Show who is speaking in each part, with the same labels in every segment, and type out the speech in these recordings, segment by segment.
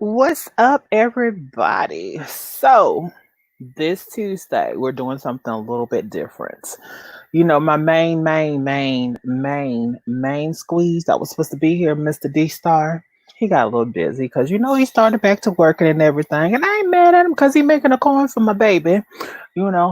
Speaker 1: What's up, everybody? So, this Tuesday, we're doing something a little bit different. My main squeeze that was supposed to be here, Mr. D Star, he got a little busy because he started back to working and everything. And I ain't mad at him because he making a coin for my baby,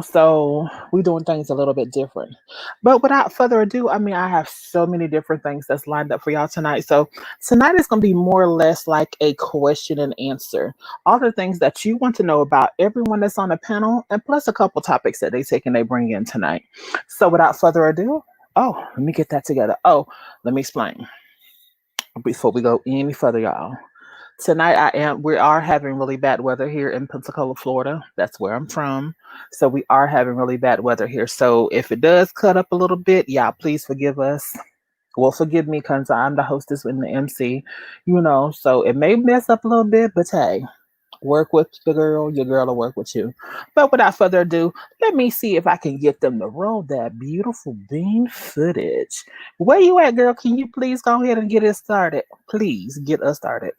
Speaker 1: so we doing things a little bit different. But without further ado, I have so many different things that's lined up for y'all tonight. So tonight is going to be more or less like a question and answer. All the things that you want to know about everyone that's on the panel, and plus a couple topics that they take and they bring in tonight. So without further ado, let me get that together. Let me explain before we go any further, y'all. Tonight we are having really bad weather here in Pensacola, Florida. That's where I'm from. So we are having really bad weather here. So if it does cut up a little bit, y'all please forgive us. Well, forgive me because I'm the hostess and the MC, so it may mess up a little bit, but hey, work with the girl, your girl will work with you. But without further ado, let me see if I can get them to roll that beautiful bean footage. Where you at, girl? Can you please go ahead and get it started? Please get us started.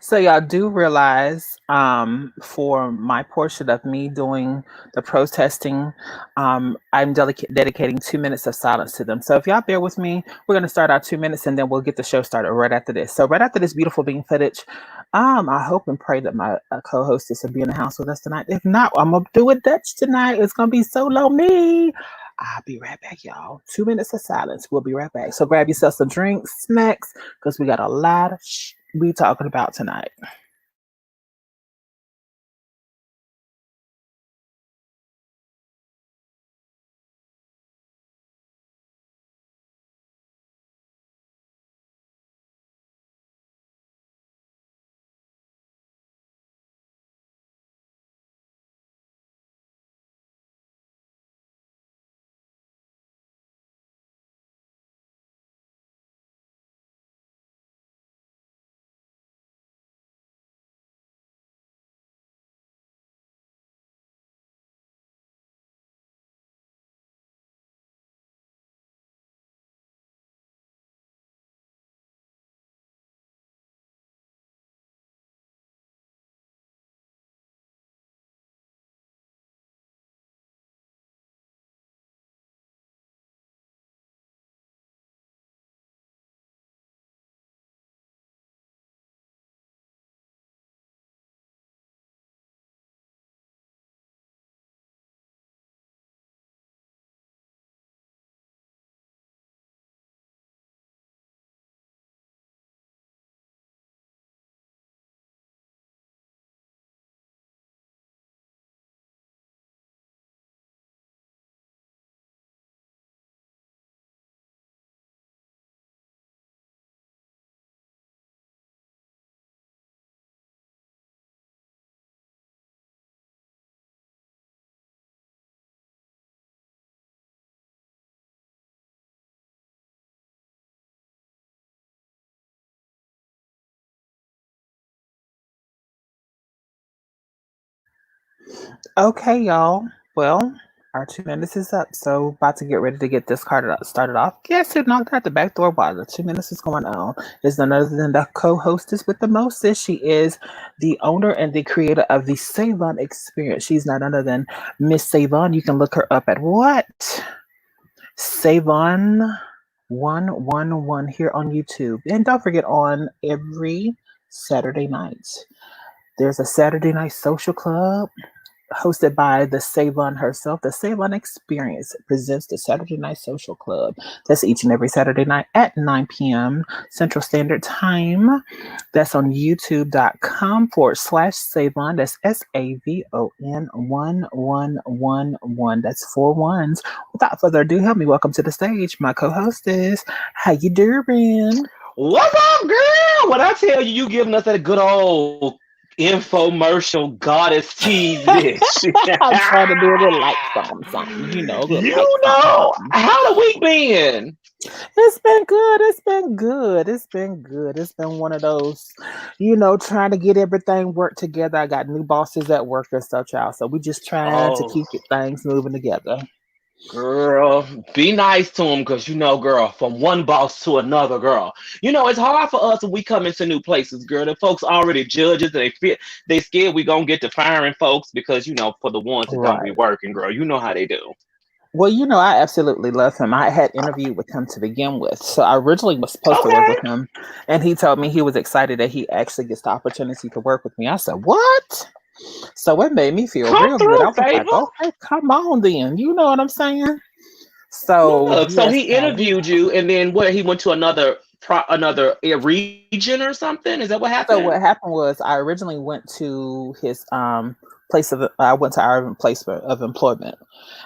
Speaker 1: So y'all do realize, for my portion of me doing the protesting, I'm dedicating 2 minutes of silence to them. So if y'all bear with me, we're gonna start our 2 minutes and then we'll get the show started right after this. So right after this beautiful being footage, I hope and pray that my co-hostess will be in the house with us tonight. If not, I'm gonna do it Dutch tonight. It's gonna be solo me. I'll be right back, y'all. 2 minutes of silence. We'll be right back. So grab yourself some drinks, snacks, because we got a lot of we talking about tonight. Okay, y'all. Well, Our 2 minutes is up, so about to get ready to get this card started off. Guess who knocked out the back door while the 2 minutes is going on? Is none other than the co-hostess with the mostest. She is the owner and the creator of the Savon Experience. She's none other than Miss Savon. You can look her up at what? Savon 111 here on YouTube. And don't forget on every Saturday night. There's a Saturday night social club hosted by the Savon herself. The Savon Experience presents the Saturday Night Social Club. That's each and every Saturday night at 9 p.m. Central Standard Time. That's on youtube.com/Savon. That's SAVON 1111. That's 4 1s. Without further ado, help me welcome to the stage my co-hostess. How you doing?
Speaker 2: What's up, girl? When I tell you, you giving us that good old infomercial goddess tease, bitch.
Speaker 1: I'm trying to do a little light something, a little
Speaker 2: You
Speaker 1: light
Speaker 2: know
Speaker 1: something.
Speaker 2: how the week been?
Speaker 1: It's been good. It's been good. It's been good. It's been one of those, trying to get everything work together. I got new bosses at work and stuff, child. So we just trying to
Speaker 2: Oh,
Speaker 1: keep things moving together.
Speaker 2: girl, be nice to them because girl, from one boss to another, girl. It's hard for us when we come into new places, girl. The folks already judges, they scared we gonna get to firing folks because for the ones that don't be
Speaker 1: Right.
Speaker 2: working, girl, you know how they do.
Speaker 1: Well, I absolutely love him. I had interviewed with him to begin with. So I originally was supposed to work
Speaker 2: Okay,
Speaker 1: with him. And he told me he was excited that he actually gets the opportunity to work with me. I said, what? So it made me feel
Speaker 2: come
Speaker 1: real good. I
Speaker 2: through,
Speaker 1: was like,
Speaker 2: favor.
Speaker 1: okay, come on then. You know what I'm saying? So
Speaker 2: Look, so
Speaker 1: yes,
Speaker 2: he interviewed you, and then where he went to another region or something. Is that what
Speaker 1: so
Speaker 2: happened?
Speaker 1: what happened was I originally went to his I went to our place of employment.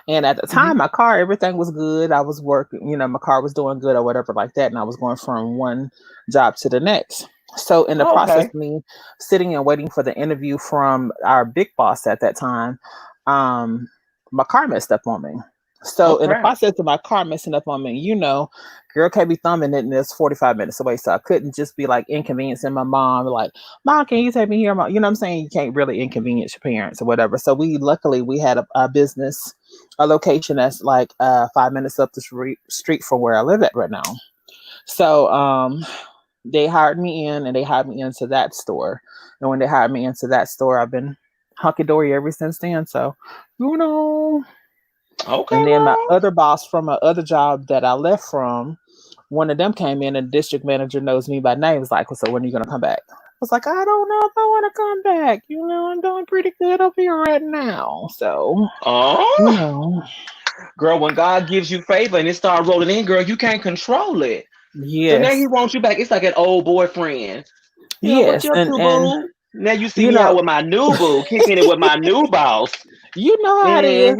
Speaker 1: And at the
Speaker 2: Hmm.
Speaker 1: time my car, everything was good. I was working, my car was doing good or whatever like that. And I was going from one job to the next. So in the
Speaker 2: Oh,
Speaker 1: process
Speaker 2: okay.
Speaker 1: of me sitting and waiting for the interview from our big boss at that time, um, my car messed up on me. So
Speaker 2: Oh
Speaker 1: in the
Speaker 2: crap.
Speaker 1: process of my car messing up on me, girl can't be thumbing it and it's 45 minutes away. So I couldn't just be like inconveniencing my mom, like, Mom, can you take me here? Mom? You know what I'm saying? You can't really inconvenience your parents or whatever. So luckily we had a business, a location that's like 5 minutes up the street from where I live at right now. So they hired me in and they hired me into that store. And when they hired me into that store, I've been hunky dory ever since then. So, you know,
Speaker 2: Okay,
Speaker 1: and then my
Speaker 2: girl.
Speaker 1: other boss from my other job that I left from, one of them came in and the district manager knows me by name. Was like, well, so when are you going to come back? I was like, I don't know if I want to come back. I'm doing pretty good over here right now. So, you
Speaker 2: Oh,
Speaker 1: know,
Speaker 2: girl, when God gives you favor and it start rolling in, girl, you can't control it. So now he
Speaker 1: yes,
Speaker 2: wants you back. It's like an old boyfriend. What
Speaker 1: yes.
Speaker 2: you up
Speaker 1: And,
Speaker 2: to,
Speaker 1: and,
Speaker 2: boo? Now you see
Speaker 1: you
Speaker 2: me out
Speaker 1: know,
Speaker 2: with my new boo, kicking it with my new boss.
Speaker 1: you know how it is.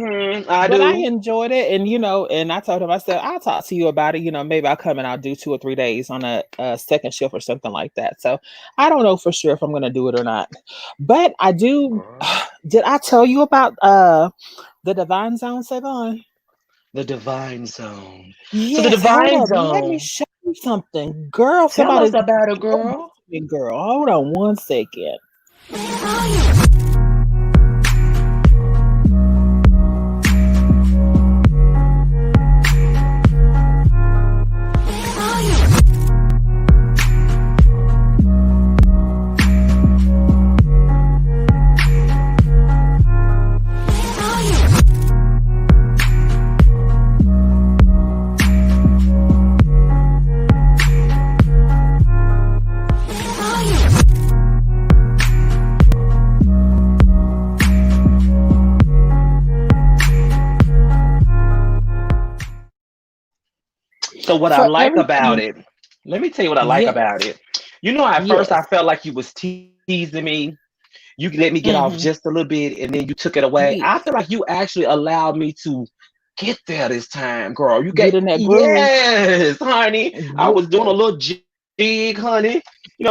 Speaker 2: I
Speaker 1: But I
Speaker 2: do.
Speaker 1: enjoyed it, and and I told him, I said, I'll talk to you about it. Maybe I'll come and I'll do 2 or 3 days on a second shift or something like that. So I don't know for sure if I'm going to do it or not. But I do.
Speaker 2: Girl.
Speaker 1: Did I tell you about the Divine Zone, Savon?
Speaker 2: The divine zone. So the
Speaker 1: Yes. Hold
Speaker 2: divine
Speaker 1: up. Let me
Speaker 2: zone.
Speaker 1: show you something, girl.
Speaker 2: Tell us
Speaker 1: Somebody
Speaker 2: about it,
Speaker 1: showed this
Speaker 2: girl.
Speaker 1: to me, girl. Hold on 1 second.
Speaker 2: So what I
Speaker 1: For
Speaker 2: like about
Speaker 1: everything,
Speaker 2: it, let me tell you what I like
Speaker 1: yes,
Speaker 2: about it. At first I
Speaker 1: yes.
Speaker 2: felt like you was teasing me. You let me get off
Speaker 1: Mm-hmm.
Speaker 2: just a little bit and then you took it away. I feel like you actually allowed me to get there this time, girl. You
Speaker 1: Get
Speaker 2: get
Speaker 1: in that groove.
Speaker 2: yes, honey. I was doing a
Speaker 1: Yes.
Speaker 2: little jig, honey.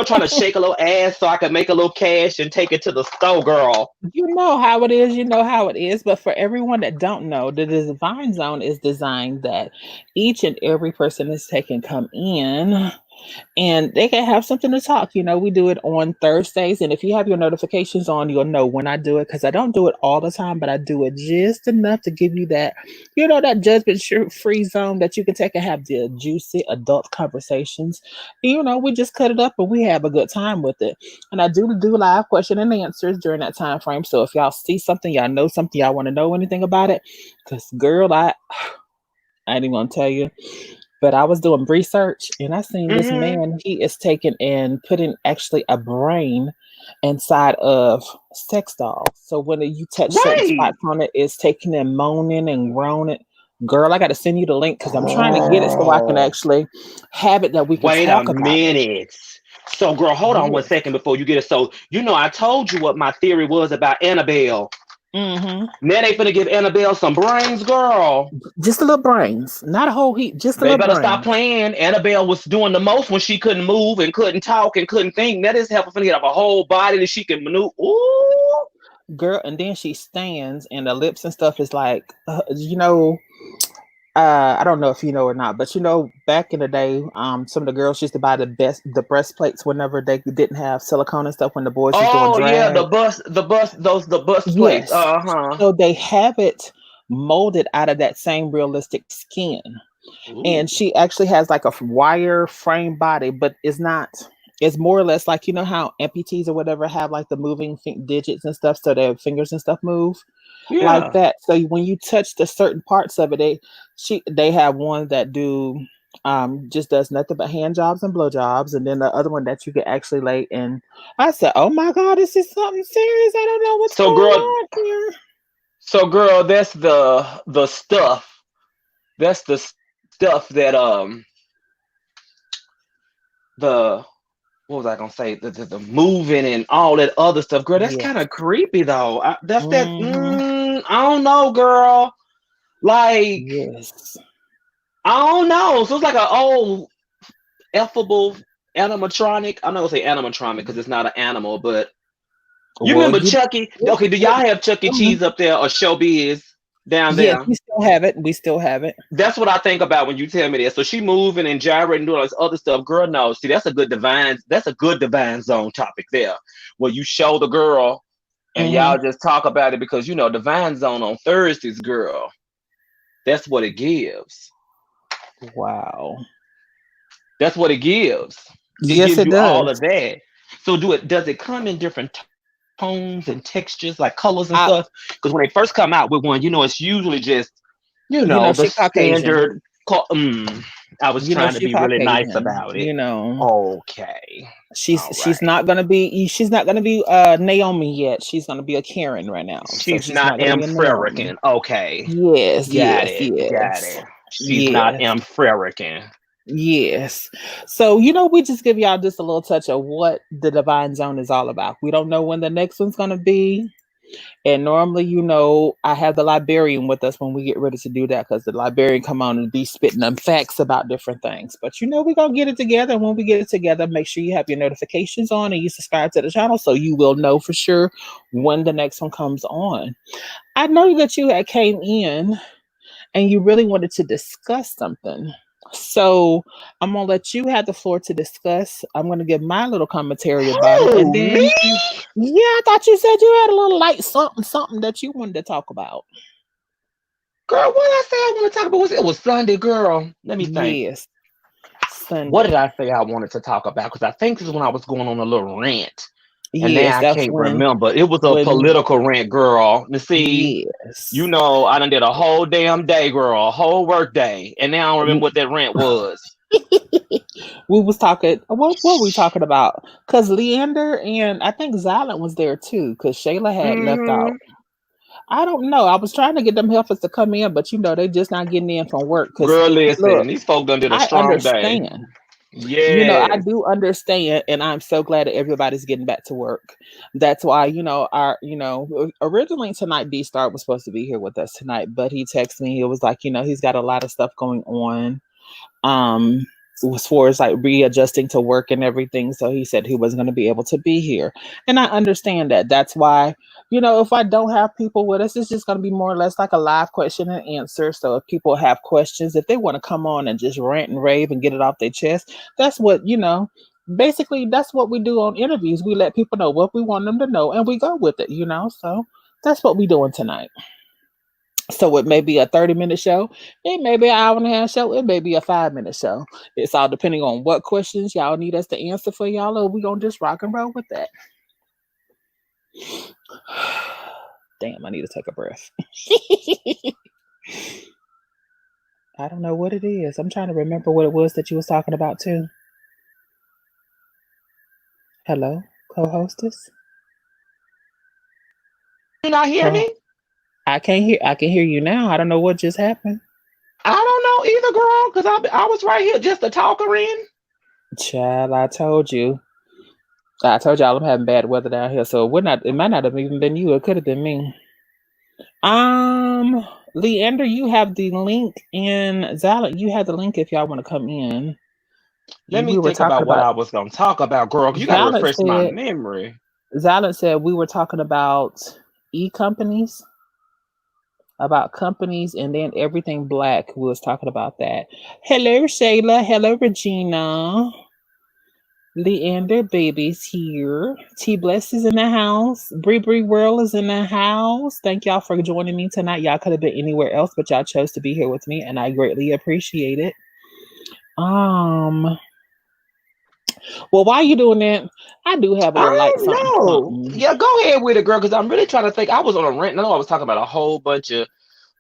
Speaker 2: Trying to shake a little ass so I could make a little cash and take it to the store, girl.
Speaker 1: You know how it is, you know how it is. But for everyone that don't know, the Divine Zone is designed that each and every person that can come in and they can have something to talk. We do it on Thursdays, and if you have your notifications on, you'll know when I do it because I don't do it all the time, but I do it just enough to give you that, that judgment free zone that you can take and have the juicy adult conversations. We just cut it up and we have a good time with it. And I do live question and answers during that time frame. So if y'all see something, y'all know something, y'all want to know anything about it, because girl, I ain't even gonna tell you, but I was doing research and I seen this
Speaker 2: Hmm.
Speaker 1: man, he is taking and putting actually a brain inside of sex dolls. So when you touch certain
Speaker 2: Right.
Speaker 1: spots on it, it's taking and moaning and groaning. Girl, I got to send you the link because I'm trying to get it so I can
Speaker 2: Girl,
Speaker 1: actually have it that we can
Speaker 2: wait a
Speaker 1: talk about it.
Speaker 2: minute. So, girl, hold on one
Speaker 1: Yes.
Speaker 2: second before you get it. So, I told you what my theory was about Annabelle.
Speaker 1: Mm-hmm.
Speaker 2: Now they finna give Annabelle some brains, girl.
Speaker 1: Just a little brains, not a whole heap, just a
Speaker 2: They
Speaker 1: little
Speaker 2: better stop
Speaker 1: brains.
Speaker 2: playing. Annabelle was doing the most when she couldn't move and couldn't talk and couldn't think. Now this helping finna get up a whole body that she can maneuver. Ooh.
Speaker 1: Girl, and then she stands and the lips and stuff is like, I don't know if you know or not, but back in the day, some of the girls used to buy the breastplates whenever they didn't have silicone and stuff when the boys was doing
Speaker 2: Oh yeah,
Speaker 1: drag.
Speaker 2: the bus plates.
Speaker 1: Yes.
Speaker 2: Uh-huh.
Speaker 1: So they have it molded out of that same realistic skin.
Speaker 2: Ooh.
Speaker 1: And she actually has like a wire frame body, but it's more or less like how amputees or whatever have like the moving digits and stuff, so their fingers and stuff move like
Speaker 2: Yeah.
Speaker 1: that. So when you touch the certain parts of it, they have one that do just does nothing but hand jobs and blow jobs, and then the other one that you can actually lay in. I said, "Oh my God, this is something serious. I don't know what's
Speaker 2: So
Speaker 1: going
Speaker 2: girl,
Speaker 1: on here."
Speaker 2: that's the stuff. That's the stuff that the what was I gonna say? The moving and all that other stuff, girl. That's kind
Speaker 1: Yes.
Speaker 2: of creepy though. That's that.
Speaker 1: Hmm.
Speaker 2: I don't know, girl. Like
Speaker 1: Yes.
Speaker 2: I don't know. So it's like an old effable animatronic. I'm not gonna say animatronic because it's not an animal, but you
Speaker 1: Well,
Speaker 2: remember Chucky? Okay, do y'all have Chuck E.
Speaker 1: mhm.
Speaker 2: Cheese up there or Showbiz down
Speaker 1: Yes,
Speaker 2: there?
Speaker 1: we still have it. We still have it.
Speaker 2: That's what I think about when you tell me that. So she moving and gyrating and doing all this other stuff. Girl, no. See, that's a good divine zone topic there. Where you show the girl and
Speaker 1: Hmm.
Speaker 2: y'all just talk about it because divine zone on Thursdays, girl. That's what it gives.
Speaker 1: Wow.
Speaker 2: That's what it gives. It
Speaker 1: Yes,
Speaker 2: gives
Speaker 1: it
Speaker 2: you all of
Speaker 1: does.
Speaker 2: that. So does it come in different tones and textures, like colors and stuff?
Speaker 1: I,
Speaker 2: Because when they first come out with one, it's usually just, the
Speaker 1: she Caucasian.
Speaker 2: standard. I was trying to
Speaker 1: She
Speaker 2: be really nice
Speaker 1: Caucasian.
Speaker 2: about it. Okay. All
Speaker 1: She's
Speaker 2: right.
Speaker 1: not gonna be Naomi yet. She's gonna be a Karen right now. So
Speaker 2: She's
Speaker 1: she's
Speaker 2: not
Speaker 1: not gonna be a Naomi.
Speaker 2: American. Okay.
Speaker 1: Yes,
Speaker 2: Got
Speaker 1: yes,
Speaker 2: it. Got
Speaker 1: yes,
Speaker 2: it. She's not
Speaker 1: yes,
Speaker 2: American.
Speaker 1: yes. So we just give y'all just a little touch of what the Divine Zone is all about. We don't know when the next one's gonna be. And normally, I have the librarian with us when we get ready to do that because the librarian come on and be spitting them facts about different things. But we're gonna get it together. And when we get it together, make sure you have your notifications on and you subscribe to the channel so you will know for sure when the next one comes on. I know that you had came in and you really wanted to discuss something. So I'm gonna let you have the floor to discuss. I'm gonna give my little commentary about it, and
Speaker 2: Who, me?
Speaker 1: then yeah, I thought you said you had a little light something that you wanted to talk about.
Speaker 2: Girl, what I say I want to talk about? It was Sunday, girl. Let me think.
Speaker 1: Yes,
Speaker 2: What did
Speaker 1: Sunday.
Speaker 2: I say I wanted to talk about? Because I think this is when I was going on a little rant. And now
Speaker 1: Yes,
Speaker 2: I
Speaker 1: that's
Speaker 2: can't remember. It was a
Speaker 1: when
Speaker 2: political rant, girl. You see,
Speaker 1: yes.
Speaker 2: I done did a whole damn day, girl, a whole work day. And now I don't remember what that rant was.
Speaker 1: We was talking. What were we talking about? Because Leander and I think Zylant was there too. Because Shayla had left out.
Speaker 2: Hmm.
Speaker 1: I don't know. I was trying to get them helpers to come in, but they just not getting in from work. Because
Speaker 2: Girl, listen,
Speaker 1: look,
Speaker 2: these folk done did a
Speaker 1: I
Speaker 2: strong day.
Speaker 1: understand. I
Speaker 2: Yes.
Speaker 1: do understand, and I'm so glad that everybody's getting back to work. That's why, originally tonight D Star was supposed to be here with us tonight, but he texted me. He was like, he's got a lot of stuff going on. Um, as far as like readjusting to work and everything. So he said he wasn't going to be able to be here. And I understand that. That's why, if I don't have people with us, it's just going to be more or less like a live question and answer. So if people have questions, if they want to come on and just rant and rave and get it off their chest, that's what, basically that's what we do on interviews. We let people know what we want them to know and we go with it. So that's what we're doing tonight. So it may be a 30-minute show, it may be an hour and a half show, it may be a 5-minute show. It's all depending on what questions y'all need us to answer for y'all, or we gonna just rock and roll with that. Damn, I need to take a breath. I don't know what it is. I'm trying to remember what it was that you was talking about too. Hello, co-hostess.
Speaker 2: You not hear
Speaker 1: Co-
Speaker 2: me?
Speaker 1: I can't hear. I can hear you now. I don't know what just happened.
Speaker 2: I don't know either, girl, because I was right here just a talker in.
Speaker 1: Child, I told you. I told y'all I'm having bad weather down here, so it might not have even been you. It could have been me. Leander, you have the link, and Zala, you have the link if y'all want to come in.
Speaker 2: Let me
Speaker 1: We were
Speaker 2: think
Speaker 1: talking
Speaker 2: about what
Speaker 1: about
Speaker 2: I was going to talk about, girl. You got to
Speaker 1: Zala
Speaker 2: refresh my
Speaker 1: said
Speaker 2: memory.
Speaker 1: we were talking about companies, about companies, and then everything black. We was talking about that. Hello, Shayla. Hello, Regina. Leander baby's here. T Bless is in the house. Bree Bree World is in the house. Thank y'all for joining me tonight. Y'all could have been anywhere else, but y'all chose to be here with me, and I greatly appreciate it. Well, while you doing that, I do have a little light
Speaker 2: I
Speaker 1: something
Speaker 2: know.
Speaker 1: something.
Speaker 2: Yeah, go ahead with it, girl, because I'm really trying to think. I was on a rant. I know I was talking about a whole bunch of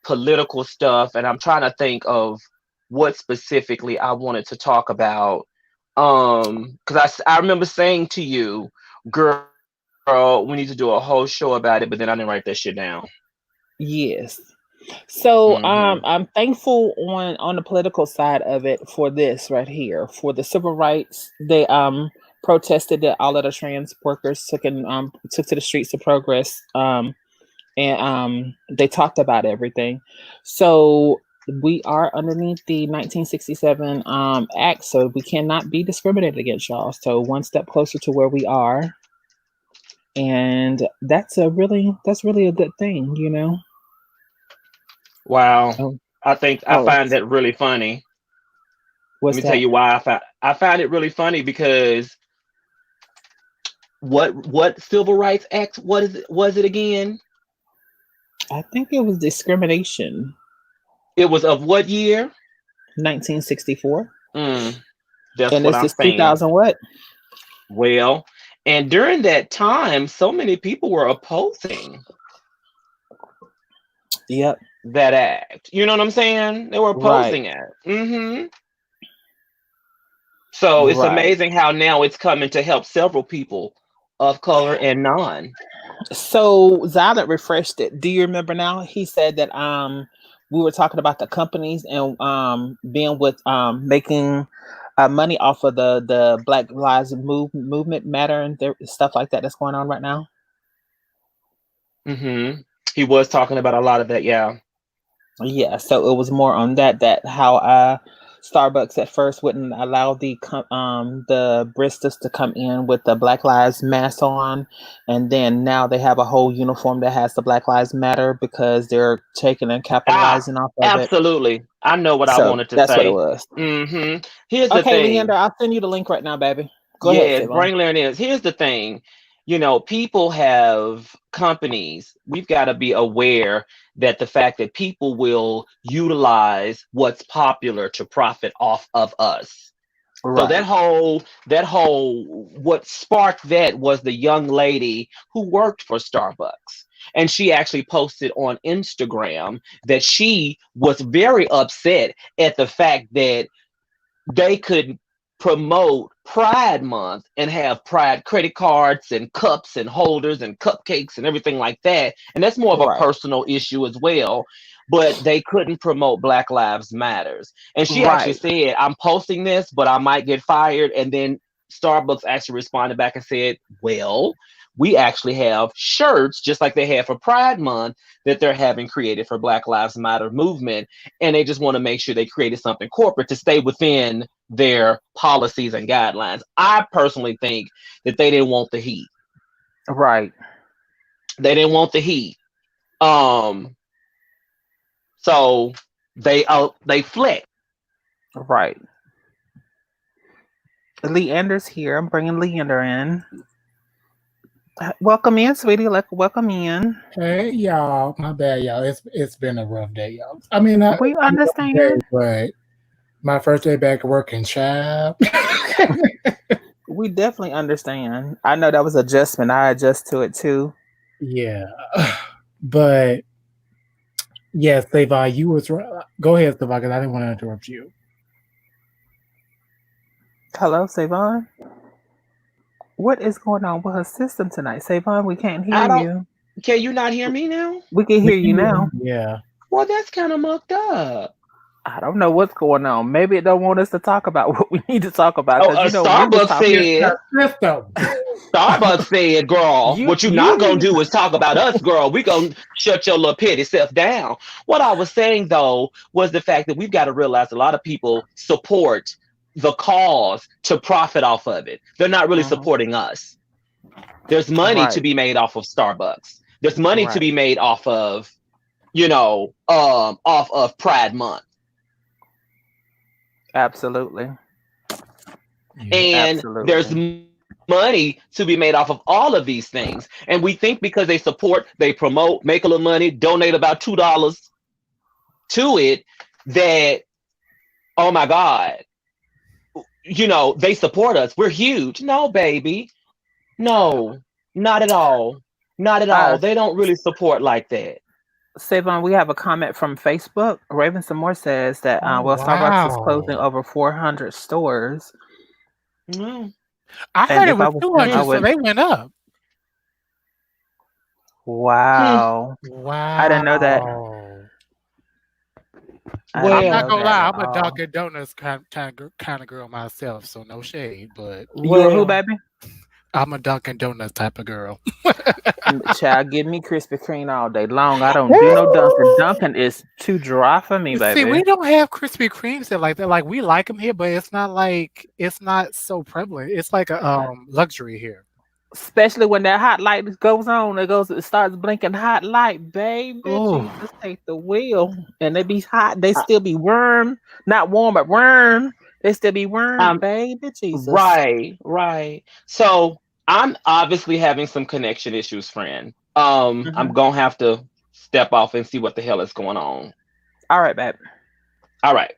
Speaker 2: political stuff, and I'm trying to think of what specifically I wanted to talk about. Because I remember saying to you, girl, we need to do a whole show about it, but then I didn't write that shit down.
Speaker 1: Yes. So
Speaker 2: Mm-hmm.
Speaker 1: I'm thankful on the political side of it for this right here, for the civil rights. They protested that all of the trans workers took to the streets of progress, and they talked about everything. So we are underneath the 1967 act, so we cannot be discriminated against, y'all. So one step closer to where we are, and that's really a good thing.
Speaker 2: Wow.
Speaker 1: Oh,
Speaker 2: I
Speaker 1: oh,
Speaker 2: find that really funny. Let
Speaker 1: what's
Speaker 2: me tell
Speaker 1: that?
Speaker 2: you why I find it really funny because what Civil Rights Act was it again?
Speaker 1: I think it was discrimination.
Speaker 2: It was of what year?
Speaker 1: 1964,
Speaker 2: Mm, that's
Speaker 1: and
Speaker 2: what
Speaker 1: this
Speaker 2: I'm
Speaker 1: is
Speaker 2: saying.
Speaker 1: 2000 what?
Speaker 2: Well, and during that time, so many people were opposing
Speaker 1: Yep,
Speaker 2: that act. You know what I'm saying? They were
Speaker 1: right,
Speaker 2: opposing it. So it's
Speaker 1: right.
Speaker 2: amazing how now it's coming to help several people of color and non.
Speaker 1: So Zylet refreshed it. Do you remember now? He said that we were talking about the companies and being with making money off of the Black Lives movement matter and stuff like that that's going on right now.
Speaker 2: He was talking about a lot of that, yeah.
Speaker 1: Yeah, so it was more on that how Starbucks at first wouldn't allow the baristas to come in with the Black Lives mask on, and then now they have a whole uniform that has the Black Lives Matter because they're taking and
Speaker 2: Ah,
Speaker 1: capitalizing off of it.
Speaker 2: absolutely. I know what I
Speaker 1: So
Speaker 2: wanted to
Speaker 1: that's what it
Speaker 2: say.
Speaker 1: was.
Speaker 2: Here's the
Speaker 1: Okay, Leander,
Speaker 2: thing.
Speaker 1: I'll send you the link right now, baby. Go ahead,
Speaker 2: Yes,
Speaker 1: Savon.
Speaker 2: bring Larry is. Here's the thing. People have companies. We've got to be aware that the fact that people will utilize what's popular to profit off of us. So
Speaker 1: Right,
Speaker 2: what sparked that was the young lady who worked for Starbucks. And she actually posted on Instagram that she was very upset at the fact that they could promote Pride Month and have Pride credit cards and cups and holders and cupcakes and everything like that. And that's more of a
Speaker 1: right,
Speaker 2: personal issue as well. But they couldn't promote Black Lives Matters. And she actually
Speaker 1: right,
Speaker 2: said, I'm posting this, but I might get fired. And then Starbucks actually responded back and said, well, we actually have shirts just like they have for Pride Month that they're having created for Black Lives Matter movement. And they just want to make sure they created something corporate to stay within their policies and guidelines. I personally think that they didn't want the heat.
Speaker 1: right.
Speaker 2: They didn't want the heat. Um, so they fled.
Speaker 1: Right. Leander's here. I'm bringing Leander in. Welcome in, sweetie. Welcome in.
Speaker 3: Hey y'all, my bad, y'all. It's been a rough day, y'all. I mean, not
Speaker 1: We
Speaker 3: a rough day,
Speaker 1: understand.
Speaker 3: but my first day back at work in child.
Speaker 1: We definitely understand. I know that was adjustment. I adjust to it too.
Speaker 3: Yeah, but yes, Savon, you was right. Go ahead, Savon, because I didn't want to interrupt you.
Speaker 1: Hello, Savon. What is going on with her system tonight? Savon, we can't hear
Speaker 2: I don't.
Speaker 1: you.
Speaker 2: Can you not hear me now?
Speaker 1: We can hear you now.
Speaker 3: Yeah.
Speaker 2: Well, that's kind of mucked up.
Speaker 1: I don't know what's going on. Maybe it don't want us to talk about what we need to talk about.
Speaker 2: Oh,
Speaker 1: Because, we was
Speaker 2: Starbucks
Speaker 1: talking.
Speaker 2: said.
Speaker 3: System.
Speaker 2: Starbucks said, girl, what you not gonna do is talk about us, girl. We gonna shut your little petty self down. What I was saying though was the fact that we've got to realize a lot of people support the cause to profit off of it. They're not really supporting us. There's money to be made off of Starbucks. There's money to be made off of, off of Pride Month.
Speaker 1: Absolutely.
Speaker 2: And there's money to be made off of all of these things. And we think because they support, they promote, make a little money, donate about $2 to it, that, oh my God, they support us. We're huge. No, baby. No, not at all. Not at all. They don't really support like that.
Speaker 1: Savon, we have a comment from Facebook. Raven Samore says that Starbucks is closing over 400 stores.
Speaker 3: I heard it was 200, so they went up.
Speaker 1: Wow.
Speaker 3: Wow.
Speaker 1: I didn't know that.
Speaker 3: I'm not gonna lie, I'm a Dunkin' Donuts kind of girl myself, so no shade, but
Speaker 1: you're who, baby?
Speaker 3: I'm a Dunkin' Donuts type of girl.
Speaker 1: Child, give me Krispy Kreme all day long. I don't do no Dunkin'. Dunkin' is too dry for me, baby.
Speaker 3: See, we don't have Krispy Kremes that like that. Like, we like them here, but it's not so prevalent. It's like a luxury here.
Speaker 1: Especially when that hot light goes on, it starts blinking hot light, baby. Jesus, take the wheel. And they be hot. They still be warm. Not warm, but warm. They still be warm, baby. Jesus.
Speaker 2: Right. So I'm obviously having some connection issues, friend. I'm gonna have to step off and see what the hell is going on.
Speaker 1: All right, babe.
Speaker 2: All right.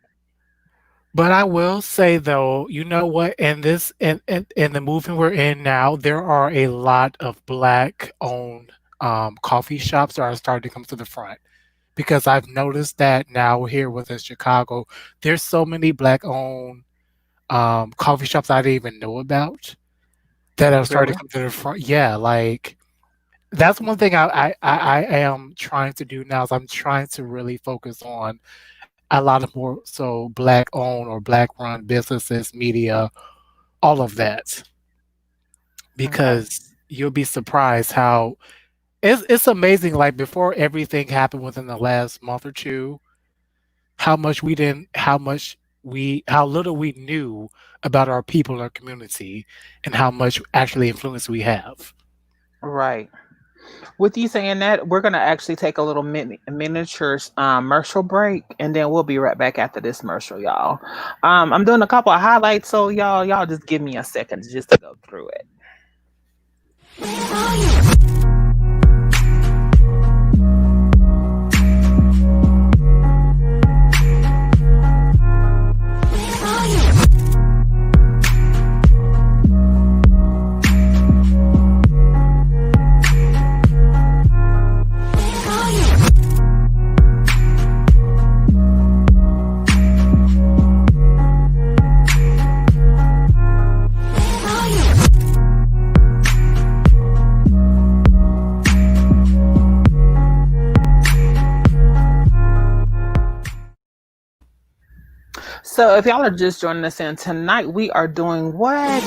Speaker 3: But I will say though, you know what? In the movement we're in now, there are a lot of Black-owned coffee shops that are starting to come to the front. Because I've noticed that now here within Chicago, there's so many Black-owned coffee shops I didn't even know about that have started to come to the front. Yeah, like that's one thing I am trying to do now is I'm trying to really focus on a lot of more so Black-owned or Black-run businesses, media, all of that. Because you'll be surprised how it's amazing. Like before everything happened within the last month or two, how little we knew about our people in our community and how much actually influence we have.
Speaker 1: Right. With you saying that, we're going to actually take a little miniature commercial break, and then we'll be right back after this commercial, y'all. I'm doing a couple of highlights, so y'all just give me a second just to go through it. So if y'all are just joining us in tonight, we are doing what?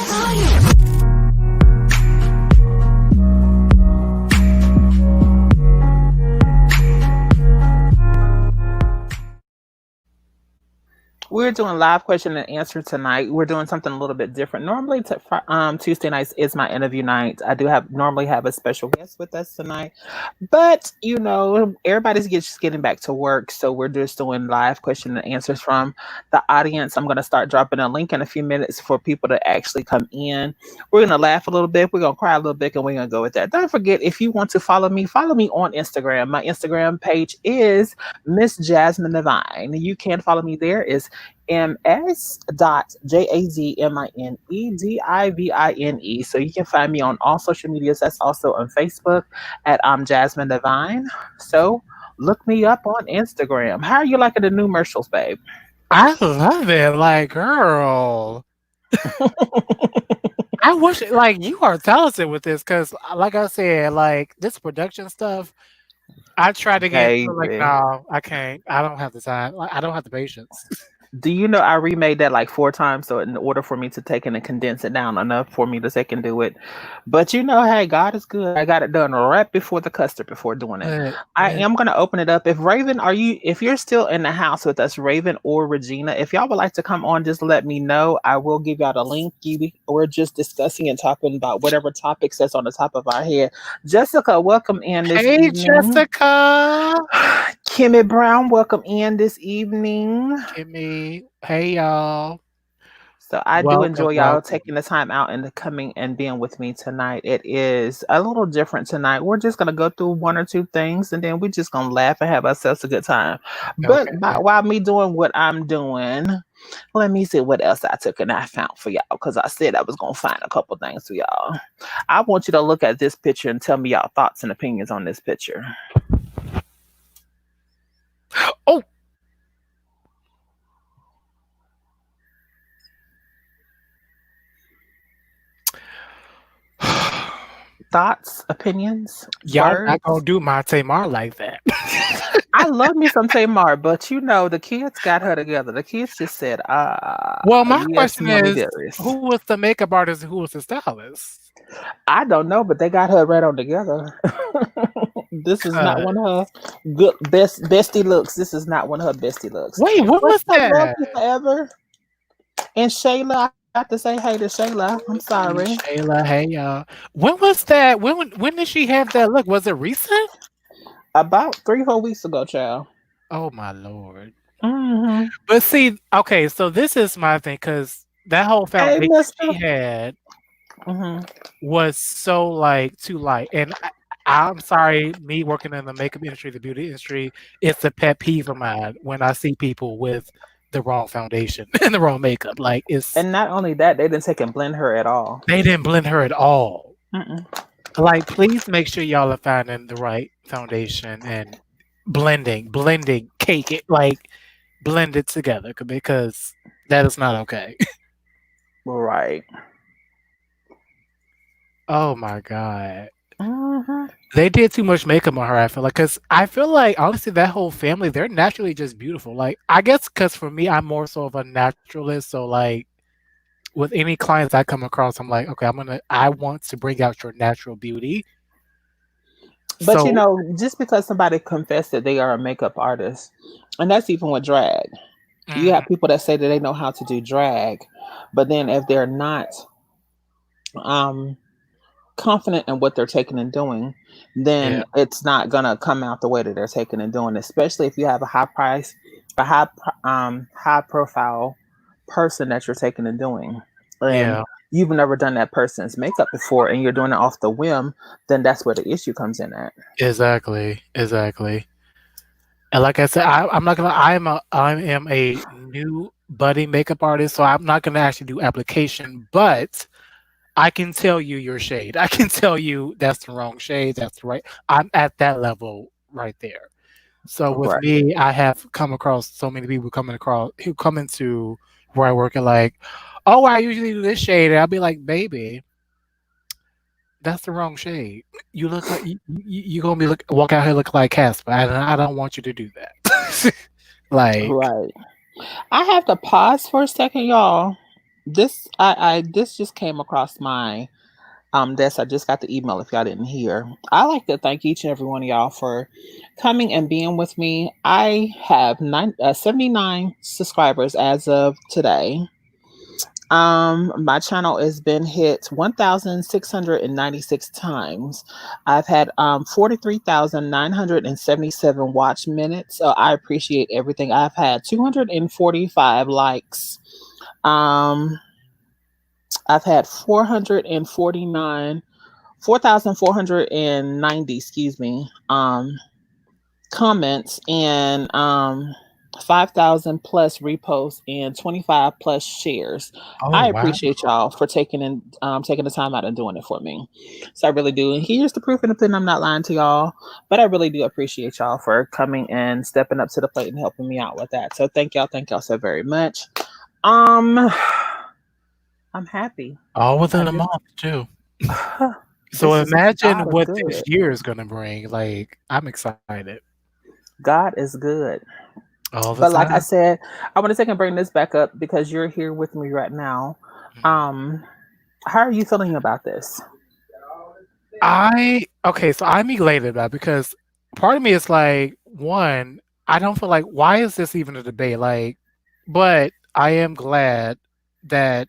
Speaker 1: We're we're doing live question and answer tonight. We're doing something a little bit different. Normally, Tuesday nights is my interview night. I do normally have a special guest with us tonight, but everybody's just getting back to work, so we're just doing live question and answers from the audience. I'm gonna start dropping a link in a few minutes for people to actually come in. We're gonna laugh a little bit, we're gonna cry a little bit, and we're gonna go with that. Don't forget, if you want to follow me on Instagram. My Instagram page is Miss Jasmine Divine. You can follow me there. Is ms.jazminedivine. So you can find me on all social medias. That's also on Facebook at Jasmine Divine. So look me up on Instagram. How are you liking the new commercials, babe?
Speaker 3: I love it. Like, girl. I wish, like, you are talented with this because, like I said, like, this production stuff, I tried to get into it, like,
Speaker 1: Baby.
Speaker 3: no, I can't. I don't have the time. Like, I don't have the patience.
Speaker 1: Do you know I remade that like 4 times? So in order for me to take it and condense it down enough for me to take and do it. But hey, God is good. I got it done right before the custard before doing it. I am gonna open it up. If you're still in the house with us, Raven or Regina, if y'all would like to come on, just let me know. I will give y'all the link. We're just discussing and talking about whatever topics that's on the top of our head. Jessica, welcome in this evening.
Speaker 3: Jessica.
Speaker 1: Kimmy Brown, welcome in this evening.
Speaker 3: Kimmy, hey y'all.
Speaker 1: So I do enjoy y'all taking the time out and coming and being with me tonight. It is a little different tonight. We're just gonna go through 1 or 2 things, and then we're just gonna laugh and have ourselves a good time. But while me doing what I'm doing, let me see what else I took and I found for y'all, because I said I was gonna find a couple things for y'all. I want you to look at this picture and tell me y'all thoughts and opinions on this picture.
Speaker 3: Oh.
Speaker 1: Thoughts, opinions?
Speaker 3: Y'all not gonna do my Tamar like that.
Speaker 1: I love me some Tamar, but the kids got her together. The kids just said,
Speaker 3: well, my question is, who was the makeup artist and who was the stylist?
Speaker 1: I don't know, but they got her right on together. This is not one of her bestie looks. This is not one of her bestie looks.
Speaker 3: Wait, what was that?
Speaker 1: Forever. And Shayla, I have to say hey to Shayla. I'm sorry.
Speaker 3: Shayla, hey y'all. When was that? When did she have that look? Was it recent?
Speaker 1: About 3-4 weeks ago, child.
Speaker 3: Oh my Lord.
Speaker 1: Mm-hmm.
Speaker 3: But see, okay, so this is my thing, because that whole foundation she had was so like too light. And I'm sorry, me working in the makeup industry, the beauty industry, it's a pet peeve of mine when I see people with the wrong foundation and the wrong makeup. Like,
Speaker 1: and not only that, they didn't take and blend her at all.
Speaker 3: They didn't blend her at all. Like, please make sure y'all are finding the right foundation and blending cake it, like blend it together, because that is not okay.
Speaker 1: Right.
Speaker 3: Oh my God. They did too much makeup on her, I feel like, because I feel like, honestly, that whole family, they're naturally just beautiful. Like, I guess because for me, I'm more so of a naturalist, so like with any clients I come across, I'm like, okay, I want to bring out your natural beauty.
Speaker 1: But just because somebody confessed that they are a makeup artist, and that's even with drag. You have people that say that they know how to do drag, but then if they're not confident in what they're taking and doing, then it's not gonna come out the way that they're taking and doing, especially if you have a high profile person that you're taking and doing. And you've never done that person's makeup before and you're doing it off the whim, then that's where the issue comes in at.
Speaker 3: Exactly. And like I said, I'm not gonna. I am a new budding makeup artist, so I'm not gonna actually do application. But I can tell you your shade. I can tell you that's the wrong shade. That's right. I'm at that level right there. So with me, I have come across so many people who come into where I work and like, oh, I usually do this shade, and I'll be like, baby, that's the wrong shade. You look like you gonna be walk out here looking like Casper. I don't want you to do that. Like,
Speaker 1: right. I have to pause for a second, y'all. This just came across my I just got the email if y'all didn't hear. I like to thank each and every one of y'all for coming and being with me. I have 79 subscribers as of today. My channel has been hit 1,696 times. I've had 43,977 watch minutes. So I appreciate everything. I've had 245 likes. I've had 4,490, excuse me, comments, and 5,000 plus reposts and 25 plus shares.
Speaker 3: Oh
Speaker 1: I
Speaker 3: wow.
Speaker 1: appreciate y'all for taking the time out and doing it for me. So I really do. And here's the proof in the pudding. I'm not lying to y'all, but I really do appreciate y'all for coming and stepping up to the plate and helping me out with that. So thank y'all so very much. I'm happy.
Speaker 3: All
Speaker 1: I
Speaker 3: within a
Speaker 1: just
Speaker 3: month too. So
Speaker 1: this is
Speaker 3: imagine
Speaker 1: God is
Speaker 3: what
Speaker 1: good.
Speaker 3: this year is gonna bring. Like, I'm excited.
Speaker 1: God is good.
Speaker 3: All the
Speaker 1: But like I
Speaker 3: time.
Speaker 1: said, I want to take and bring this back up because you're here with me right now.
Speaker 3: Mhm.
Speaker 1: How are you feeling about this?
Speaker 3: So I'm elated about it because part of me is like, one, I don't feel like why is this even a debate? Like, but I am glad that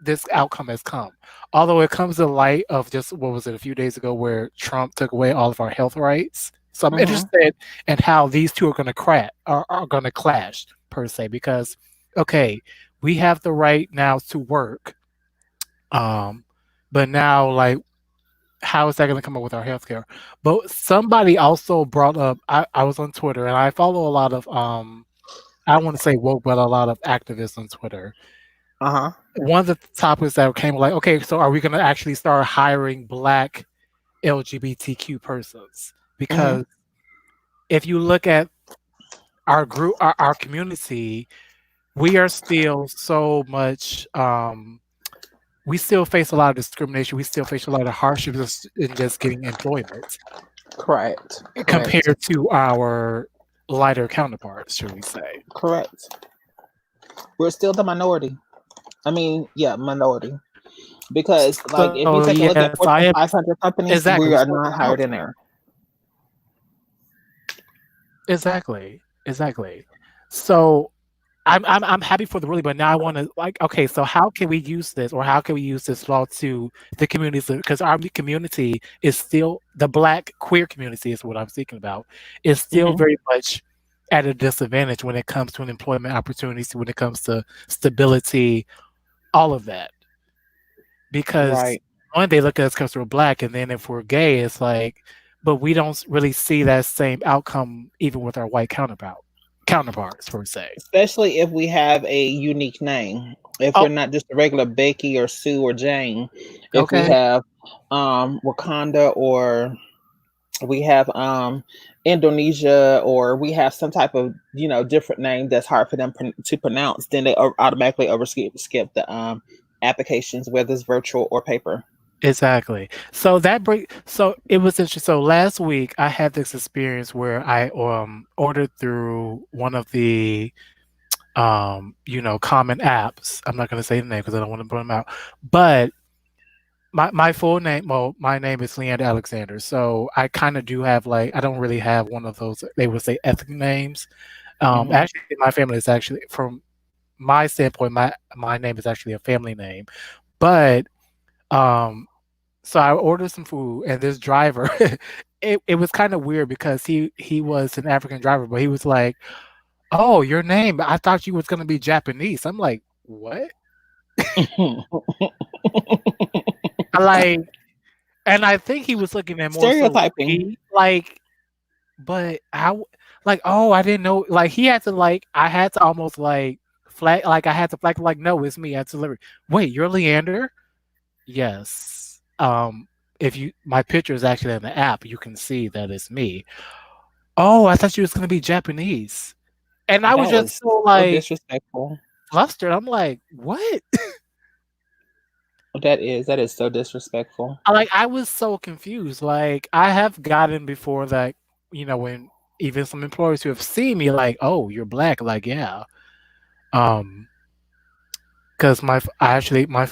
Speaker 3: this outcome has come. Although it comes to light of just what was it a few days ago where Trump took away all of our health rights. So I'm
Speaker 1: Mm-hmm.
Speaker 3: interested in how these two are going to clash per se because okay, we have the right now to work, but now like how is that going to come up with our healthcare? But somebody also brought up. I was on Twitter and I follow a lot of I don't want to say woke, but a lot of activists on Twitter.
Speaker 1: Uh-huh.
Speaker 3: One of the topics that came like, okay, so are we going to actually start hiring Black LGBTQ persons?
Speaker 1: Mm-hmm.
Speaker 3: Because if you look at our group, our community, we are still so much. We still face a lot of discrimination. We still face a lot of hardships in just getting employment
Speaker 1: Correct.
Speaker 3: compared to our lighter counterparts, should we say?
Speaker 1: Correct. We're still the minority. I mean, yeah, minority. Because like if you
Speaker 3: So
Speaker 1: take a look at
Speaker 3: yes, I
Speaker 1: Fortune
Speaker 3: am
Speaker 1: 500 companies,
Speaker 3: exactly.
Speaker 1: we
Speaker 3: We're
Speaker 1: are
Speaker 3: still
Speaker 1: not hired in
Speaker 3: minority.
Speaker 1: there.
Speaker 3: Exactly. So I'm happy for the ruling, but now I want to like okay. So how can we use this, or how can we use this law to the communities? Because our community is still the Black queer community is what I'm speaking about. Is still
Speaker 1: Mm-hmm.
Speaker 3: very much at a disadvantage when it comes to an employment opportunities, when it comes to stability, all of that. Because
Speaker 1: Right.
Speaker 3: one, they look at us because we're Black, and then if we're gay, it's like, but we don't really see that same outcome even with our white counterparts per se.
Speaker 1: Especially if we have a unique name. If
Speaker 3: Oh,
Speaker 1: we're not just a regular Becky or Sue or Jane, if we
Speaker 3: okay.
Speaker 1: have Wakanda, or we have Indonesia, or we have some type of different name that's hard for them to pronounce, then they automatically skip the applications, whether it's virtual or paper.
Speaker 3: Exactly. So it was interesting. So last week I had this experience where I ordered through one of the common apps. I'm not gonna say the name because I don't want to put them out. But my full name, well, my name is Leander Alexander. So I kind of do have like I don't really have one of those they would say ethnic names.
Speaker 1: Hmm.
Speaker 3: Actually my family is actually from my standpoint, my name is actually a family name. But um so I ordered some food, and this driver, it was kind of weird because he was an African driver, but he was like, "Oh, your name? I thought you was gonna be Japanese." I'm like, "What?" I like, and I think he was looking at more so
Speaker 1: Stereotyping.
Speaker 3: me, like, but how, like, oh, I didn't know. Like, he had to like, I had to almost like flag, like, I had to flag, like, no, it's me. I had to deliver. Wait, you're Leander? Yes. If you my picture is actually in the app, you can see that it's me. Oh, I thought you was gonna be Japanese. And I was
Speaker 1: That
Speaker 3: just
Speaker 1: is
Speaker 3: so
Speaker 1: so
Speaker 3: like
Speaker 1: disrespectful.
Speaker 3: flustered. I'm like, what?
Speaker 1: That is so disrespectful.
Speaker 3: I was so confused. Like I have gotten before that, when even some employers who have seen me like, oh, you're Black, like, yeah. Um because my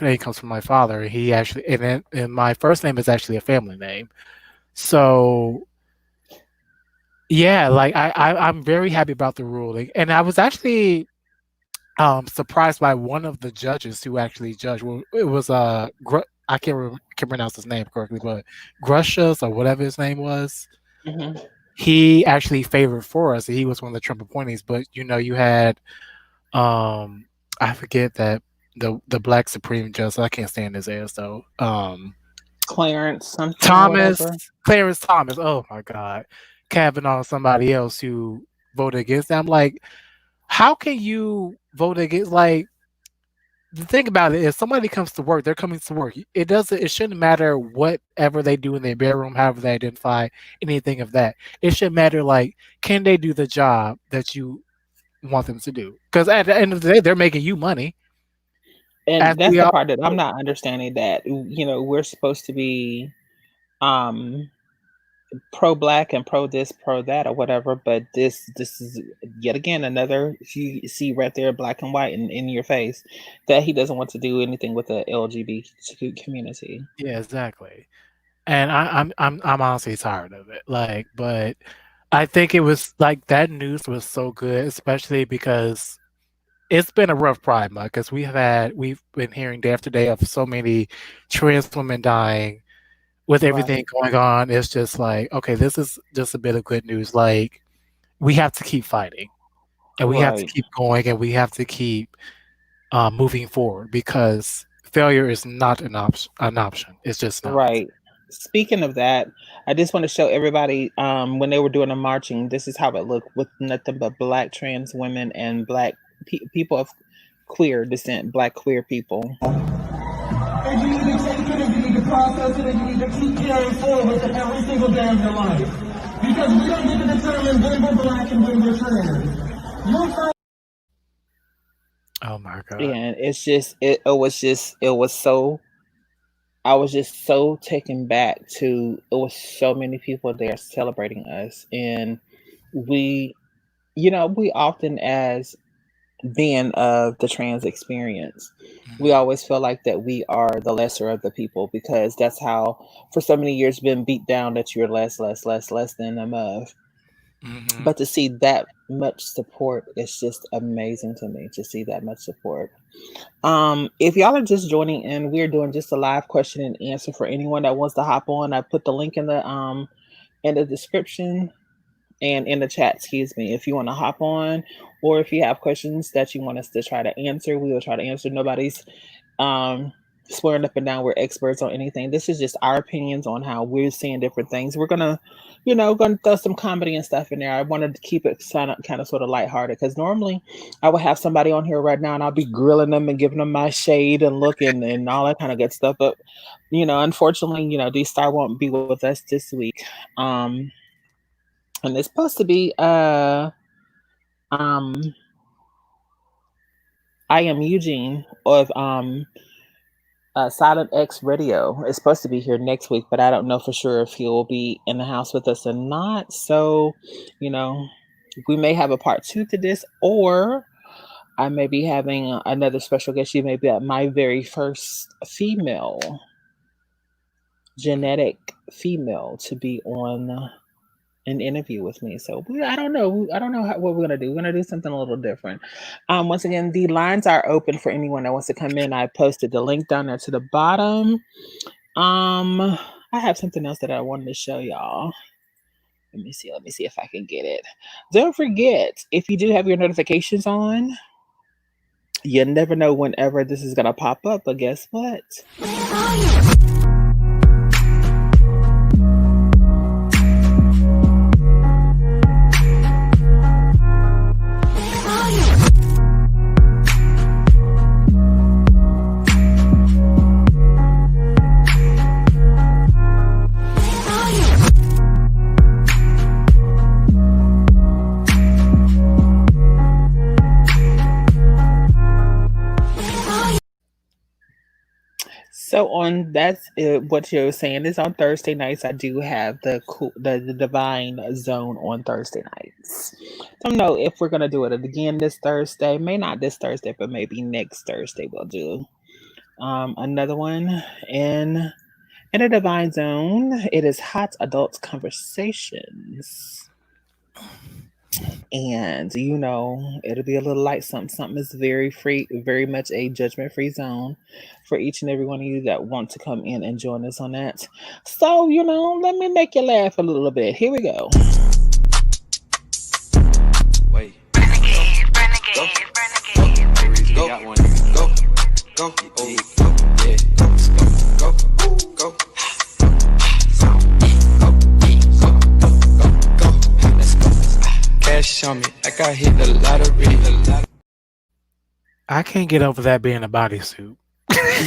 Speaker 3: name comes from my father. He actually and my first name is actually a family name. So yeah, like I'm very happy about the ruling, and I was actually surprised by one of the judges who actually judged. Well, it was I can't pronounce his name correctly, but Grushas or whatever his name was.
Speaker 2: hmm
Speaker 3: He actually favored for us. He was one of the Trump appointees, but you had I forget that the black supreme judge. I can't stand his ass though.
Speaker 1: Clarence something or
Speaker 3: Thomas
Speaker 1: whatever.
Speaker 3: Clarence Thomas. Oh my God, Kavanaugh or somebody else who voted against that. I'm like, how can you vote against? Like, the thing about it is, somebody comes to work. They're coming to work. It doesn't. It shouldn't matter whatever they do in their bedroom, however they identify, anything of that. It should matter. Like, can they do the job that you want them to do? Because at the end of the day, they're making you money. As
Speaker 1: And that's
Speaker 3: we
Speaker 1: the
Speaker 3: all
Speaker 1: part that I'm
Speaker 3: know.
Speaker 1: not understanding, that we're supposed to be um pro black and pro this, pro that, or whatever, but this is yet again another, you see right there, black and white in your face, that he doesn't want to do anything with the LGBT community.
Speaker 3: Yeah, exactly. And I'm honestly tired of it. Like, but I think it was like that news was so good, especially because it's been a rough Pride Month because we've been hearing day after day of so many trans women dying with everything
Speaker 1: Right,
Speaker 3: going on. It's just like, okay, this is just a bit of good news. Like, we have to keep fighting and we have to
Speaker 1: right,
Speaker 3: keep going and we have to keep moving forward because failure is not an option. It's just not.
Speaker 1: right. Speaking of that, I just want to show everybody, when they were doing the marching, this is how it looked, with nothing but black trans women and black people of queer descent, black queer people.
Speaker 4: And you need to take it and you need to process it and you need to keep carrying forward with it every single day of your life. Because we don't get to determine when we're black and when we're trans. You'll find.
Speaker 3: Oh my God.
Speaker 1: And it's just it was so, I was just so taken back to, it was so many people there celebrating us. And we, we often, as being of the trans experience, we
Speaker 3: Mhm.
Speaker 1: always feel like that we are the lesser of the people, because that's how for so many years been beat down, that you're less than them of.
Speaker 3: Mhm.
Speaker 1: But to see that much support, it's just amazing to me to see that much support. If y'all are just joining in, we're doing just a live question and answer for anyone that wants to hop on. I put the link in the description and in the chat, excuse me, if you want to hop on, or if you have questions that you want us to try to answer, we will try to answer. Nobody's um swearing up and down we're experts on anything. This is just our opinions on how we're seeing different things. We're gonna, gonna throw some comedy and stuff in there. I wanted to keep it kind of sort of lighthearted, because normally I would have somebody on here right now and I'll be grilling them and giving them my shade and look and all that kind of good stuff. But unfortunately, D-Star won't be with us this week. And it's supposed to be um I am Eugene of Silent X Radio is supposed to be here next week, but I don't know for sure if he'll be in the house with us or not. So, you know, we may have a part two to this, or I may be having another special guest. She may be my very first female, genetic female, to be on an interview with me. So I don't know. I don't know what we're gonna do. We're gonna do something a little different. Once again, the lines are open for anyone that wants to come in. I posted the link down there to the bottom. I have something else that I wanted to show y'all. Let me see. Let me see if I can get it. Don't forget, if you do have your notifications on, you never know whenever this is gonna pop up. But guess what? So on that's what you're saying is on Thursday nights. I do have the Divine Zone on Thursday nights. Don't know if we're gonna do it again this Thursday. May not this Thursday, but maybe next Thursday we'll do another one in the Divine Zone. It is Hot Adult Conversations. And it'll be a little light something is very free, very much a judgment free zone for each and every one of you that want to come in and join us on that. So let me make you laugh a little bit. Here we go.
Speaker 5: Wait. Renegade. Go. Got one. Go. Go. Cash on me like I hit the lottery.
Speaker 3: I can't get over that being a bodysuit.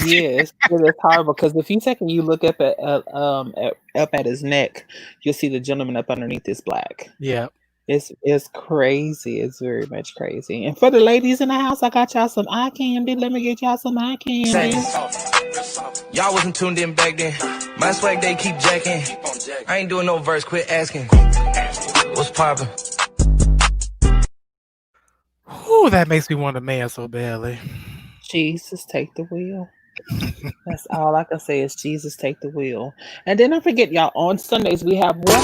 Speaker 1: Yes, it is horrible because if you you look up at his neck, you'll see the gentleman up underneath is black.
Speaker 3: Yeah.
Speaker 1: It's crazy. It's very much crazy. And for the ladies in the house, I got y'all some eye candy. Let me get y'all some eye candy.
Speaker 5: Y'all wasn't tuned in back then. My swag they keep jacking. I ain't doing no verse. Quit asking. What's poppin'?
Speaker 3: Ooh, that makes me want a man so badly.
Speaker 1: Jesus, take the wheel. That's all I can say is Jesus, take the wheel. And then don't forget, y'all, on Sundays we have what?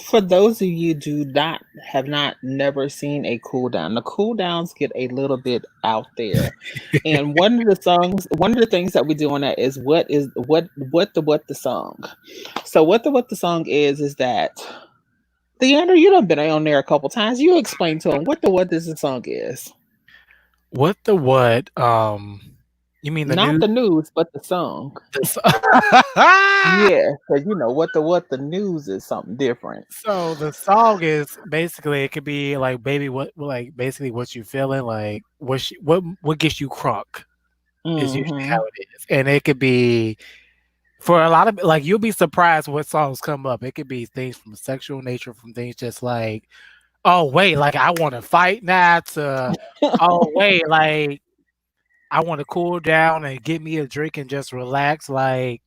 Speaker 1: For those of you have never seen a cool down, the cool downs get a little bit out there. And one of the things that we do on that is what the song. So what the song is that Leander, you done been on there a couple times. You explain to him what the song is.
Speaker 3: What? You mean
Speaker 1: not
Speaker 3: news?
Speaker 1: The news, but the song. Yeah, because what the news is something different.
Speaker 3: So the song is basically it could be like baby basically what you feeling like what gets you crunk is usually how it is, and it could be for a lot of like you'll be surprised what songs come up. It could be things from a sexual nature, from things just like oh wait like I want to fight now to oh wait like I want to cool down and get me a drink and just relax, like,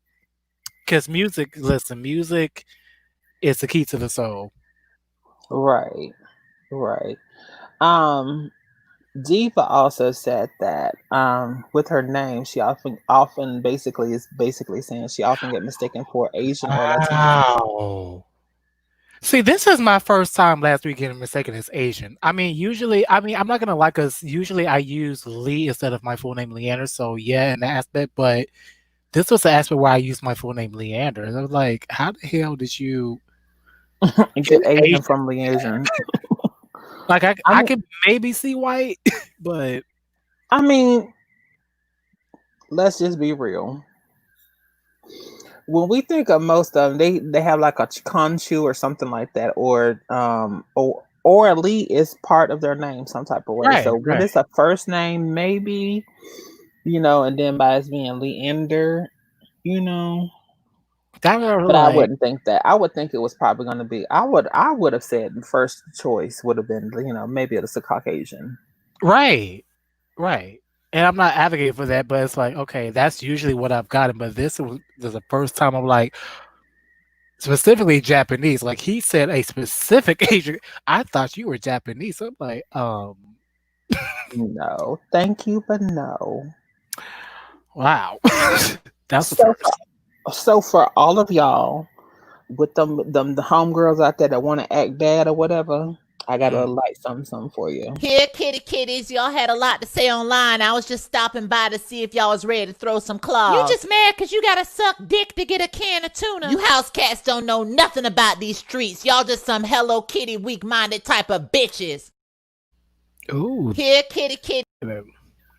Speaker 3: because music is the key to the soul.
Speaker 1: Right. Diva also said that with her name, she often basically saying she often get mistaken for Asian or Latino.
Speaker 3: Wow. See, this is my first time last week getting mistaken as Asian. I'm not gonna lie, because usually I use Lee instead of my full name Leander. So yeah, in that aspect, but this was the aspect where I used my full name Leander. And I was like, how the hell did you
Speaker 1: get Asian from Leander?
Speaker 3: Like I could maybe see white, but
Speaker 1: I mean, let's just be real. When we think of most of them, they have like a Khonshu or something like that, or Lee is part of their name some type of way.
Speaker 3: Right,
Speaker 1: so when it's a first name, maybe, and then by it being Leander, but I wouldn't think that. I would think it was probably going to be. I would have said the first choice would have been, maybe it's a Caucasian.
Speaker 3: Right. And I'm not advocating for that, but it's like, okay, that's usually what I've gotten. But this was the first time I'm like, specifically Japanese. Like he said a specific Asian. I thought you were Japanese. I'm like,
Speaker 1: no, thank you, but no.
Speaker 3: Wow. That's
Speaker 1: so for all of y'all with the homegirls out there that want to act bad or whatever, I got a light something for you.
Speaker 6: Here, kitties, y'all had a lot to say online. I was just stopping by to see if y'all was ready to throw some claws. You just mad because you gotta suck dick to get a can of tuna. You house cats don't know nothing about these streets. Y'all just some Hello Kitty weak-minded type of bitches.
Speaker 3: Ooh.
Speaker 6: Here, kitty.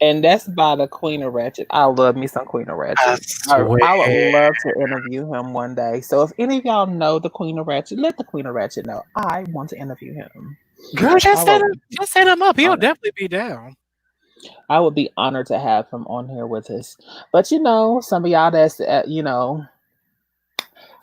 Speaker 1: And that's by the Queen of Ratchet. I love me some Queen of Ratchet. I would love to interview him one day. So if any of y'all know the Queen of Ratchet, let the Queen of Ratchet know. I want to interview him.
Speaker 3: Girl, just set him up. He'll definitely be down.
Speaker 1: I would be honored to have him on here with us. But some of y'all that's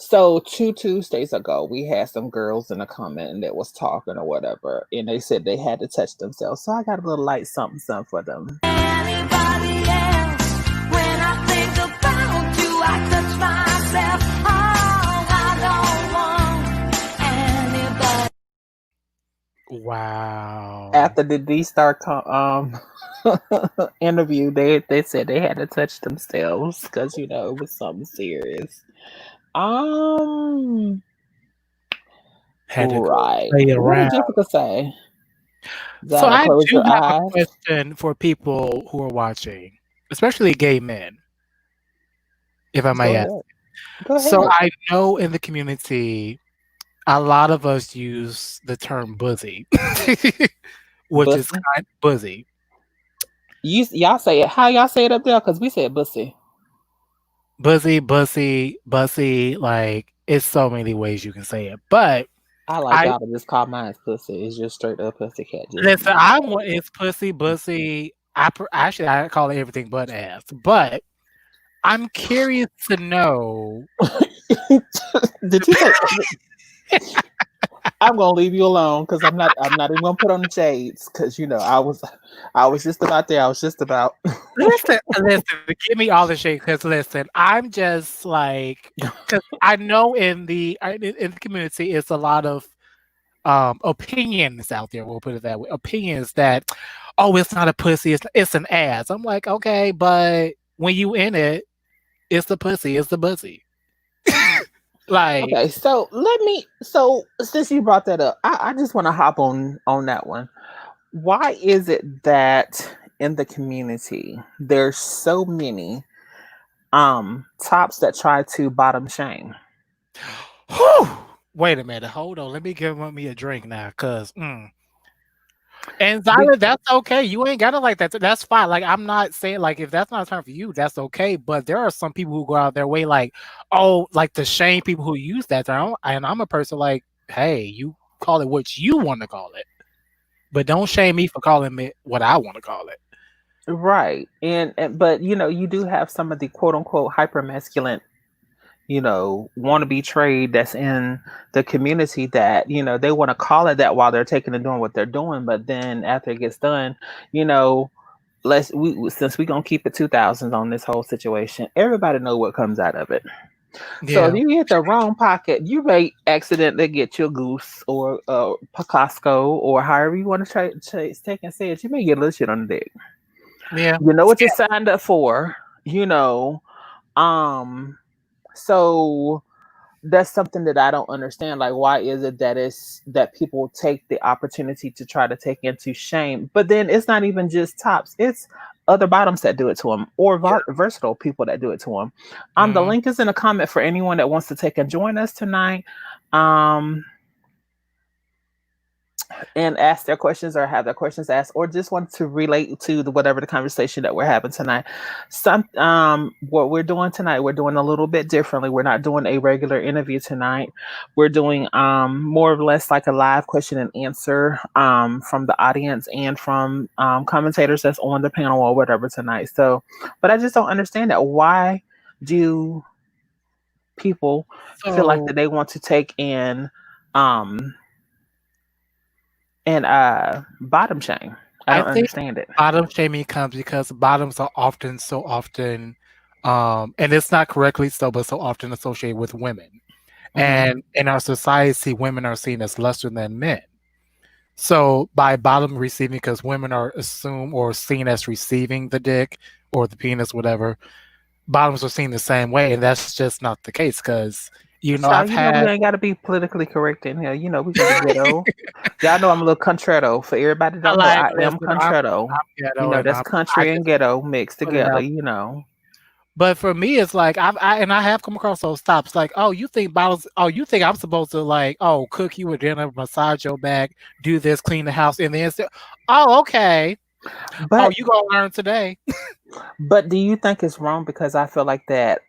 Speaker 1: So 2 Tuesdays ago, we had some girls in a comment that was talking or whatever, and they said they had to touch themselves. So I got a little light something for them.
Speaker 7: Anybody else? When I think about you, I touch myself. Oh, I don't want anybody.
Speaker 3: Wow.
Speaker 1: After the D-Star interview, they said they had to touch themselves because it was something serious.
Speaker 3: Had to
Speaker 1: Right.
Speaker 3: play
Speaker 1: What did
Speaker 3: around.
Speaker 1: Jessica say?
Speaker 3: So
Speaker 1: Gotta
Speaker 3: I
Speaker 1: close
Speaker 3: do
Speaker 1: your
Speaker 3: have a
Speaker 1: eyes.
Speaker 3: question for people who are watching, especially gay men, if I may
Speaker 1: Go
Speaker 3: ask.
Speaker 1: ahead. Go
Speaker 3: So
Speaker 1: ahead.
Speaker 3: I know in the community, a lot of us use the term "buzzy," which is
Speaker 1: Bussy.
Speaker 3: kind buzzy.
Speaker 1: Y'all say it. How y'all say it up there? Because we said bussy.
Speaker 3: Buzzy, bussy, bussy, like it's so many ways you can say it. But
Speaker 1: I like
Speaker 3: I
Speaker 1: y'all to just call mine pussy. It's just straight up pussy cat. Just
Speaker 3: listen, I want it's pussy, bussy. Actually I call it everything but ass. But I'm curious to know.
Speaker 1: Did you say? I'm gonna leave you alone because I'm not even gonna put on the shades because I was just about there. I was just about.
Speaker 3: Listen, give me all the shit because listen, I'm just like because I know in the community it's a lot of opinions out there. We'll put it that way. Opinions that, oh, it's not a pussy, it's an ass. I'm like, okay, but when you in it, it's the pussy, it's the bussy. Like,
Speaker 1: Okay, so since you brought that up, I just want to hop on that one. Why is it that in the community there's so many tops that try to bottom shame?
Speaker 3: wait a minute, hold on. Let me give me a drink now, cause. And Zyla, that's okay. You ain't got it like that. That's fine. Like I'm not saying like if that's not a term for you, that's okay. But there are some people who go out their way like, oh, like to shame people who use that term. And I'm a person like, hey, you call it what you want to call it, but don't shame me for calling it what I want to call it.
Speaker 1: Right. But you do have some of the quote unquote hyper masculine wannabe trade that's in the community that they want to call it that while they're taking and doing what they're doing, but then after it gets done, since we gonna keep it 2000s on this whole situation, everybody know what comes out of it. So if you hit the wrong pocket, you may accidentally get your goose or Pacasco or however you want to take and say it. You may get a little shit on the dick.
Speaker 3: Yeah,
Speaker 1: you know what you signed up for. So that's something that I don't understand. Like, why is it that people take the opportunity to try to take into shame? But then it's not even just tops; it's other bottoms that do it to them, or versatile people that do it to them. The link is in a comment for anyone that wants to take and join us tonight. And ask their questions or have their questions asked or just want to relate to whatever the conversation that we're having tonight. What we're doing tonight, we're doing a little bit differently. We're not doing a regular interview tonight. We're doing more or less like a live question and answer from the audience and from commentators that's on the panel or whatever tonight. So, but I just don't understand that. Why do people feel like that they want to take in bottom shame? I don't understand it.
Speaker 3: Bottom shaming comes because bottoms are often and it's not correctly so, but so often associated with women. And in our society, women are seen as lesser than men. So by bottom receiving, because women are assumed or seen as receiving the dick or the penis, whatever, bottoms are seen the same way, and that's just not the case. Because
Speaker 1: we ain't got to be politically correct in here. We can be ghetto. Y'all know I'm a little contratto. For everybody that don't know, I am contratto.
Speaker 3: I'm
Speaker 1: that's country and ghetto mixed together.
Speaker 3: But for me, it's like I have come across those stops. Like, oh, you think bottles? Oh, you think I'm supposed to like, oh, cook you a dinner, massage your back, do this, clean the house, and then oh, okay. But you gonna learn today.
Speaker 1: But do you think it's wrong? Because I feel like that.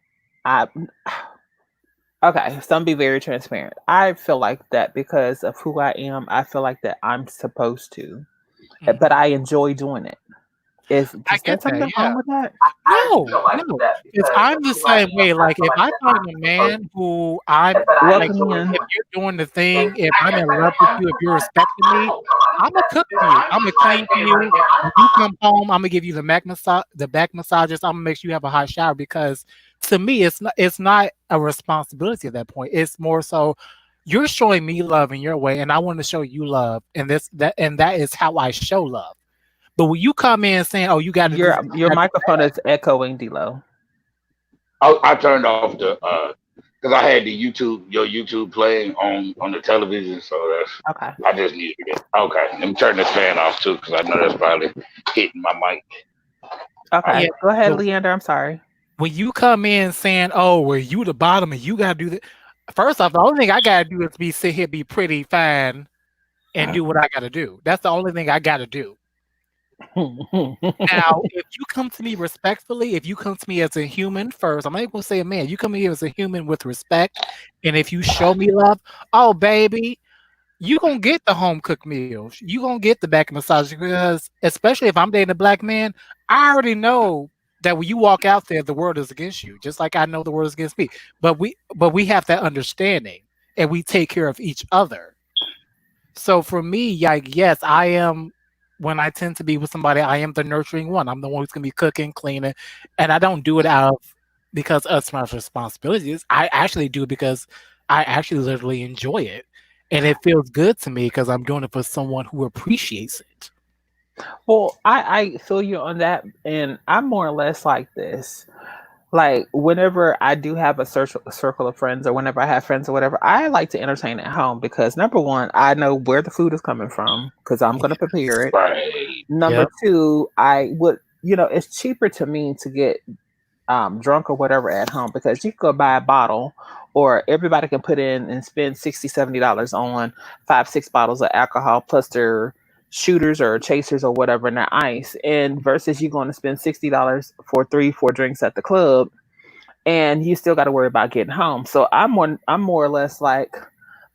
Speaker 1: Okay, so I'm be very transparent. I feel like that because of who I am. I feel like that I'm supposed to, but I enjoy doing it. Is
Speaker 3: I
Speaker 1: there
Speaker 3: get that.
Speaker 1: something wrong
Speaker 3: Yeah.
Speaker 1: with that?
Speaker 3: No, no. Because I'm the same way. Like if I find a man who I'm like,
Speaker 1: Welcome in.
Speaker 3: if you're doing the thing, if I'm in love with you, if you're respecting me, I'm gonna cook for you. I'm gonna clean for you. When you come home, I'm gonna give you the back massages. I'm gonna make sure you have a hot shower because to me, it's not a responsibility at that point. It's more so you're showing me love in your way, and I want to show you love, and that is how I show love. But when you come in saying, "Oh, you got to do this, you
Speaker 1: Your
Speaker 3: got to do
Speaker 1: microphone is echoing, D-Lo.
Speaker 8: I turned off the because I had your YouTube playing on the television, so
Speaker 1: Okay.
Speaker 8: I just needed it. Okay, let me turn this fan off too because I know that's probably hitting my mic.
Speaker 1: Okay.
Speaker 3: Yeah,
Speaker 1: Go ahead,
Speaker 3: but
Speaker 1: Leander. I'm sorry.
Speaker 3: when you come in saying, "Oh, well, you the bottom and you got to do that," first off, the only thing I got to do is sit here, be pretty, fine, and do what I got to do. That's the only thing I got to do. Now, if you come to me respectfully, if you come to me as a human first, I'm not even gonna say a man. You come here as a human with respect, and if you show me love, oh baby, you gonna get the home cooked meals. You gonna get the back massage because, especially if I'm dating a black man, I already know that when you walk out there, the world is against you, just like I know the world is against me. But we have that understanding, and we take care of each other. So for me, like yes, I am. When I tend to be with somebody, I am the nurturing one. I'm the one who's gonna be cooking, cleaning, and I don't do it out of because of my responsibilities. I actually do it because I actually literally enjoy it, and it feels good to me because I'm doing it for someone who appreciates it.
Speaker 1: Well, I feel you on that, and I'm more or less like this. Like whenever I do have a circle of friends, or whenever I have friends or whatever, I like to entertain at home because number one, I know where the food is coming from because I'm going to prepare it.
Speaker 8: Right.
Speaker 1: Number
Speaker 3: Yep.
Speaker 1: two, I would, it's cheaper to me to get drunk or whatever at home because you can go buy a bottle, or everybody can put in and spend $60, $70 on 5, 6 bottles of alcohol plus their shooters or chasers or whatever in their ice, and versus you going to spend $60 for 3, 4 drinks at the club, and you still got to worry about getting home. So I'm more or less like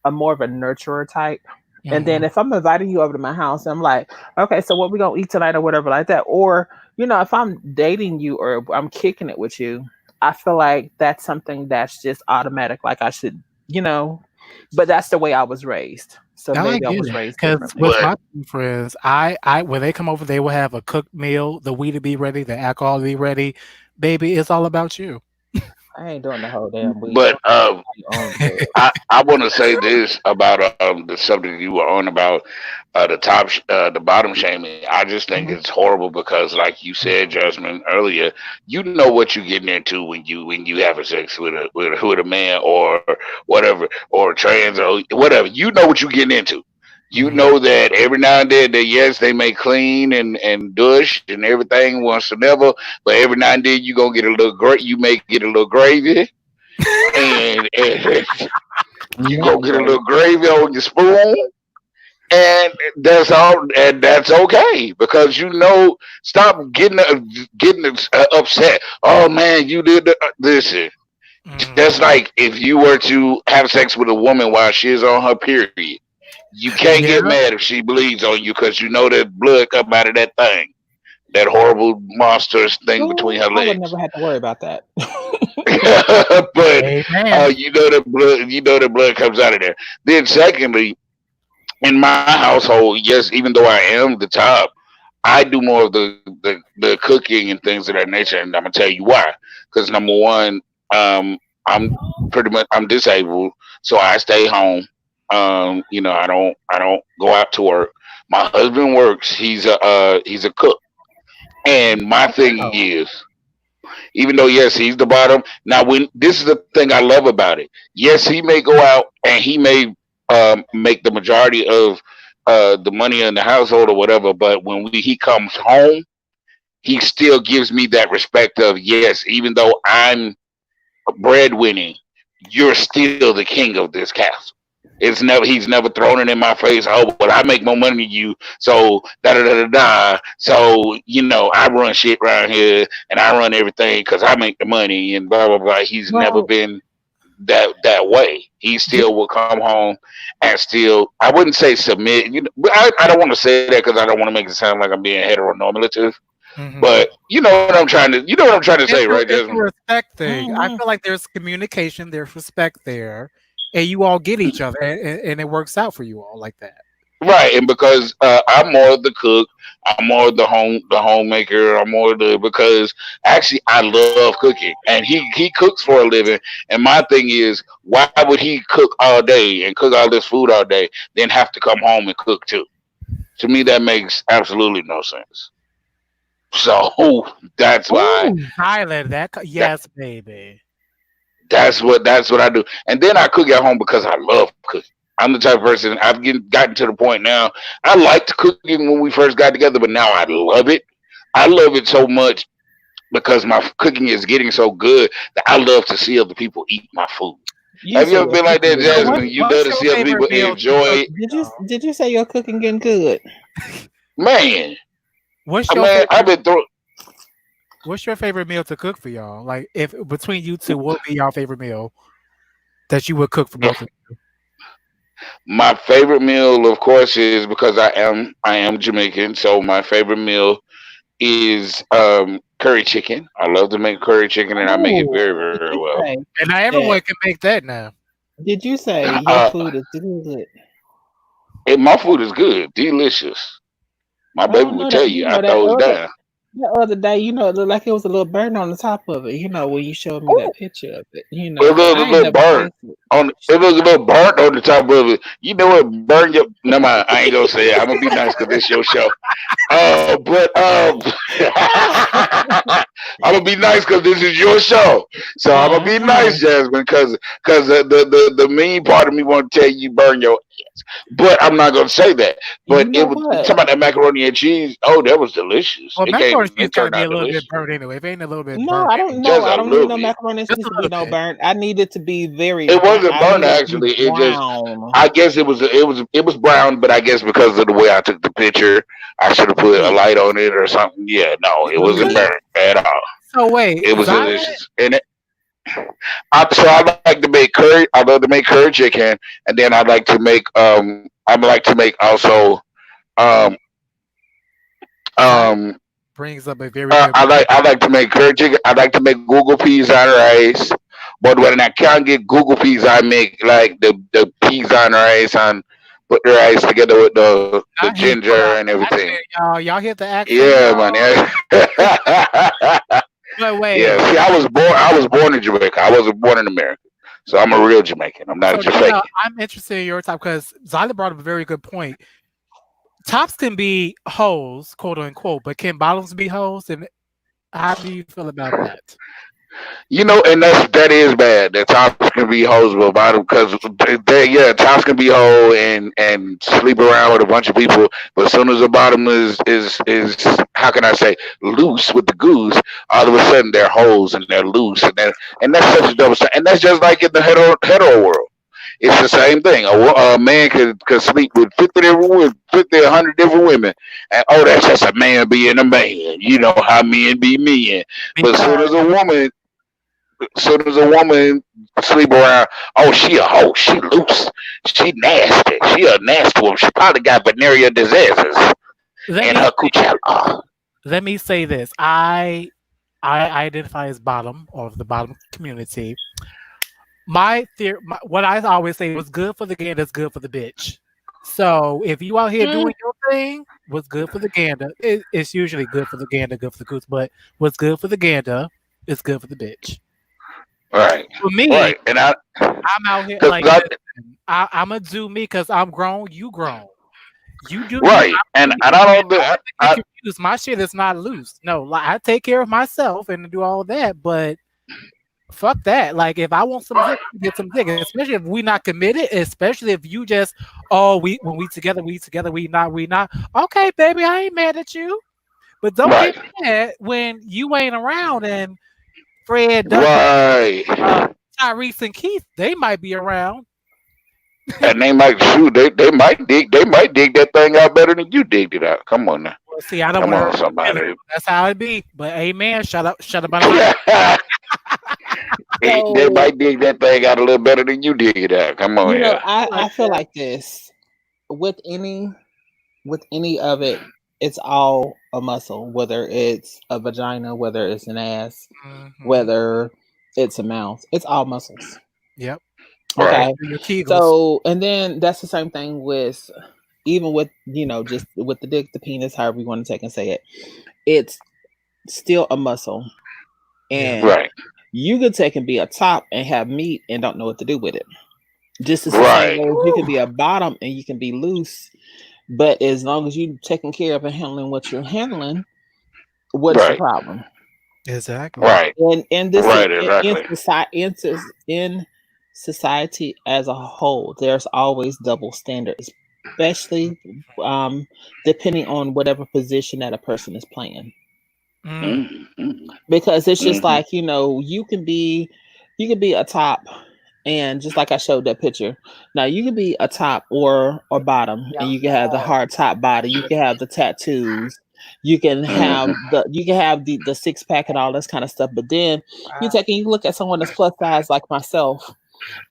Speaker 1: a more of a nurturer type. And then
Speaker 3: Mhm.
Speaker 1: if I'm inviting you over to my house, I'm like, okay, so what we gonna eat tonight or whatever like that. Or, if I'm dating you or I'm kicking it with you, I feel like that's something that's just automatic. Like I should, but that's the way I was raised. So
Speaker 3: Now I
Speaker 1: maybe I
Speaker 3: get
Speaker 1: was
Speaker 3: it
Speaker 1: raised
Speaker 3: because
Speaker 1: differently.
Speaker 3: with
Speaker 8: But
Speaker 3: my two friends, I when they come over, they will have a cooked meal, the weed to be ready, the alcohol to be ready. Baby, it's all about you.
Speaker 1: I ain't doing the whole damn week.
Speaker 8: but
Speaker 1: Your own good.
Speaker 8: I want to say this about the subject you were on about the bottom shaming. I just think
Speaker 1: Mhm.
Speaker 8: it's horrible because, like you said, Jasmine earlier, you know what you're getting into when you having sex with a man or whatever, or trans or whatever. You know what you're getting into. You
Speaker 3: Mhm.
Speaker 8: know that every now and then that yes they may clean and douche and everything once and never, but every now and then you gonna get a little you may get a little gravy and you
Speaker 1: Not
Speaker 8: go get a
Speaker 1: great.
Speaker 8: little gravy on your spoon, and that's all, and that's okay because stop getting upset. Oh man, you did listen. That's
Speaker 3: Mhm.
Speaker 8: like if you were to have sex with a woman while she's on her period. You can't get
Speaker 3: Yeah.
Speaker 8: mad if she bleeds on you because you know that blood come out of that thing, that horrible monstrous thing between
Speaker 1: Oh,
Speaker 8: her
Speaker 1: I would
Speaker 8: legs.
Speaker 1: never have to worry about that.
Speaker 8: But
Speaker 3: Amen.
Speaker 8: you know the blood comes out of there. Then secondly, in my household, yes, even though I am the top, I do more of the cooking and things of that nature, and I'm gonna tell you why. Because number one, I'm I'm disabled, so I stay home. I don't go out to work. My husband works. He's a cook, and my
Speaker 1: Okay.
Speaker 8: thing is, even though yes, he's the bottom. Now, when this is the thing I love about it. Yes, he may go out and he may make the majority of the money in the household or whatever. But when he comes home, he still gives me that respect of yes, even though I'm breadwinning, you're still the king of this castle. He's never thrown it in my face. Oh, but I make more money than you, so da da da da da. So I run shit around here and I run everything because I make the money and blah blah blah. He's never
Speaker 1: Well,
Speaker 8: been that way. He
Speaker 1: yeah,
Speaker 8: still will come home and still. I wouldn't say submit. But I don't want to say that because I don't want to make it sound like I'm being heteronormative.
Speaker 3: Mhm.
Speaker 8: But you know what I'm trying to say, right,
Speaker 3: It's a
Speaker 8: Jasmine?
Speaker 3: respect thing. I
Speaker 1: Mhm.
Speaker 3: feel like there's communication, there's respect there, and you all get each other, and it works out for you all like that.
Speaker 8: Right, and because I'm more of the cook, I'm more of the homemaker, I'm more of the because actually I love cooking, and he cooks for a living, and my thing is why would he cook all day and cook all this food all day, then have to come home and cook too? To me, that makes absolutely no sense. So that's why
Speaker 3: Ooh, Tyler,
Speaker 8: that,
Speaker 3: yes, baby.
Speaker 8: that's what I do, and then I cook at home because I love cooking. I'm the type of person gotten to the point now. I liked cooking when we first got together, but now I love it. I love it so much because my cooking is getting so good that I love to see other people eat my food.
Speaker 1: You
Speaker 8: Have you
Speaker 1: say
Speaker 8: ever
Speaker 1: your
Speaker 8: been like
Speaker 1: cooking
Speaker 8: that,
Speaker 1: getting
Speaker 3: So
Speaker 1: good.
Speaker 8: Jasmine? You love
Speaker 3: what's
Speaker 8: to
Speaker 3: your
Speaker 8: see other
Speaker 3: favorite
Speaker 8: people
Speaker 3: meal to
Speaker 8: enjoy
Speaker 3: cook
Speaker 8: it,
Speaker 3: for
Speaker 1: Did you
Speaker 3: y'all?
Speaker 1: did you say your cooking getting good?
Speaker 8: man.
Speaker 3: What's
Speaker 8: I
Speaker 3: your
Speaker 8: mean, I've
Speaker 3: favorite?
Speaker 8: been through.
Speaker 3: What's your favorite meal to cook for y'all? Like, if between you two, what would be your favorite meal that you would cook for both of you?
Speaker 8: My favorite meal, of course, is because I am Jamaican, so my favorite meal is curry chicken. I love to make curry chicken, and I make it
Speaker 1: Oh,
Speaker 8: very
Speaker 1: did
Speaker 8: very
Speaker 1: you
Speaker 8: well.
Speaker 1: say
Speaker 3: And not
Speaker 1: that?
Speaker 3: everyone can make that now.
Speaker 1: Did you say your
Speaker 8: Uh,
Speaker 1: food is good?
Speaker 8: and my food is good, delicious. My
Speaker 1: I
Speaker 8: baby
Speaker 1: don't
Speaker 8: will
Speaker 1: know that.
Speaker 8: tell you
Speaker 1: You
Speaker 8: I
Speaker 1: know that
Speaker 8: throws
Speaker 1: other
Speaker 8: down.
Speaker 1: the other day, it looked like it was a little burn on the top of it. When you showed me that picture of it.
Speaker 8: It
Speaker 1: But
Speaker 8: look a
Speaker 1: I ain't
Speaker 8: little
Speaker 1: never
Speaker 8: burnt
Speaker 1: tasted
Speaker 8: on. It look a little burnt on the top of it. You know what? Burn your. No mind. I ain't gonna say it. I'm gonna be nice because this your show. But I'm gonna be nice because this is your show. So I'm gonna be
Speaker 1: Uh-uh.
Speaker 8: nice, Jasmine, because the mean part of me want to tell you burn your ass. But I'm not gonna say that. But
Speaker 1: You
Speaker 8: it
Speaker 1: know
Speaker 8: was
Speaker 1: what?
Speaker 8: talking about that macaroni and cheese. Oh, that was delicious.
Speaker 3: Well, macaroni and cheese
Speaker 8: It
Speaker 3: got to
Speaker 8: turned
Speaker 3: be a
Speaker 8: out
Speaker 3: little bit
Speaker 8: delicious.
Speaker 3: burnt anyway. If it ain't a little bit
Speaker 1: No,
Speaker 3: burnt
Speaker 1: I don't
Speaker 3: anyway,
Speaker 1: know.
Speaker 8: Just
Speaker 1: I
Speaker 8: a
Speaker 1: don't need
Speaker 8: little
Speaker 1: no
Speaker 8: bit.
Speaker 1: macaroni and
Speaker 3: just
Speaker 1: cheese
Speaker 3: a
Speaker 1: to be
Speaker 3: little
Speaker 1: no
Speaker 3: bit.
Speaker 1: burnt. I need it to be very
Speaker 8: It
Speaker 1: brown.
Speaker 8: wasn't
Speaker 1: I
Speaker 8: burnt
Speaker 1: need it to be
Speaker 8: actually. It just
Speaker 1: brown.
Speaker 8: I guess it was brown, but I guess because of the way I took the picture, I should have put a
Speaker 1: Yeah.
Speaker 8: light on it or something. Yeah, no, it
Speaker 3: So
Speaker 8: wasn't
Speaker 1: Yeah.
Speaker 8: burnt at all.
Speaker 3: so wait,
Speaker 8: It was
Speaker 3: Xylan,
Speaker 8: delicious, and I like to make curry. I love to make curry chicken, and then I like to make also um
Speaker 3: Xylan
Speaker 8: um
Speaker 3: brings up a very good point.
Speaker 8: I like to make curry chicken. I like to make Google peas on rice, but when I can't get Google peas, I make like the peas on rice and put the rice together with the
Speaker 3: I hear
Speaker 8: ginger
Speaker 3: you
Speaker 8: and
Speaker 3: out the
Speaker 8: everything.
Speaker 3: accent, y'all. Y'all hear the accent,
Speaker 8: Yeah, man.
Speaker 3: y'all?
Speaker 8: Yeah.
Speaker 3: But
Speaker 8: Yeah.
Speaker 3: wait,
Speaker 8: See, I was born in Jamaica. I wasn't born in America, so I'm a real Jamaican. I'm not
Speaker 3: so
Speaker 8: just
Speaker 3: Dana,
Speaker 8: faking.
Speaker 3: I'm interested in your type because Xylan brought up a very good point. Tops can be hoes, quote unquote, but can bottoms be hoes? And how do you feel about that?
Speaker 8: And that is bad. That tops can be hoes with bottom because yeah, tops can be hoe and sleep around with a bunch of people. But as soon as the bottom is how can I say loose with the goose, all of a sudden they're hoes and they're loose and that's such a double standard. And that's just like in the hetero world. It's the same thing. A man could sleep with 50 different women, 50, 100 different women, and oh, that's just a man being a man. You know how men be men. But
Speaker 3: Because
Speaker 8: soon as a woman sleep around, oh, she a hoe, she loose, she nasty, she a nasty woman. She probably got venereal diseases
Speaker 3: let
Speaker 8: in
Speaker 3: me
Speaker 8: her coochie. Oh,
Speaker 3: let me say this. I identify as bottom or the bottom community. My theory, what I always say, what's good for the gander is good for the bitch. So if you out here
Speaker 1: Mm,
Speaker 3: doing your thing, what's good for the gander, it's usually good for the gander, good for the goose. But what's good for the gander is good for the bitch.
Speaker 8: right,
Speaker 3: For me,
Speaker 8: right, and I,
Speaker 3: I'm out here
Speaker 8: cause
Speaker 3: like,
Speaker 8: I,
Speaker 3: listen, I'm gonna do me because I'm grown. You grown. You do you.
Speaker 8: right,
Speaker 3: I'm
Speaker 8: and
Speaker 3: do
Speaker 8: and
Speaker 3: me.
Speaker 8: I
Speaker 3: And
Speaker 8: don't do,
Speaker 3: don't get confused. My shit is not loose. No, like I take care of myself and do all that, but fuck that. Like if I want some dick, get some dick. Especially if we not committed. Especially if you just we when we together, we not. Okay, baby, I ain't mad at you. But don't get
Speaker 8: right,
Speaker 3: mad when you ain't around and Fred, Dudley,
Speaker 8: right,
Speaker 3: Tyrese, and Keith, they might be around.
Speaker 8: and they might shoot, they might dig that thing out better than you digged it out. Come on now,
Speaker 3: Well, see, I don't
Speaker 8: come
Speaker 3: want to
Speaker 8: on,
Speaker 3: hurt your feelings.
Speaker 8: somebody.
Speaker 3: That's how it be. But amen. Shut up on my
Speaker 8: They
Speaker 1: So,
Speaker 8: might dig that thing out a little better than you dig it out. Come on here.
Speaker 1: I feel like this with any with any of it, it's all a muscle, whether it's a vagina, whether it's an ass,
Speaker 3: Mhm.
Speaker 1: whether it's a mouth. It's all muscles.
Speaker 3: Yep.
Speaker 8: Right.
Speaker 1: Okay.
Speaker 3: Your Kegels.
Speaker 1: So, and then that's the same thing with, even with, just with the dick, the penis, however you want to take and say it, it's still a muscle.
Speaker 3: Yeah.
Speaker 1: And
Speaker 8: Right.
Speaker 1: you could take and be a top and have meat and don't know what to do with it. Just as the
Speaker 8: Right.
Speaker 1: same way as you can be a bottom and you can be loose, but as long as you're taking care of and handling what you're handling, what's the
Speaker 8: Right.
Speaker 1: problem?
Speaker 3: Exactly.
Speaker 8: Right.
Speaker 1: And this
Speaker 8: Right.
Speaker 1: is
Speaker 8: Exactly.
Speaker 1: in society as a whole, there's always double standards, especially depending on whatever position that a person is playing.
Speaker 3: Mm.
Speaker 8: Mhm.
Speaker 1: Because it's just
Speaker 8: Mhm.
Speaker 1: like, you can be a top, and just like I showed that picture. Now you can be a top or bottom, and you can have the hard top body, you can have the tattoos, you can have
Speaker 8: Mhm.
Speaker 1: the six pack and all this kind of stuff. But then you look at someone that's plus size like myself,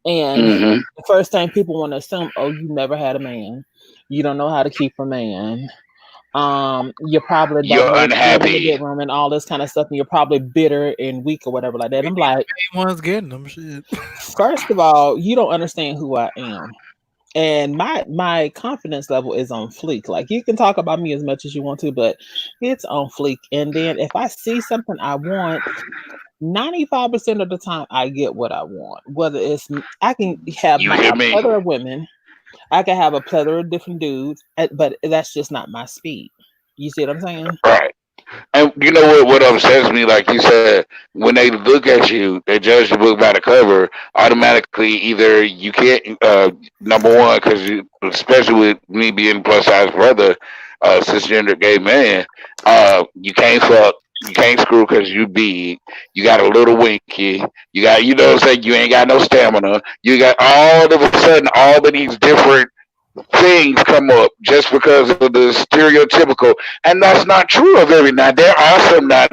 Speaker 1: and
Speaker 8: Mhm.
Speaker 1: the first thing people want to assume, oh, you never had a man, you don't know how to keep a man. You probably don't
Speaker 8: You're
Speaker 1: know what you're doing in the
Speaker 8: unhappy.
Speaker 1: bedroom and all this kind of stuff, and you're probably bitter and weak or whatever like that.
Speaker 3: We
Speaker 1: I'm
Speaker 3: be
Speaker 1: like,
Speaker 3: the main ones getting them shit.
Speaker 1: first of all, you don't understand who I am. And my confidence level is on fleek. Like, you can talk about me as much as you want to, but it's on fleek. And then if I see something I want, 95% of the time I get what I want. Whether it's I can have
Speaker 8: You
Speaker 1: a
Speaker 8: hear me?
Speaker 1: plethora of women, I can have a plethora of different dudes, but that's just not my speed. You see what I'm saying?
Speaker 8: Right. And you know what upsets me? Like you said, when they look at you, they judge the book by the cover. Automatically, either you can't. Number one, because especially with me being a plus size brother, cisgender gay man, you can't fuck. You can't screw because you big. You got a little winky. You got, what I'm saying, you ain't got no stamina. You got all of a sudden all of these different things come up just because of the stereotypical, and that's not true of every. Now there are some. Now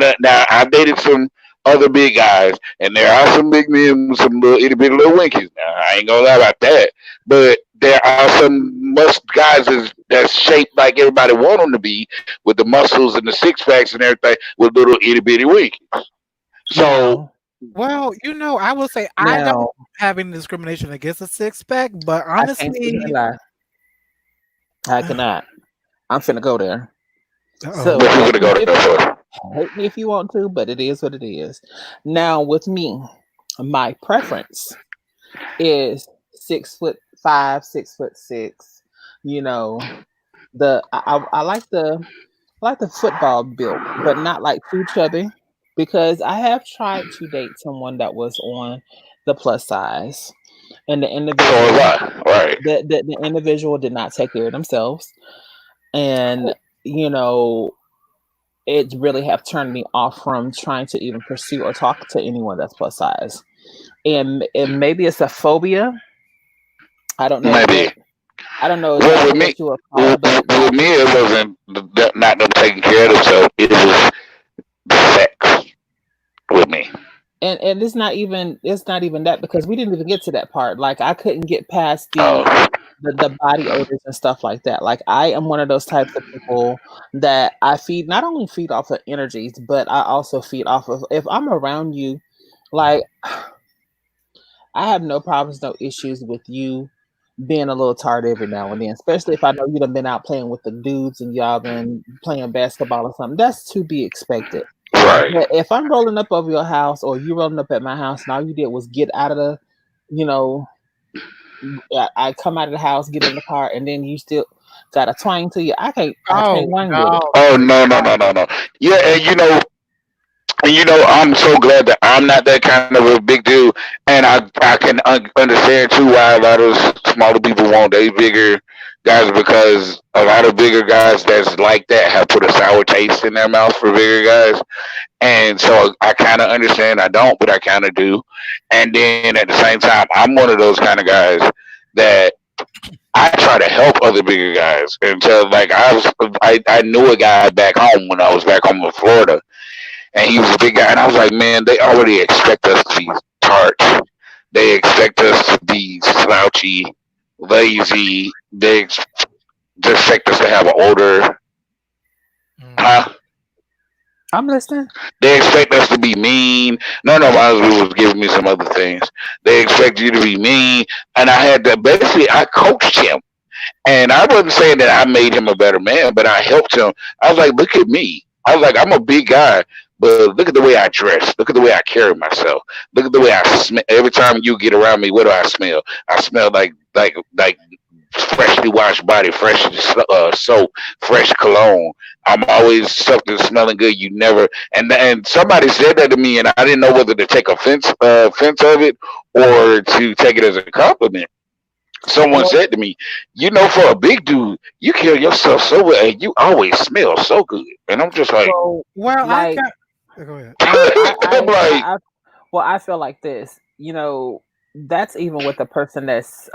Speaker 8: I've dated some other big guys, and there are some big men with some little itty bitty little winkies. Now I ain't gonna lie about that, but there are some guys that's shaped like everybody want them to be, with the muscles and the six packs and everything, with little itty bitty winkies. So
Speaker 3: Well, I will say I don't
Speaker 1: now
Speaker 3: have any discrimination against a six pack, but
Speaker 1: I can't sit
Speaker 3: honestly,
Speaker 1: here and lie. I cannot. I'm finna go there.
Speaker 3: uh-oh.
Speaker 8: what you
Speaker 1: So
Speaker 8: gonna go there for?
Speaker 1: hate me if you want to, but it is what it is. Now with me, my preference is 6'5", 6'6". You know, I like the football build, but not like too chubby, because I have tried to date someone that was on the plus size, and the
Speaker 8: So
Speaker 1: individual
Speaker 8: was I. Right.
Speaker 1: the individual did not take care of themselves, and it really have turned me off from trying to even pursue or talk to anyone that's plus size. And maybe it's a phobia. I don't know
Speaker 8: Maybe.
Speaker 1: I don't know
Speaker 8: Well, with
Speaker 1: exactly
Speaker 8: me,
Speaker 1: what you would call it, but
Speaker 8: with me, it wasn't not them taking care of themselves. It was sex with me.
Speaker 1: and it's not even that, because we didn't even get to that part. Like, I couldn't get past
Speaker 8: Oh,
Speaker 1: the body odors and stuff like that. Like, I am one of those types of people that I feed, not only feed off of energies, but I also feed off of, if I'm around you, like, I have no problems, no issues with you being a little tired every now and then, especially if I know you done been out playing with the dudes and y'all been playing basketball or something. That's to be expected.
Speaker 8: right.
Speaker 1: But if I'm rolling up over your house, or you rolling up at my house, and all you did was get out of you know, I come out of the house, get in the car, and then you still got a twang to you, I can't
Speaker 3: Oh
Speaker 1: wang with
Speaker 3: no,
Speaker 1: it.
Speaker 8: Oh no. Yeah, and I'm so glad that I'm not that kind of a big dude, and I can understand too why a lot of smaller people won't date bigger guys, because a lot of bigger guys that's like that have put a sour taste in their mouth for bigger guys, and so I kind of understand. I don't, but I kind of do. And then at the same time, I'm one of those kind of guys that I try to help other bigger guys. And so, like, I knew a guy back home when I was back home in Florida, and he was a big guy, and I was like, man, they already expect us to be tart. They expect us to be slouchy, lazy. They expect us to have an odor.
Speaker 1: I'm listening.
Speaker 8: They expect us to be mean. No, my husband was giving me some other things. They expect you to be mean, and I had to basically I coached him, and I wasn't saying that I made him a better man, but I helped him. I was like, look at me. I was like, I'm a big guy, but look at the way I dress. Look at the way I carry myself. Look at the way I smell. Every time you get around me, what do I smell? I smell like freshly washed body, fresh soap, fresh cologne. I'm always something smelling good. You never and somebody said that to me, and I didn't know whether to take offense of it or to take it as a compliment. Someone
Speaker 1: Well,
Speaker 8: said to me, for a big dude, you carry yourself so well, and you always smell so good. And I'm just like,
Speaker 1: well,
Speaker 3: Well, I
Speaker 1: like
Speaker 3: got. Go ahead.
Speaker 8: I'm like,
Speaker 1: well, I feel like this. That's even with the person that's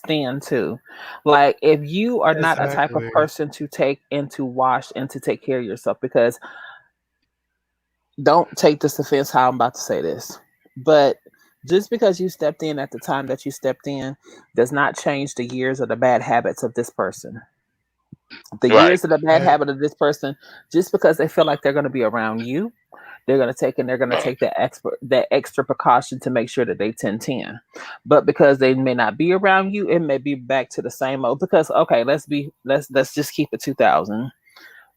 Speaker 1: thin too. Like, if you are not a type of
Speaker 3: Exactly.
Speaker 1: person to take and to wash and to take care of yourself, because don't take this offense how I'm about to say this, but just because you stepped in at the time that you stepped in does not change the years of the bad habits of this person. The
Speaker 8: right,
Speaker 1: years of the bad
Speaker 3: Yeah.
Speaker 1: habit of this person, just because they feel like they're going to be around you, they're going to take that extra precaution to make sure that they 10-10. But because they may not be around you, it may be back to the same old. Because okay, let's just keep it 2000.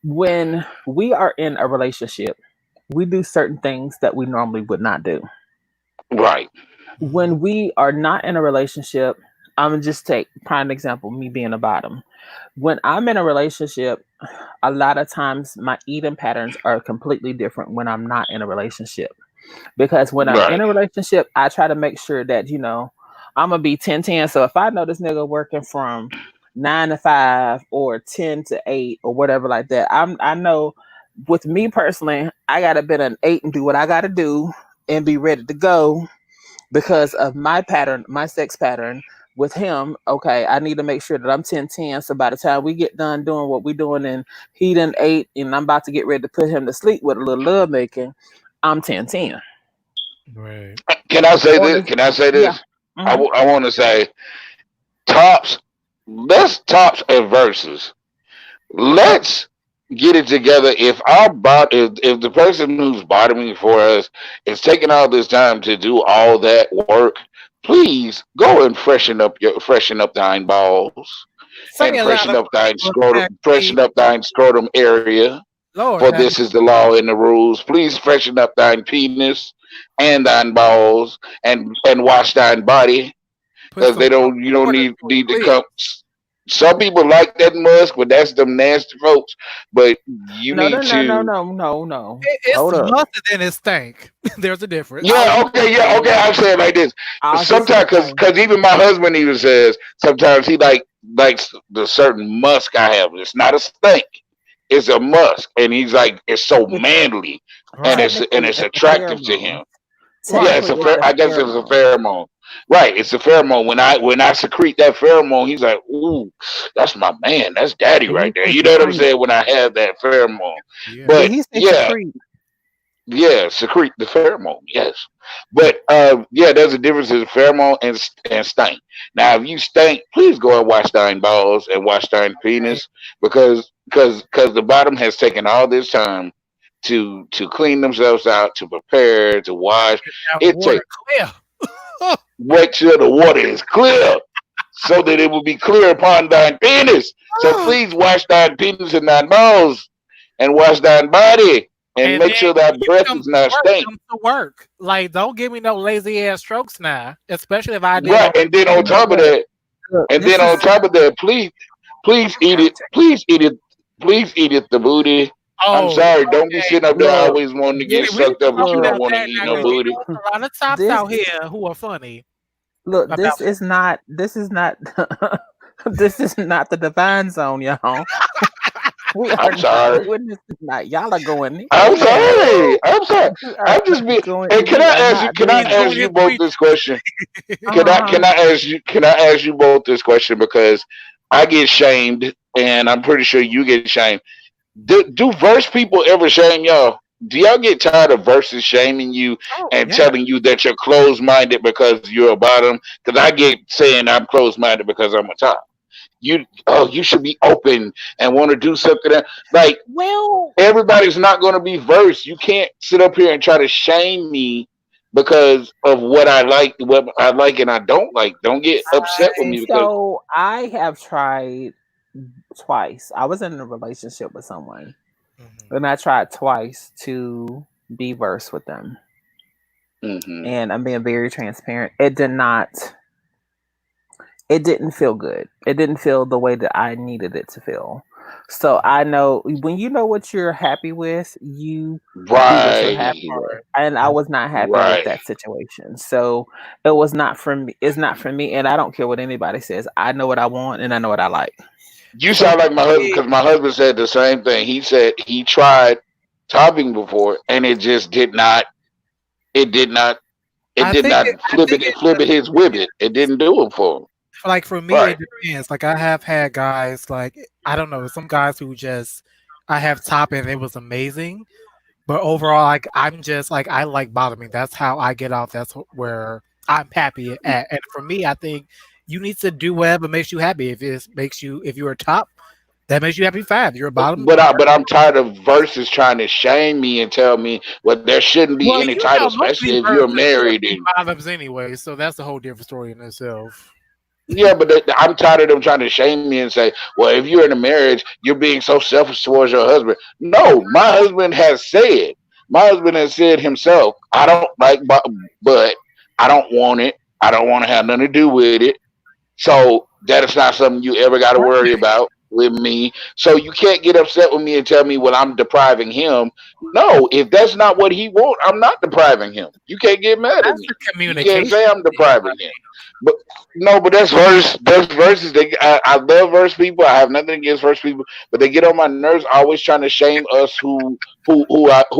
Speaker 1: When we are in a relationship, we do certain things that we normally would not do.
Speaker 8: right,
Speaker 1: When we are not in a relationship, I'm gonna just take prime example, me being a bottom. When I'm in a relationship, a lot of times my eating patterns are completely different when I'm not in a relationship. Because when I'm in
Speaker 8: right.
Speaker 1: a relationship, I try to make sure that, I'm gonna be 10-10. So if I know this nigga working from 9 to 5 or 10 to 8 or whatever like that, I know with me personally, I gotta be an 8 and do what I gotta do and be ready to go because of my pattern, my sex pattern with him. Okay, I need to make sure that I'm 10-10. So by the time we get done doing what we're doing and he done 8 and I'm about to get ready to put him to sleep with a little love making, I'm 10-10.
Speaker 3: Right.
Speaker 8: Can I say
Speaker 1: Or
Speaker 8: this?
Speaker 1: this,
Speaker 8: Can I say
Speaker 1: yeah.
Speaker 8: this?
Speaker 1: hmm
Speaker 8: I want to say tops. Let's tops and verses. Let's get it together. If the person who's bottoming for us is taking all this time to do all that work, please go and freshen up thine balls
Speaker 3: Say
Speaker 8: and
Speaker 3: it louder for the people in the back, please.
Speaker 8: freshen up thine scrotum area.
Speaker 3: Lord
Speaker 8: For
Speaker 3: have
Speaker 8: this is the law and the rules. Please freshen up thine penis and thine balls and wash thine body
Speaker 3: put
Speaker 8: because
Speaker 3: some
Speaker 8: they don't you don't
Speaker 3: water to it,
Speaker 8: need to
Speaker 3: please.
Speaker 8: come. Some people like that musk, but that's them nasty folks. But you
Speaker 1: No, no,
Speaker 8: need
Speaker 1: no, no,
Speaker 8: to.
Speaker 1: no, no, no.
Speaker 3: It's
Speaker 1: Hold up.
Speaker 3: mustard and it stank. There's a difference.
Speaker 1: I was
Speaker 8: Yeah,
Speaker 1: just
Speaker 8: okay,
Speaker 1: gonna
Speaker 8: yeah, okay.
Speaker 1: say.
Speaker 8: I'll say it like this.
Speaker 1: I was just
Speaker 8: Sometimes,
Speaker 1: gonna say.
Speaker 8: cause even my husband even says sometimes he likes the certain musk I have. It's not a stink. It's a musk, and he's like it's so
Speaker 1: It's
Speaker 8: manly, and
Speaker 3: Right.
Speaker 8: it's
Speaker 1: it's a
Speaker 8: attractive to him.
Speaker 1: pheromone.
Speaker 8: Yeah,
Speaker 3: Right.
Speaker 8: it's a
Speaker 1: Technically, it's a
Speaker 8: I guess it's a
Speaker 1: pheromone.
Speaker 8: pheromone. Right, it's a pheromone. When I secrete that pheromone, he's like, "Ooh, that's my man. That's daddy
Speaker 1: Did he
Speaker 8: right there."
Speaker 1: say
Speaker 8: You know what I'm
Speaker 1: secrete?
Speaker 8: saying? When I have that pheromone,
Speaker 3: Yeah.
Speaker 1: Did
Speaker 8: but
Speaker 1: he say
Speaker 8: yeah,
Speaker 1: secrete?
Speaker 8: yeah, secrete the pheromone. Yes, but yeah, there's a difference in pheromone and stank. Now, if you stink, please go and wash thine balls and wash thine
Speaker 3: Hey,
Speaker 8: penis because the bottom has taken all this time to clean themselves out, to prepare, to wash.
Speaker 3: now the
Speaker 8: It
Speaker 3: water
Speaker 8: takes
Speaker 3: clear.
Speaker 8: make sure the water is clear so that it will be clear upon thine penis. So please wash thine penis and thine balls and wash thine body and
Speaker 3: And
Speaker 8: make
Speaker 3: then
Speaker 8: sure
Speaker 3: when
Speaker 8: that
Speaker 3: you
Speaker 8: breath
Speaker 3: come
Speaker 8: is
Speaker 3: to
Speaker 8: not
Speaker 3: work,
Speaker 8: stink.
Speaker 3: come to work. Like, don't give me no lazy ass strokes now. Especially if I did
Speaker 8: Right.
Speaker 3: all
Speaker 8: And then
Speaker 1: You
Speaker 8: on
Speaker 1: know
Speaker 8: top of
Speaker 1: what?
Speaker 8: that,
Speaker 1: Look,
Speaker 8: and
Speaker 1: this
Speaker 8: then on
Speaker 1: is
Speaker 8: top of that, please eat it. Please eat it. Please eat it the booty. I'm
Speaker 3: Oh,
Speaker 8: sorry, don't be
Speaker 3: okay.
Speaker 8: sitting up there
Speaker 1: look.
Speaker 8: always wanting to
Speaker 3: Yeah,
Speaker 8: get
Speaker 3: we need
Speaker 8: sucked
Speaker 3: to
Speaker 8: up,
Speaker 3: talk
Speaker 8: but you don't
Speaker 1: Look.
Speaker 3: about
Speaker 8: want to
Speaker 3: that
Speaker 8: eat
Speaker 3: now
Speaker 8: no
Speaker 3: because you
Speaker 1: Look.
Speaker 8: booty.
Speaker 3: know it's a lot of tops
Speaker 1: This
Speaker 3: out here who are funny
Speaker 1: look.
Speaker 3: about
Speaker 1: This is not. This is not. This is not the divine zone, y'all. We are
Speaker 8: I'm
Speaker 1: not
Speaker 8: sorry.
Speaker 1: doing this tonight. Y'all are going
Speaker 8: I'm
Speaker 1: in.
Speaker 8: sorry. I'm sorry.
Speaker 1: We are
Speaker 8: I'm just being.
Speaker 1: going.
Speaker 8: And
Speaker 1: We are not
Speaker 8: can I
Speaker 3: He's
Speaker 1: doing
Speaker 8: ask
Speaker 3: doing
Speaker 1: this.
Speaker 3: his
Speaker 8: you both
Speaker 3: preaching.
Speaker 8: this question?
Speaker 1: Uh-huh.
Speaker 8: Can I ask you both this question because I get shamed and I'm pretty sure you get shamed. Do verse people ever shame y'all? Do y'all get tired of verses shaming you
Speaker 3: Oh,
Speaker 8: and
Speaker 3: yeah.
Speaker 8: telling you that you're closed minded because you're a bottom? Because I get saying I'm closed minded because I'm a top. you should be open and want to do something that, like,
Speaker 1: Well,
Speaker 8: everybody's not going to be versed. You can't sit up here and try to shame me because of what I like and I don't like. Don't get upset with me because
Speaker 1: so I have tried twice. I was in a relationship with someone,
Speaker 3: Mhm.
Speaker 1: and I tried twice to be versed with them.
Speaker 8: Mhm.
Speaker 1: And I'm being very transparent. It didn't feel good. It didn't feel the way that I needed it to feel. So I know when you know what you're happy with, you do what you're
Speaker 8: Right,
Speaker 1: happy with. And I was not happy with
Speaker 8: right.
Speaker 1: that situation. So it was not for me. It's not for me. And I don't care what anybody says. I know what I want and I know what I like.
Speaker 8: You
Speaker 1: So
Speaker 8: sound like my
Speaker 1: for
Speaker 8: husband
Speaker 1: me,
Speaker 8: because my husband said the same thing. He said he tried topping before and it just did not. It did not. It
Speaker 3: I
Speaker 8: did
Speaker 3: think
Speaker 8: not
Speaker 3: it, I think it
Speaker 8: flip
Speaker 3: just
Speaker 8: it his whibbit. It didn't do it for him.
Speaker 3: like for me
Speaker 8: Right.
Speaker 3: it depends. Like I have had guys like I don't know some guys who just I have top and it was amazing, but overall like I'm just like I like bottoming. That's how I get out. That's where I'm happy at. And for me, I think you need to do whatever makes you happy. If you're a top, that makes you happy. Fine. If you're a bottom,
Speaker 8: But I'm tired of verses trying to shame me and tell me well there shouldn't be
Speaker 3: well,
Speaker 8: any
Speaker 3: you know,
Speaker 8: title,
Speaker 3: most of these
Speaker 8: especially if you're
Speaker 3: birds are going to
Speaker 8: married
Speaker 3: be
Speaker 8: and
Speaker 3: bottoms anyway, so that's a whole different story in itself.
Speaker 8: yeah, but I'm tired of them trying to shame me and say, well, if you're in a marriage, you're being so selfish towards your husband. No, my husband has said himself, I don't like, but I don't want it. I don't want to have nothing to do with it. So that is not something you ever got to worry about with me. So you can't get upset with me and tell me, well, I'm depriving him. No, if that's not what he wants, I'm not depriving him. You can't get mad at
Speaker 3: That's
Speaker 8: me.
Speaker 3: the
Speaker 8: You can't
Speaker 3: communication
Speaker 8: say I'm
Speaker 3: thing.
Speaker 8: depriving him. But no, but that's verses. I love verse people. I have nothing against verse people, but they get on my nerves. Always trying to shame us who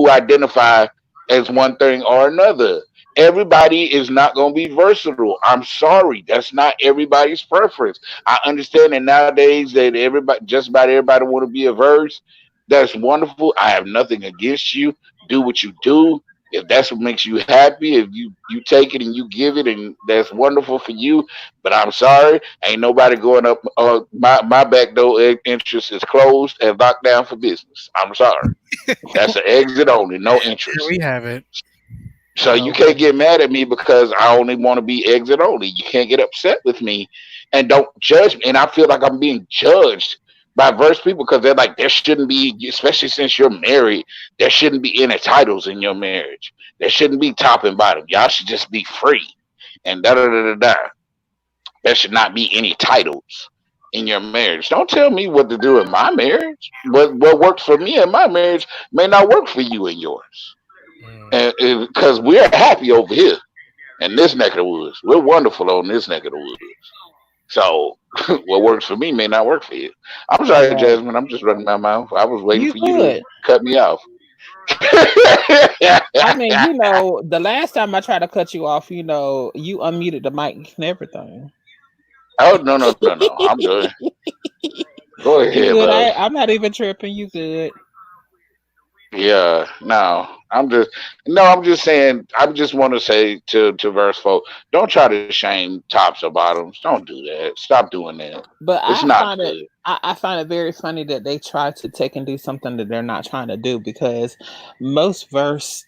Speaker 8: identify as one thing or another. Everybody is not going to be versatile. I'm sorry, that's not everybody's preference. I understand that nowadays that just about everybody want to be a verse. That's wonderful. I have nothing against you. Do what you do. If that's what makes you happy, if you take it and you give it, and that's wonderful for you. But I'm sorry, ain't nobody going up. My back door interest is closed and locked down for business. I'm sorry. That's an exit only, no
Speaker 3: There
Speaker 8: interest.
Speaker 3: we have it.
Speaker 8: So you can't get mad at me because I only want to be exit only. You can't get upset with me and don't judge me. And I feel like I'm being judged by verse people because they're like, there shouldn't be, especially since you're married, there shouldn't be any titles in your marriage. There shouldn't be top and bottom. Y'all should just be free. And da da da da da. There should not be any titles in your marriage. Don't tell me what to do in my marriage. What works for me in my marriage may not work for you in yours.
Speaker 3: Mm.
Speaker 8: And because we're happy over here in this neck of the woods. We're wonderful on this neck of the woods. So what works for me may not work for you. I'm sorry,
Speaker 1: right.
Speaker 8: Jasmine. I'm just running my mouth. I was waiting
Speaker 1: You
Speaker 8: for you to
Speaker 1: good.
Speaker 8: cut me off.
Speaker 1: I mean, the last time I tried to cut you off, you unmuted the mic and everything.
Speaker 8: Oh no. I'm good. Go
Speaker 1: You
Speaker 8: ahead,
Speaker 1: good.
Speaker 8: love.
Speaker 1: I'm not even tripping. You good.
Speaker 8: Yeah, no. I'm just saying I just want to say to verse folk, don't try to shame tops or bottoms. Don't do that. Stop doing that.
Speaker 1: But
Speaker 8: It's not good.
Speaker 1: I find it very funny that they try to take and do something that they're not trying to do because most verse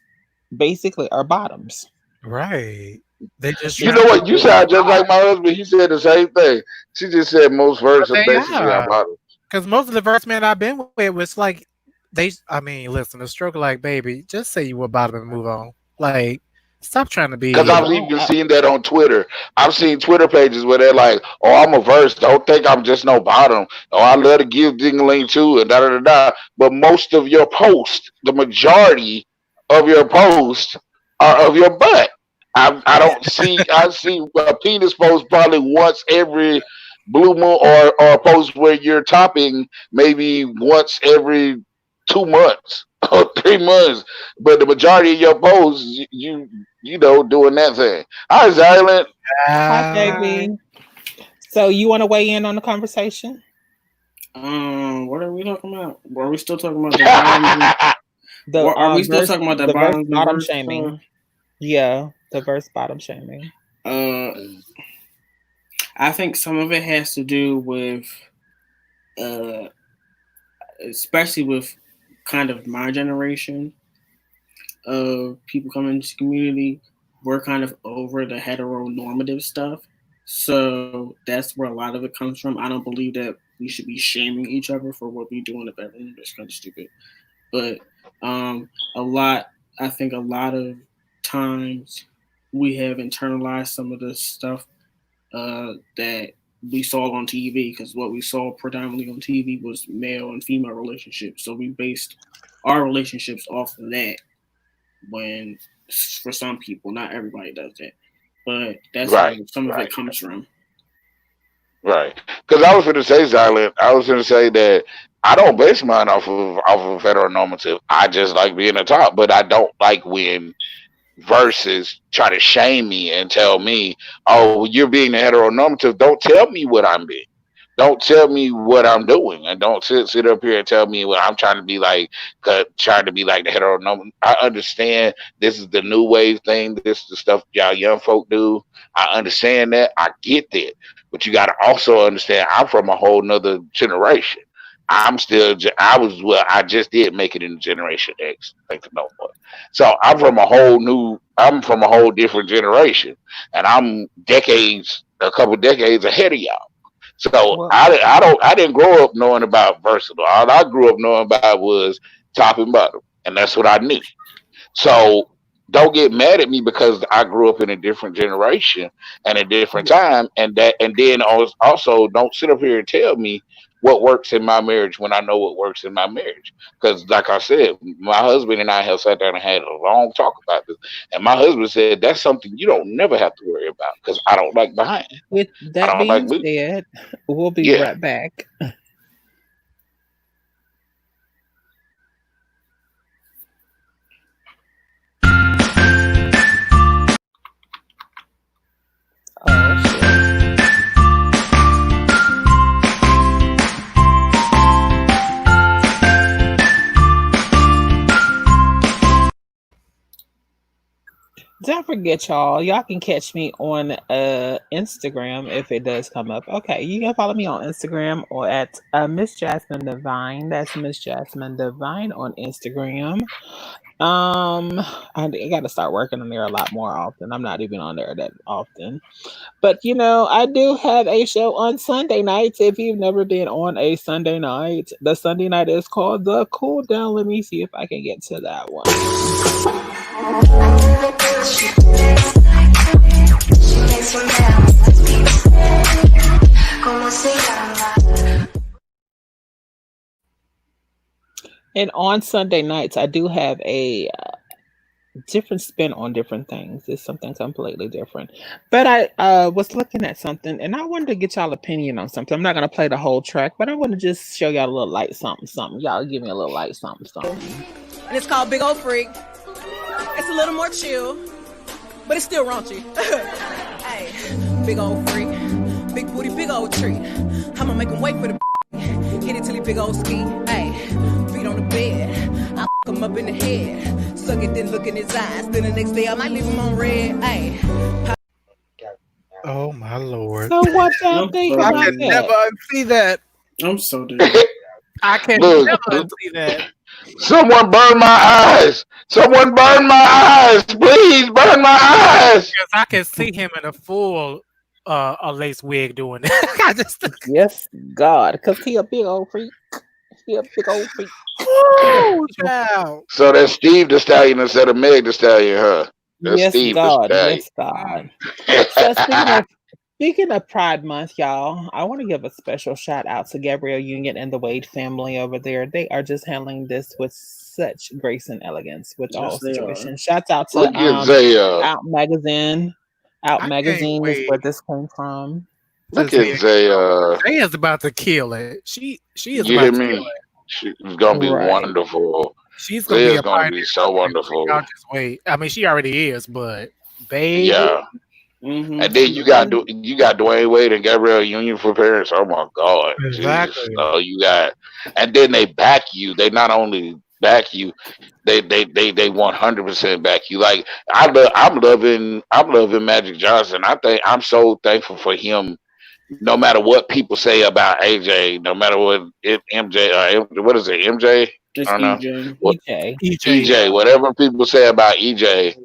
Speaker 1: basically are bottoms.
Speaker 3: Right. They just
Speaker 8: You
Speaker 3: trying
Speaker 8: know
Speaker 3: to
Speaker 8: what? You sound just like my husband. He said the same thing. She just said most
Speaker 3: but
Speaker 8: verses are
Speaker 3: they
Speaker 8: basically our
Speaker 3: are.
Speaker 8: bottom.
Speaker 3: Because most of the verse men I've been with was like I mean, listen, the stroke like baby, just say you were bottom and move on. Like, stop trying to
Speaker 8: Because
Speaker 3: be
Speaker 8: I've even seen that on Twitter. I've seen Twitter pages where they're like, "Oh, I'm a verse. Don't think I'm just no bottom. Oh, I love to give ding-a-ling too, and da da da da." But most of your posts, the majority of your posts, are of your butt. I don't see. I see a penis post probably once every blue moon, or a post where you're topping maybe once every 2 months or 3 months. But the majority of your posts, doing that thing. Hi, Silent.
Speaker 1: Hi, baby. So you want to weigh in on the conversation?
Speaker 9: What are we talking about? Are we still talking about the bottom? Are we still talking about the
Speaker 1: bottom shaming? Yeah, the verse bottom shaming.
Speaker 9: I think some of it has to do with, especially with kind of my generation of people coming into the community. We're kind of over the heteronormative stuff. So that's where a lot of it comes from. I don't believe that we should be shaming each other for what we do in the bedroom. It's kind of stupid. But I think a lot of times we have internalized some of the stuff that we saw on TV, because what we saw predominantly on TV was male and female relationships. So we based our relationships off of that. When for some people, not everybody does that, but that's where some of it comes from.
Speaker 8: Right. Because I was going to say, Silent, I was going to say that I don't base mine off of heteronormative. I just like being a top, but I don't like when verses try to shame me and tell me, "Oh, you're being a heteronormative." Don't tell me what I'm being. Don't tell me what I'm doing, and don't sit up here and tell me what I'm trying to be like. Trying to be like the heteronormative. I understand this is the new wave thing. This is the stuff y'all young folk do. I understand that. I get that. But you got to also understand I'm from a whole nother generation. I just did make it in Generation X. Like no more. So I'm from a whole different generation, and I'm a couple decades ahead of y'all. So I didn't grow up knowing about versatile. All I grew up knowing about was top and bottom, and that's what I knew. So don't get mad at me because I grew up in a different generation and a different time, and then also don't sit up here and tell me what works in my marriage when I know what works in my marriage. Because like I said, my husband and I have sat down and had a long talk about this, and my husband said that's something you don't never have to worry about because I don't like behind.
Speaker 1: With that being said, we'll be right back. Don't forget, y'all can catch me on Instagram if it does come up. Okay, you can follow me on Instagram or at Miss Jasmine Divine. That's Miss Jasmine Divine on Instagram. I got to start working on there a lot more often. I'm not even on there that often. But I do have a show on Sunday nights. If you've never been on a Sunday night, the Sunday night is called The Cool Down. Let me see if I can get to that one. And on Sunday nights, I do have a different spin on different things. It's something completely different. But I was looking at something, and I wanted to get y'all opinion on something. I'm not going to play the whole track, but I want to just show y'all a little light something. Y'all give me a little light something.
Speaker 10: And it's called Big Old Freak. It's a little more chill, but it's still raunchy. Hey, big old freak, big booty, big old treat. I'ma make him wait for the hit it till he big old ski. Hey, feet on the bed, I fuck him up in the head. Suck it, then look in his eyes. Then the next day I might leave him on red. Hey.
Speaker 3: Oh my Lord.
Speaker 1: So what y'all think about that?
Speaker 3: I can never unsee that.
Speaker 9: I'm so dead.
Speaker 3: I can never unsee that.
Speaker 8: Someone burn my eyes. Someone burn my eyes. Please burn my eyes.
Speaker 3: Because I can see him in a full a lace wig doing it.
Speaker 1: Yes, God. Because he a big old freak. He a big old freak.
Speaker 3: Oh, child.
Speaker 8: So that's Steve the Stallion instead of Meg the Stallion, huh? That's
Speaker 1: Yes,
Speaker 8: Steve
Speaker 1: God.
Speaker 8: the
Speaker 1: Yes, God. So speaking of Pride Month, y'all, I want to give a special shout out to Gabrielle Union and the Wade family over there. They are just handling this with such grace and elegance with all situations. Shouts out to Out Magazine. Out Magazine is where this came from.
Speaker 8: Look at Zaya.
Speaker 3: Zaya's about to kill it. She is
Speaker 8: You
Speaker 3: about
Speaker 8: hear
Speaker 3: to
Speaker 8: me?
Speaker 3: kill it.
Speaker 8: She's gonna be wonderful.
Speaker 3: She's
Speaker 8: gonna be so wonderful.
Speaker 3: Y'all just wait. I mean, she already is, but baby.
Speaker 8: Yeah.
Speaker 9: Mm-hmm.
Speaker 8: And then you got Dwayne Wade and Gabrielle Union for parents. Oh my God!
Speaker 3: Exactly.
Speaker 8: And then they back you. They not only back you, they 100% back you. Like I'm loving Magic Johnson. I think I'm so thankful for him no matter what people say about AJ, no matter what MJ, what is it, MJ?
Speaker 9: Just
Speaker 8: I don't know.
Speaker 9: EJ.
Speaker 8: What,
Speaker 1: EJ.
Speaker 8: EJ, whatever people say about EJ,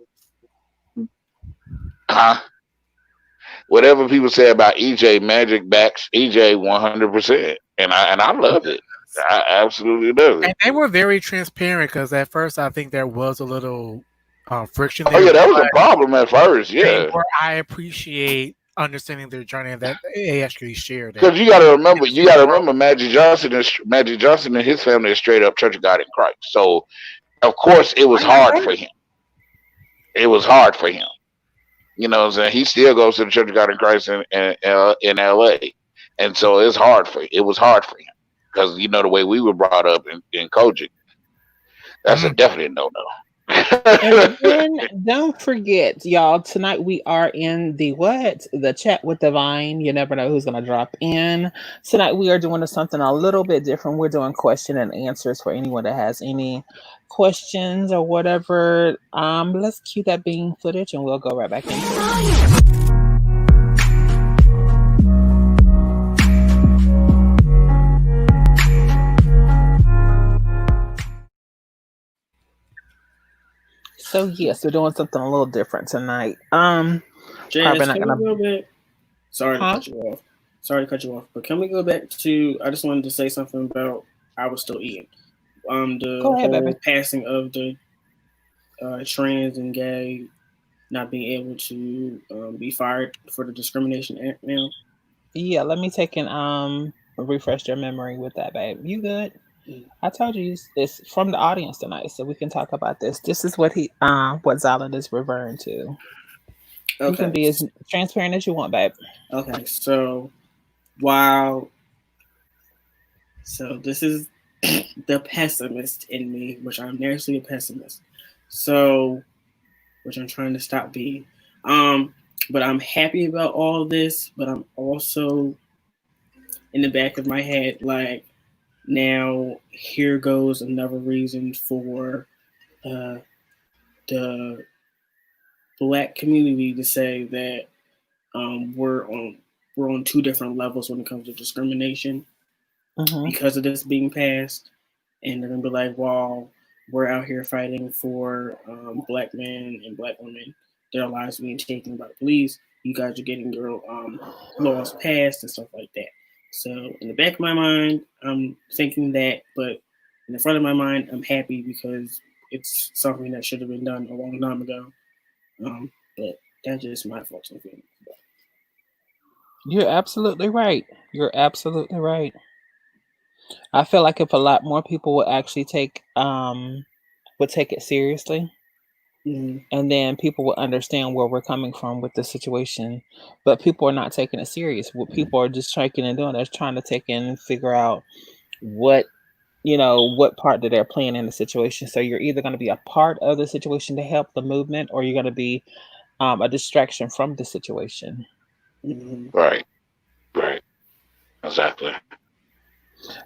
Speaker 8: huh? Whatever people say about EJ, Magic backs EJ 100%, and I love it. I absolutely love it.
Speaker 3: And they were very transparent because at first I think there was a little friction
Speaker 8: Oh
Speaker 3: there.
Speaker 8: yeah, that was a problem at first. Yeah,
Speaker 3: I appreciate understanding their journey and that they actually shared it.
Speaker 8: because you got to remember, Magic Johnson and his family is straight up Church of God in Christ. So of course it was hard for him. It was hard for him. You know what I'm saying? He still goes to the Church of God in Christ in LA. And so it was hard for him. Because you know the way we were brought up in Kojic. That's a definite no-no.
Speaker 1: And then don't forget, y'all, tonight we are in the chat with Divine. You never know who's gonna drop in. Tonight we are doing something a little bit different. We're doing question and answers for anyone that has any questions or whatever. Let's cue that being footage and we'll go right back into it. So yes, we're doing something a little different tonight.
Speaker 9: Jazz,
Speaker 1: probably not
Speaker 9: can
Speaker 1: gonna.
Speaker 9: we go back? Sorry to cut you off. But can we go back to? I just wanted to say something about I was still eating. The
Speaker 1: Go ahead,
Speaker 9: whole
Speaker 1: baby.
Speaker 9: passing of the trans and gay not being able to be fired for the Discrimination Act now.
Speaker 1: Yeah, let me take and refresh your memory with that, babe. You good? I told you it's from the audience tonight, so we can talk about this. This is what what Zyland is referring to.
Speaker 9: Okay.
Speaker 1: You can be as transparent as you want, babe.
Speaker 9: Okay, so this is the pessimist in me, which I'm naturally a pessimist. So, which I'm trying to stop being. But I'm happy about all this, but I'm also in the back of my head, like, now here goes another reason for the Black community to say that we're on two different levels when it comes to discrimination because of this being passed, and they're gonna be like, "Well, we're out here fighting for Black men and Black women, their lives being taken by the police. You guys are getting your laws passed and stuff like that." So in the back of my mind, I'm thinking that, but in the front of my mind, I'm happy because it's something that should have been done a long time ago. But that's just my thoughts and feelings.
Speaker 1: You're absolutely right. You're absolutely right. I feel like if a lot more people would actually take it seriously, and then people will understand where we're coming from with the situation. But people are not taking it serious. What people are just taking and doing, they're trying to take and figure out what part that they're playing in the situation. So you're either going to be a part of the situation to help the movement, or you're going to be a distraction from the situation.
Speaker 8: Right. Exactly.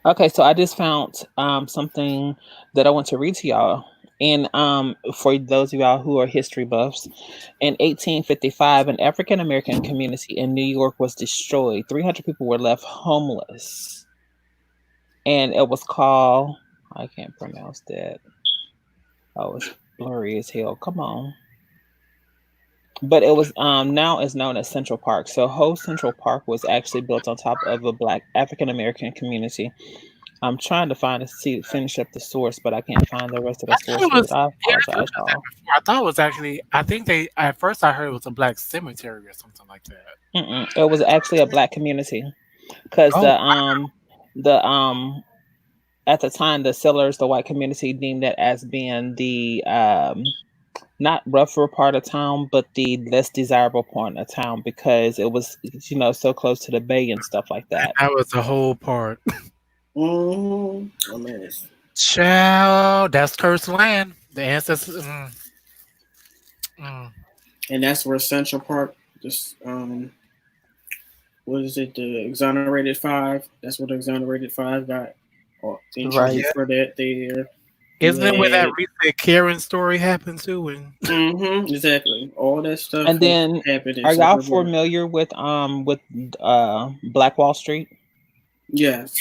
Speaker 1: Okay, so I just found something that I want to read to y'all. And for those of y'all who are history buffs, in 1855, an African American community in New York was destroyed. 300 people were left homeless. And it was called, I can't pronounce that. Oh, it's blurry as hell. Come on. But it was now is known as Central Park. So whole Central Park was actually built on top of a Black African American community. I'm trying to finish up the source, but I can't find the rest of the source. I apologize, y'all.
Speaker 3: I thought it was actually. I think at first I heard it was a Black cemetery or something like that.
Speaker 1: It was actually a Black community, because at the time the settlers, the white community, deemed it as being the not rougher part of town, but the less desirable part of town, because it was so close to the bay and stuff like that.
Speaker 3: That was the whole part.
Speaker 9: Oh man,
Speaker 3: child, that's cursed land. The ancestors,
Speaker 9: and that's where Central Park, just what is it? The Exonerated Five. That's what the Exonerated Five got. Right for that there.
Speaker 3: Isn't it where that
Speaker 9: Yeah.
Speaker 3: recent Karen story happened too? And
Speaker 9: Exactly. All that stuff
Speaker 1: And
Speaker 9: has
Speaker 1: then,
Speaker 9: happened in
Speaker 1: are y'all
Speaker 9: several places.
Speaker 1: familiar with Black Wall Street?
Speaker 9: Yes.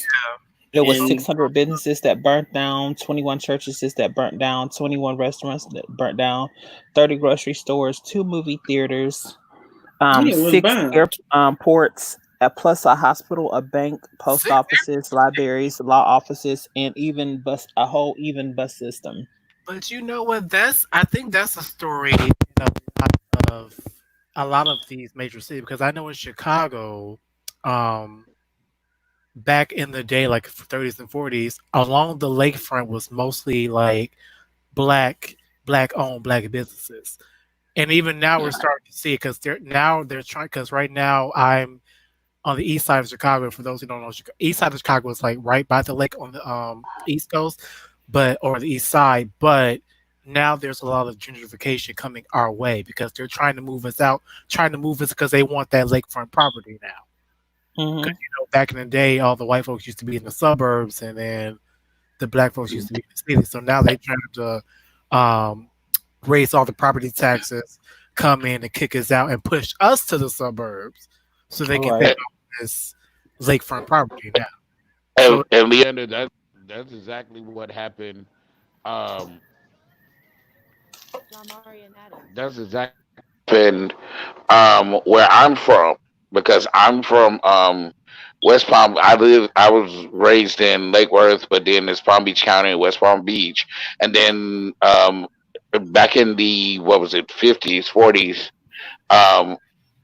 Speaker 1: There was
Speaker 9: And
Speaker 1: 600 businesses that burnt down, 21 churches that burnt down, 21 restaurants that burnt down, 30 grocery stores, 2 movie theaters,
Speaker 9: yeah, it was
Speaker 1: 6
Speaker 9: bombed.
Speaker 1: airports, plus a hospital, a bank, post offices, libraries, law offices, and even a whole bus system.
Speaker 3: But you know what? I think that's a story of a lot of these major cities because I know in Chicago, back in the day, like 30s and 40s, along the lakefront was mostly like black owned black businesses. And even now we're starting to see it because they're trying because right now I'm on the east side of Chicago. For those who don't know, east side of Chicago is like right by the lake on the east coast, or the east side. But now there's a lot of gentrification coming our way because they're trying to move us out, because they want that lakefront property now. Because back in the day, all the white folks used to be in the suburbs, and then the black folks used to be in the city. So now they're trying to raise all the property taxes, come in and kick us out, and push us to the suburbs, so they can take over this lakefront property now.
Speaker 8: And Leander, that's exactly what happened. That's exactly what happened where I'm from, because I'm from West Palm. I was raised in Lake Worth, but then it's Palm Beach County, West Palm Beach, and then back in the, what was it, 50s, 40s,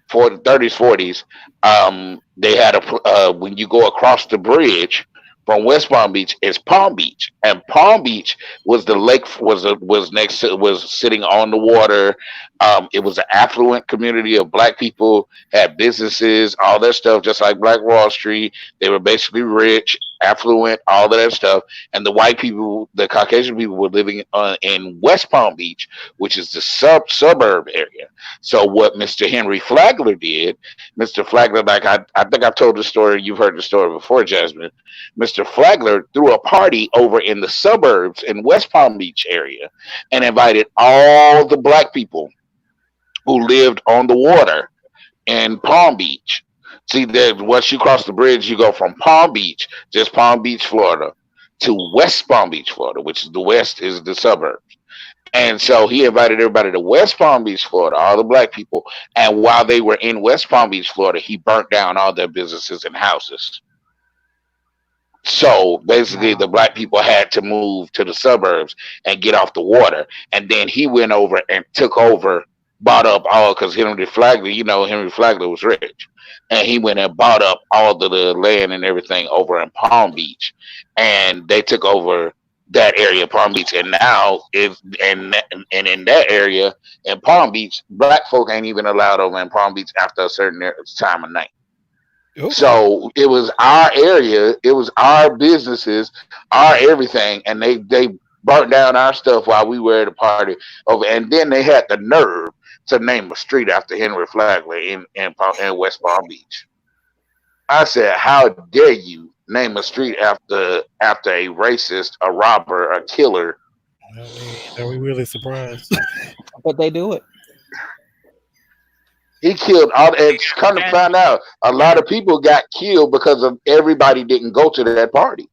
Speaker 8: 30s, 40s, they had when you go across the bridge from West Palm Beach, it's Palm Beach, and Palm Beach was the lake was sitting on the water. It was an affluent community of black people, had businesses, all that stuff, just like Black Wall Street. They were basically rich, affluent, all of that stuff. And the white people, the Caucasian people, were living in West Palm Beach, which is the suburb area. So what Mr. Henry Flagler did, Mr. Flagler, like I think I've told the story, you've heard the story before, Jasmine. Mr. Flagler threw a party over in the suburbs in West Palm Beach area and invited all the black people who lived on the water in Palm Beach. See, that once you cross the bridge, you go from Palm Beach, just Palm Beach, Florida, to West Palm Beach, Florida, which is the west, is the suburbs. And so he invited everybody to West Palm Beach, Florida, all the black people. And while they were in West Palm Beach, Florida, he burnt down all their businesses and houses. So basically, the black people had to move to the suburbs and get off the water. And then he went over and took over, bought up all, because Henry Flagler was rich. And he went and bought up all the land and everything over in Palm Beach. And they took over that area, Palm Beach. And now, in that area, in Palm Beach, black folk ain't even allowed over in Palm Beach after a certain time of night. Okay. So it was our area, it was our businesses, our everything, and they burnt down our stuff while we were at a party over. And then they had the nerve to name a street after Henry Flagler in West Palm Beach. I said, how dare you name a street after a racist, a robber, a killer?
Speaker 3: Are we really surprised?
Speaker 1: But they do it.
Speaker 8: He killed all, and come to find out, a lot of people got killed because of everybody didn't go to that party.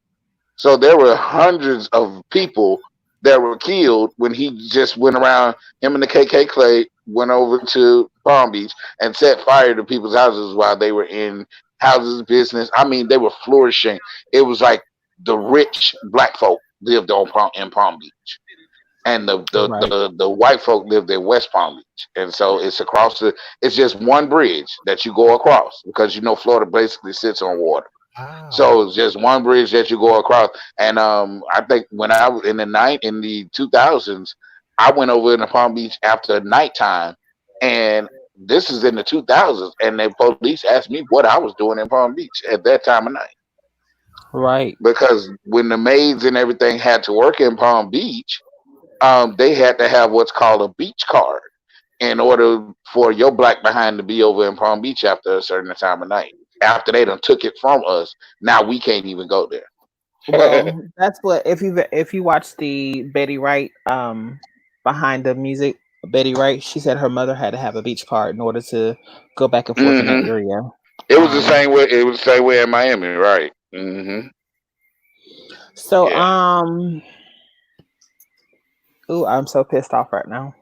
Speaker 8: So there were hundreds of people that were killed when he just went around. Him and the KKK went over to Palm Beach and set fire to people's houses while they were in houses, business. I mean, they were flourishing. It was like the rich black folk lived in Palm Beach. And the white folk lived in West Palm Beach. And so it's it's just one bridge that you go across, because Florida basically sits on water. Wow. So it's just one bridge that you go across. And I think when I was in the 2000s, I went over in the Palm Beach after nighttime, and this is in the 2000s, and the police asked me what I was doing in Palm Beach at that time of night.
Speaker 1: Right.
Speaker 8: Because when the maids and everything had to work in Palm Beach, they had to have what's called a beach card in order for your black behind to be over in Palm Beach after a certain time of night. After they done took it from us, now we can't even go there.
Speaker 1: Well, that's what if you watch the Betty Wright behind the music, Betty Wright, she said her mother had to have a beach card in order to go back and forth in that
Speaker 8: hmm
Speaker 1: area.
Speaker 8: It was the
Speaker 1: Um,
Speaker 8: same way. It was the same way in Miami, right?
Speaker 1: so
Speaker 8: Yeah,
Speaker 1: ooh, I'm so pissed off right now.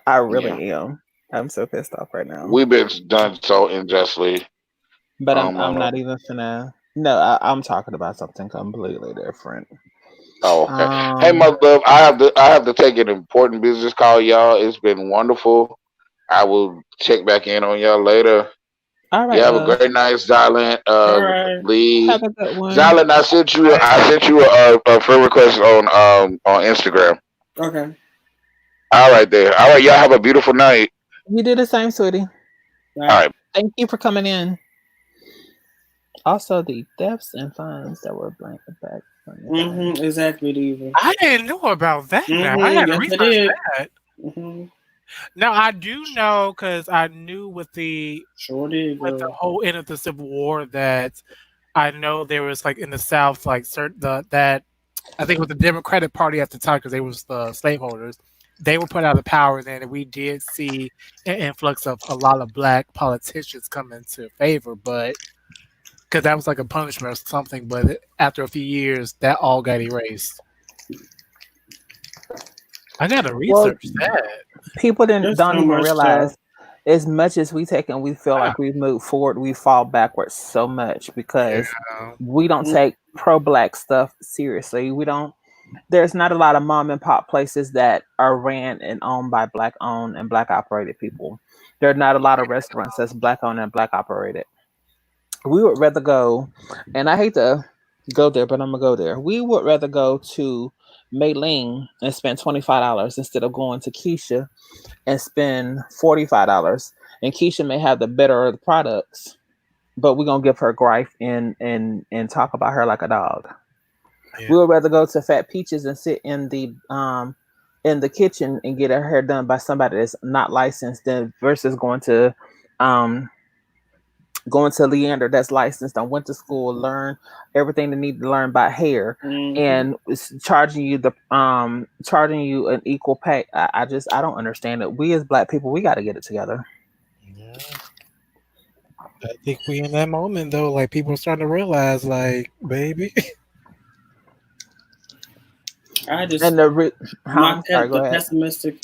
Speaker 1: I
Speaker 8: yeah.
Speaker 1: really am. I'm so pissed off right now.
Speaker 8: We've been done so unjustly.
Speaker 1: But I'm
Speaker 8: On
Speaker 1: not even finna. No, I'm talking about something completely different.
Speaker 8: Oh, okay. Hey,
Speaker 1: Um,
Speaker 8: my love, I have to take an important business call, y'all. It's been wonderful. I will check back in on y'all later.
Speaker 1: all
Speaker 8: You
Speaker 1: right,
Speaker 8: have a
Speaker 1: love.
Speaker 8: great night, Zylant.
Speaker 9: All right.
Speaker 1: Have
Speaker 8: Lee,
Speaker 1: a good one.
Speaker 8: Zylant. I sent you a friend request on Instagram.
Speaker 9: Okay.
Speaker 8: All right, there. All right, y'all have a beautiful night.
Speaker 1: You do the same, sweetie.
Speaker 8: All
Speaker 9: Bye.
Speaker 8: right.
Speaker 1: Thank you for coming in. Also, the thefts and fines that were blanket back from the fines.
Speaker 9: Exactly, Diva.
Speaker 3: I didn't know about that. Now I had to
Speaker 9: Yes, I
Speaker 3: research
Speaker 9: did.
Speaker 3: that.
Speaker 9: hmm
Speaker 3: Now I do know because I knew
Speaker 9: Sure did,
Speaker 3: with the
Speaker 9: girl.
Speaker 3: whole end of the Civil War that I know there was like in the South like certain that I think it was the Democratic Party at the time because they was the slaveholders. They were put out of power then, and we did see an influx of a lot of black politicians come into favor, but because that was like a punishment or something. But after a few years, that all got erased. I gotta
Speaker 1: Well,
Speaker 3: research that.
Speaker 1: people
Speaker 9: There's
Speaker 1: don't
Speaker 9: so
Speaker 1: even
Speaker 9: much stuff.
Speaker 1: realize as much as we take and we feel like we've moved forward, we fall backwards so much because
Speaker 3: Yeah.
Speaker 1: we don't
Speaker 9: Mm,
Speaker 1: take pro black stuff seriously. We don't. There's not a lot of mom and pop places that are ran and owned by black owned and black operated people. There are not a lot of restaurants that's black owned and black operated. We would rather go, and I hate to go there, but I'm gonna go there. We would rather go to Mei Ling and spend $25 instead of going to Keisha and spend $45. And Keisha may have the better of the products, but we're gonna give her gripe and talk about her like a dog.
Speaker 3: Yeah.
Speaker 1: We would rather go to Fat Peaches and sit in the kitchen and get her hair done by somebody that's not licensed than versus um going to Leander that's licensed and went to school, learn everything they need to learn about hair,
Speaker 9: hmm
Speaker 1: and it's charging you an equal pay. I don't understand it. We as black people, we got to get it together.
Speaker 3: Yeah. I think we in that moment though, like people are starting to realize, like, baby.
Speaker 9: I just
Speaker 1: And sorry, go
Speaker 9: the
Speaker 1: ahead.
Speaker 9: pessimistic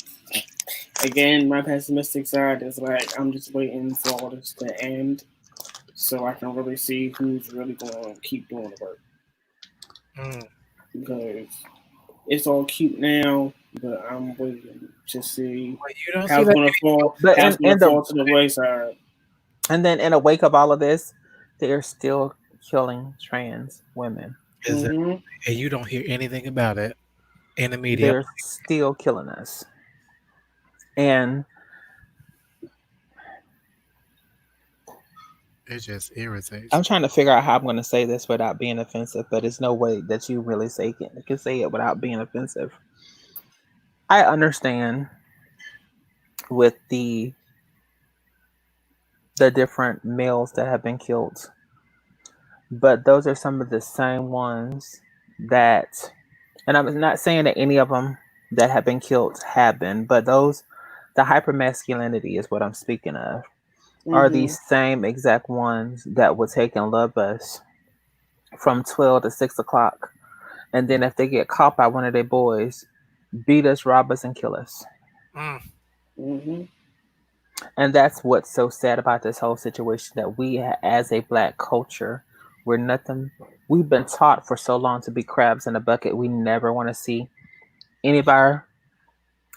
Speaker 9: again. My pessimistic side is like I'm just waiting for all this to end, so I can really see who's really going to keep doing the work.
Speaker 3: Mm.
Speaker 9: Because it's all cute now, but I'm waiting to see
Speaker 3: But you don't
Speaker 9: how
Speaker 3: see
Speaker 9: it's
Speaker 3: that
Speaker 9: going to fall.
Speaker 1: But
Speaker 9: How it's going to fall to the wayside.
Speaker 1: and then in the wake of all of this, they're still killing trans women.
Speaker 3: is it,
Speaker 9: hmm
Speaker 3: and you don't hear anything about it in the media.
Speaker 1: They're still killing us. And
Speaker 3: It just irritates.
Speaker 1: I'm trying to figure out how I'm going to say this without being offensive, but it's no way that you really can say it without being offensive. I understand with the different males that have been killed, but those are some of the same ones that, and I'm not saying that any of them that have been killed have been, but the hypermasculinity is what I'm speaking of, are
Speaker 9: hmm
Speaker 1: these same exact ones that would take and love us from 12 to 6 o'clock. And then if they get caught by one of their boys, beat us, rob us, and kill us.
Speaker 3: Mm.
Speaker 9: hmm
Speaker 1: And that's what's so sad about this whole situation, that we, as a black culture, we're nothing. We've been taught for so long to be crabs in a bucket. We never want to see any of our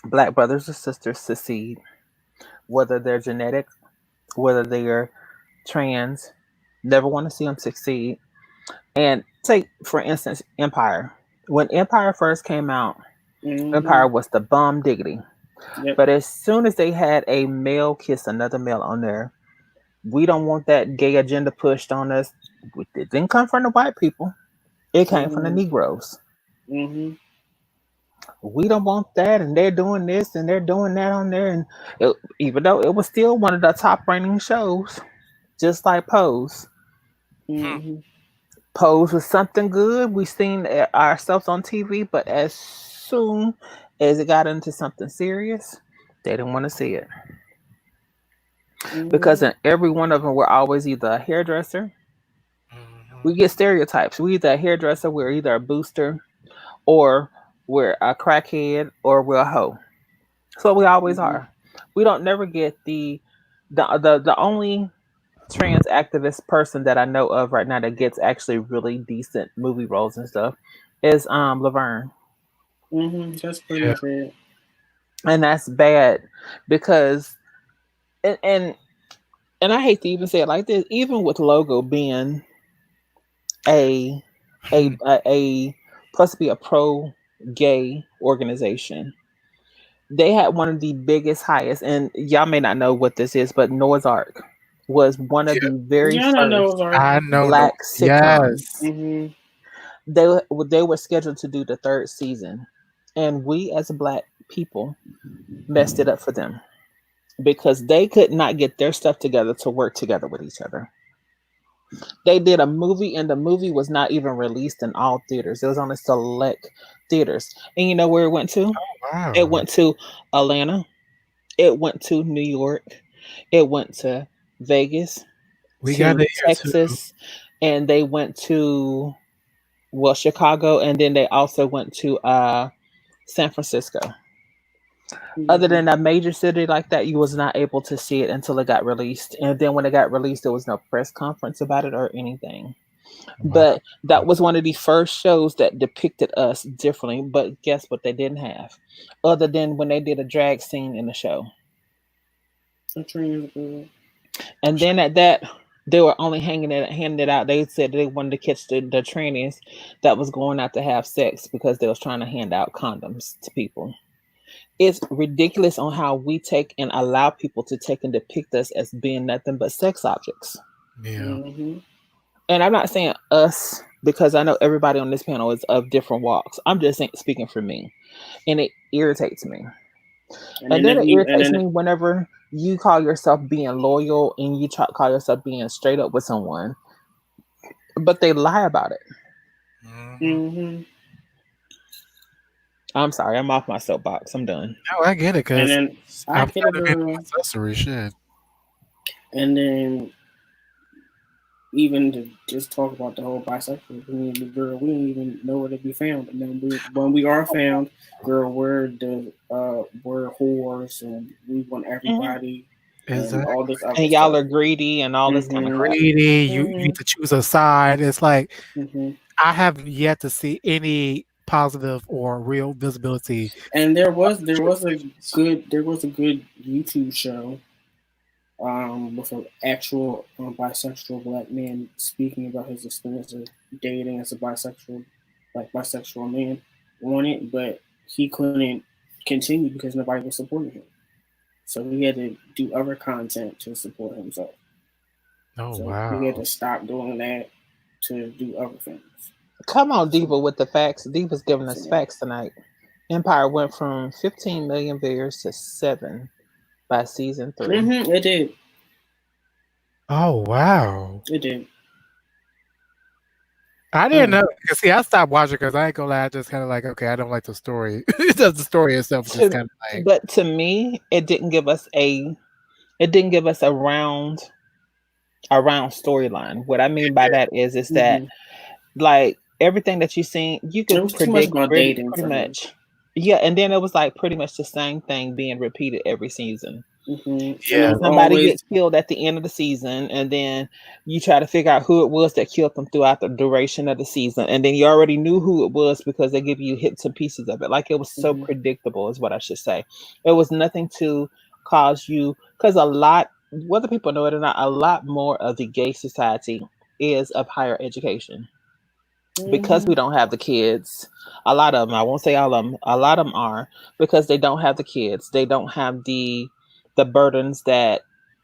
Speaker 1: black brothers or sisters succeed, whether they're genetic, whether they're trans. Never want to see them succeed. And take, for instance, Empire. When Empire first came out,
Speaker 9: hmm
Speaker 1: Empire was the bomb diggity.
Speaker 9: Yep.
Speaker 1: But as soon as they had a male kiss another male on there, we don't want that gay agenda pushed on us. It didn't come from the white people. It came from the
Speaker 9: hmm
Speaker 1: Negroes.
Speaker 9: hmm
Speaker 1: We don't want that, and they're doing this and they're doing that on there. And even though it was still one of the top rating shows, just like Pose,
Speaker 3: Hmm.
Speaker 9: hmm
Speaker 1: pose with something good. We seen ourselves on TV, but as soon as it got into something serious, they didn't want to see it because
Speaker 9: Mm-hmm.
Speaker 1: in every one of them, we're always either a hairdresser.
Speaker 3: Mhm.
Speaker 1: We get stereotypes. We either a hairdresser, we're either a booster, or we're a crackhead, or we're a hoe. So we always
Speaker 9: Mm-hmm.
Speaker 1: are. We don't never get the only trans activist person that I know of right now that gets actually really decent movie roles and stuff is Laverne.
Speaker 9: Mm-hmm. That's
Speaker 3: Yeah.
Speaker 9: pretty sad.
Speaker 1: And that's bad because and and, and I hate to even say it like this, even with Logo being a a supposed to be a pro gay organization, they had one of the biggest, highest, and y'all may not know what this is, but Noah's Ark was one of
Speaker 3: Yeah.
Speaker 1: the very
Speaker 9: Yeah, I know
Speaker 1: first
Speaker 9: those are.
Speaker 3: I know. No.
Speaker 1: black sitcoms.
Speaker 3: Yes.
Speaker 9: Mm-hmm.
Speaker 1: They were scheduled to do the third season, and we as black people messed it up for them because they could not get their stuff together to work together with each other. They did a movie, and the movie was not even released in all theaters. It was only select theaters. And you know where it went to? It
Speaker 3: Wow.
Speaker 1: went to Atlanta. It went to New York. It went to Vegas,
Speaker 3: We got
Speaker 1: to
Speaker 3: it here too.
Speaker 1: Texas, and they went to, well, Chicago, and then they also went to San Francisco. Other
Speaker 9: Mm-hmm.
Speaker 1: than a major city like that, you was not able to see it until it got released. And then when it got released, there was no press conference about it or anything.
Speaker 3: Wow.
Speaker 1: But that was one of the first shows that depicted us differently. But guess what they didn't have? Other than when they did a drag scene in the show.
Speaker 9: A trans girl.
Speaker 1: And then at that, they were only handing it out. They said they wanted to catch the trannies that was going out to have sex because they was trying to hand out condoms to people. It's ridiculous on how we take and allow people to take and depict us as being nothing but sex objects.
Speaker 3: Yeah.
Speaker 9: Mm-hmm.
Speaker 1: And I'm not saying us because I know everybody on this panel is of different walks. I'm just speaking for me, and it irritates me.
Speaker 9: And
Speaker 1: And
Speaker 9: then
Speaker 1: then
Speaker 9: if
Speaker 1: it
Speaker 9: you and
Speaker 1: irritates
Speaker 9: then
Speaker 1: me whenever you call yourself being loyal and you call yourself being straight up with someone, but they lie about it.
Speaker 3: Mhm.
Speaker 9: mm-hmm.
Speaker 1: I'm sorry, I'm off my soapbox. I'm done.
Speaker 3: No, I get it
Speaker 9: And
Speaker 3: because
Speaker 9: then I
Speaker 3: I'm
Speaker 9: get it,
Speaker 3: tired of hearing
Speaker 9: girl.
Speaker 3: accessory shit.
Speaker 9: And then even to just talk about the whole bisexual community, girl, we don't even know where to be found. And then when we are found, girl, we're whores and we want
Speaker 1: Mhm.
Speaker 9: everybody and
Speaker 3: Exactly.
Speaker 9: all this other
Speaker 1: And y'all
Speaker 9: stuff.
Speaker 1: are greedy and all this kind of
Speaker 9: Mm-hmm.
Speaker 1: crap.
Speaker 3: Greedy. You
Speaker 9: Mm-hmm.
Speaker 3: need to choose a side. It's like
Speaker 9: Mm-hmm.
Speaker 3: I have yet to see any positive or real visibility.
Speaker 9: And there was a good YouTube show with an actual bisexual black man speaking about his experience of dating as a bisexual man on it, but he couldn't continue because nobody was supporting him. So he had to do other content to support himself.
Speaker 3: Oh
Speaker 9: So
Speaker 3: wow.
Speaker 9: he had to stop doing that to do other things.
Speaker 1: Come on,
Speaker 9: So,
Speaker 1: Diva, with the facts. Diva's giving us
Speaker 9: so
Speaker 1: facts tonight. Empire went from 15 million viewers to 7 by season 3.
Speaker 9: it did.
Speaker 3: Oh wow.
Speaker 9: It did.
Speaker 3: I didn't know because see, I stopped watching because I ain't gonna lie. I just kind of like, okay, I don't like the story. It's just the story itself is just kind of like,
Speaker 1: But to me, it didn't give us a round storyline. What I mean by that is that
Speaker 9: Mhm.
Speaker 1: like everything that you seen, you
Speaker 9: It
Speaker 1: could
Speaker 9: was too much
Speaker 1: predict
Speaker 9: about dating
Speaker 1: pretty
Speaker 9: for him.
Speaker 1: much. Yeah, and then it was like pretty much the same thing being repeated every season.
Speaker 9: Mm-hmm. And
Speaker 3: yeah.
Speaker 9: it was
Speaker 1: Somebody
Speaker 9: always
Speaker 1: gets killed at the end of the season, and then you try to figure out who it was that killed them throughout the duration of the season, and then you already knew who it was because they give you hits and pieces of it. Like it was so
Speaker 9: Mhm.
Speaker 1: predictable, is what I should say. It was nothing to cause you, because a lot, whether people know it or not, a lot more of the gay society is of higher education because we
Speaker 9: Mhm.
Speaker 1: don't have the kids. A lot of them, I won't say all of them, a lot of them are because they don't have the kids. They don't have the burdens that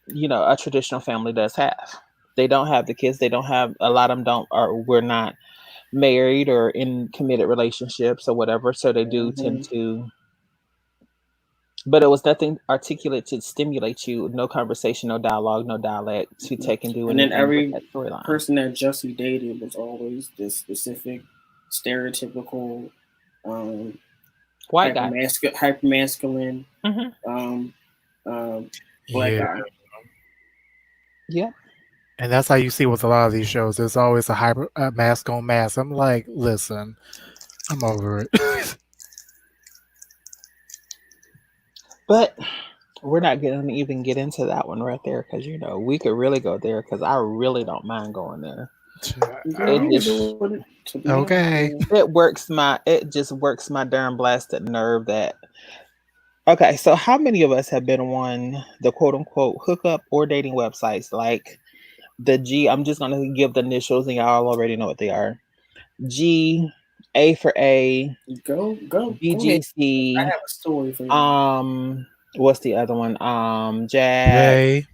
Speaker 1: a traditional family does have. They don't have the kids. They don't have, a lot of them don't, or we're not married or in committed relationships or whatever. So they do tend
Speaker 9: Mhm.
Speaker 1: to But it was nothing articulate to stimulate you. No conversation, no dialogue, no dialect to take and do
Speaker 9: And then
Speaker 1: anything with
Speaker 9: every
Speaker 1: that storyline.
Speaker 9: person that Jussie dated was always this specific, stereotypical,
Speaker 1: White guy.
Speaker 9: hyper masculine,
Speaker 1: Mhm.
Speaker 9: black
Speaker 3: Yeah.
Speaker 9: guy.
Speaker 1: Yeah.
Speaker 3: And that's how you see with a lot of these shows. There's always a mask on mask. I'm like, listen, I'm over it.
Speaker 1: But we're not going to even get into that one right there because you know we could really go there because I really don't mind going there.
Speaker 3: Okay.
Speaker 1: It just works my darn blasted nerve that. Okay, so how many of us have been on the quote unquote hookup or dating websites like the G? I'm just gonna give the initials and y'all already know what they are. G, A for A,
Speaker 9: Go.
Speaker 1: BGC.
Speaker 9: I have a story for you.
Speaker 1: What's the other one? Jack,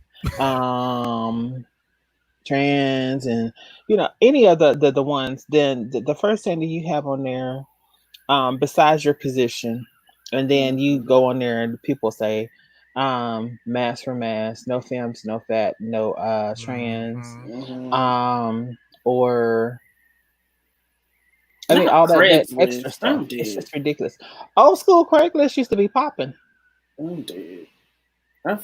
Speaker 1: trans, and you know any of the ones. Then the first thing that you have on there, besides your position, and then you go on there and people say, mass for mass, no femmes, no fat, no trans, or I mean all that extra stuff. It's just ridiculous. Old school Craigslist used to be popping.
Speaker 9: I'm dead.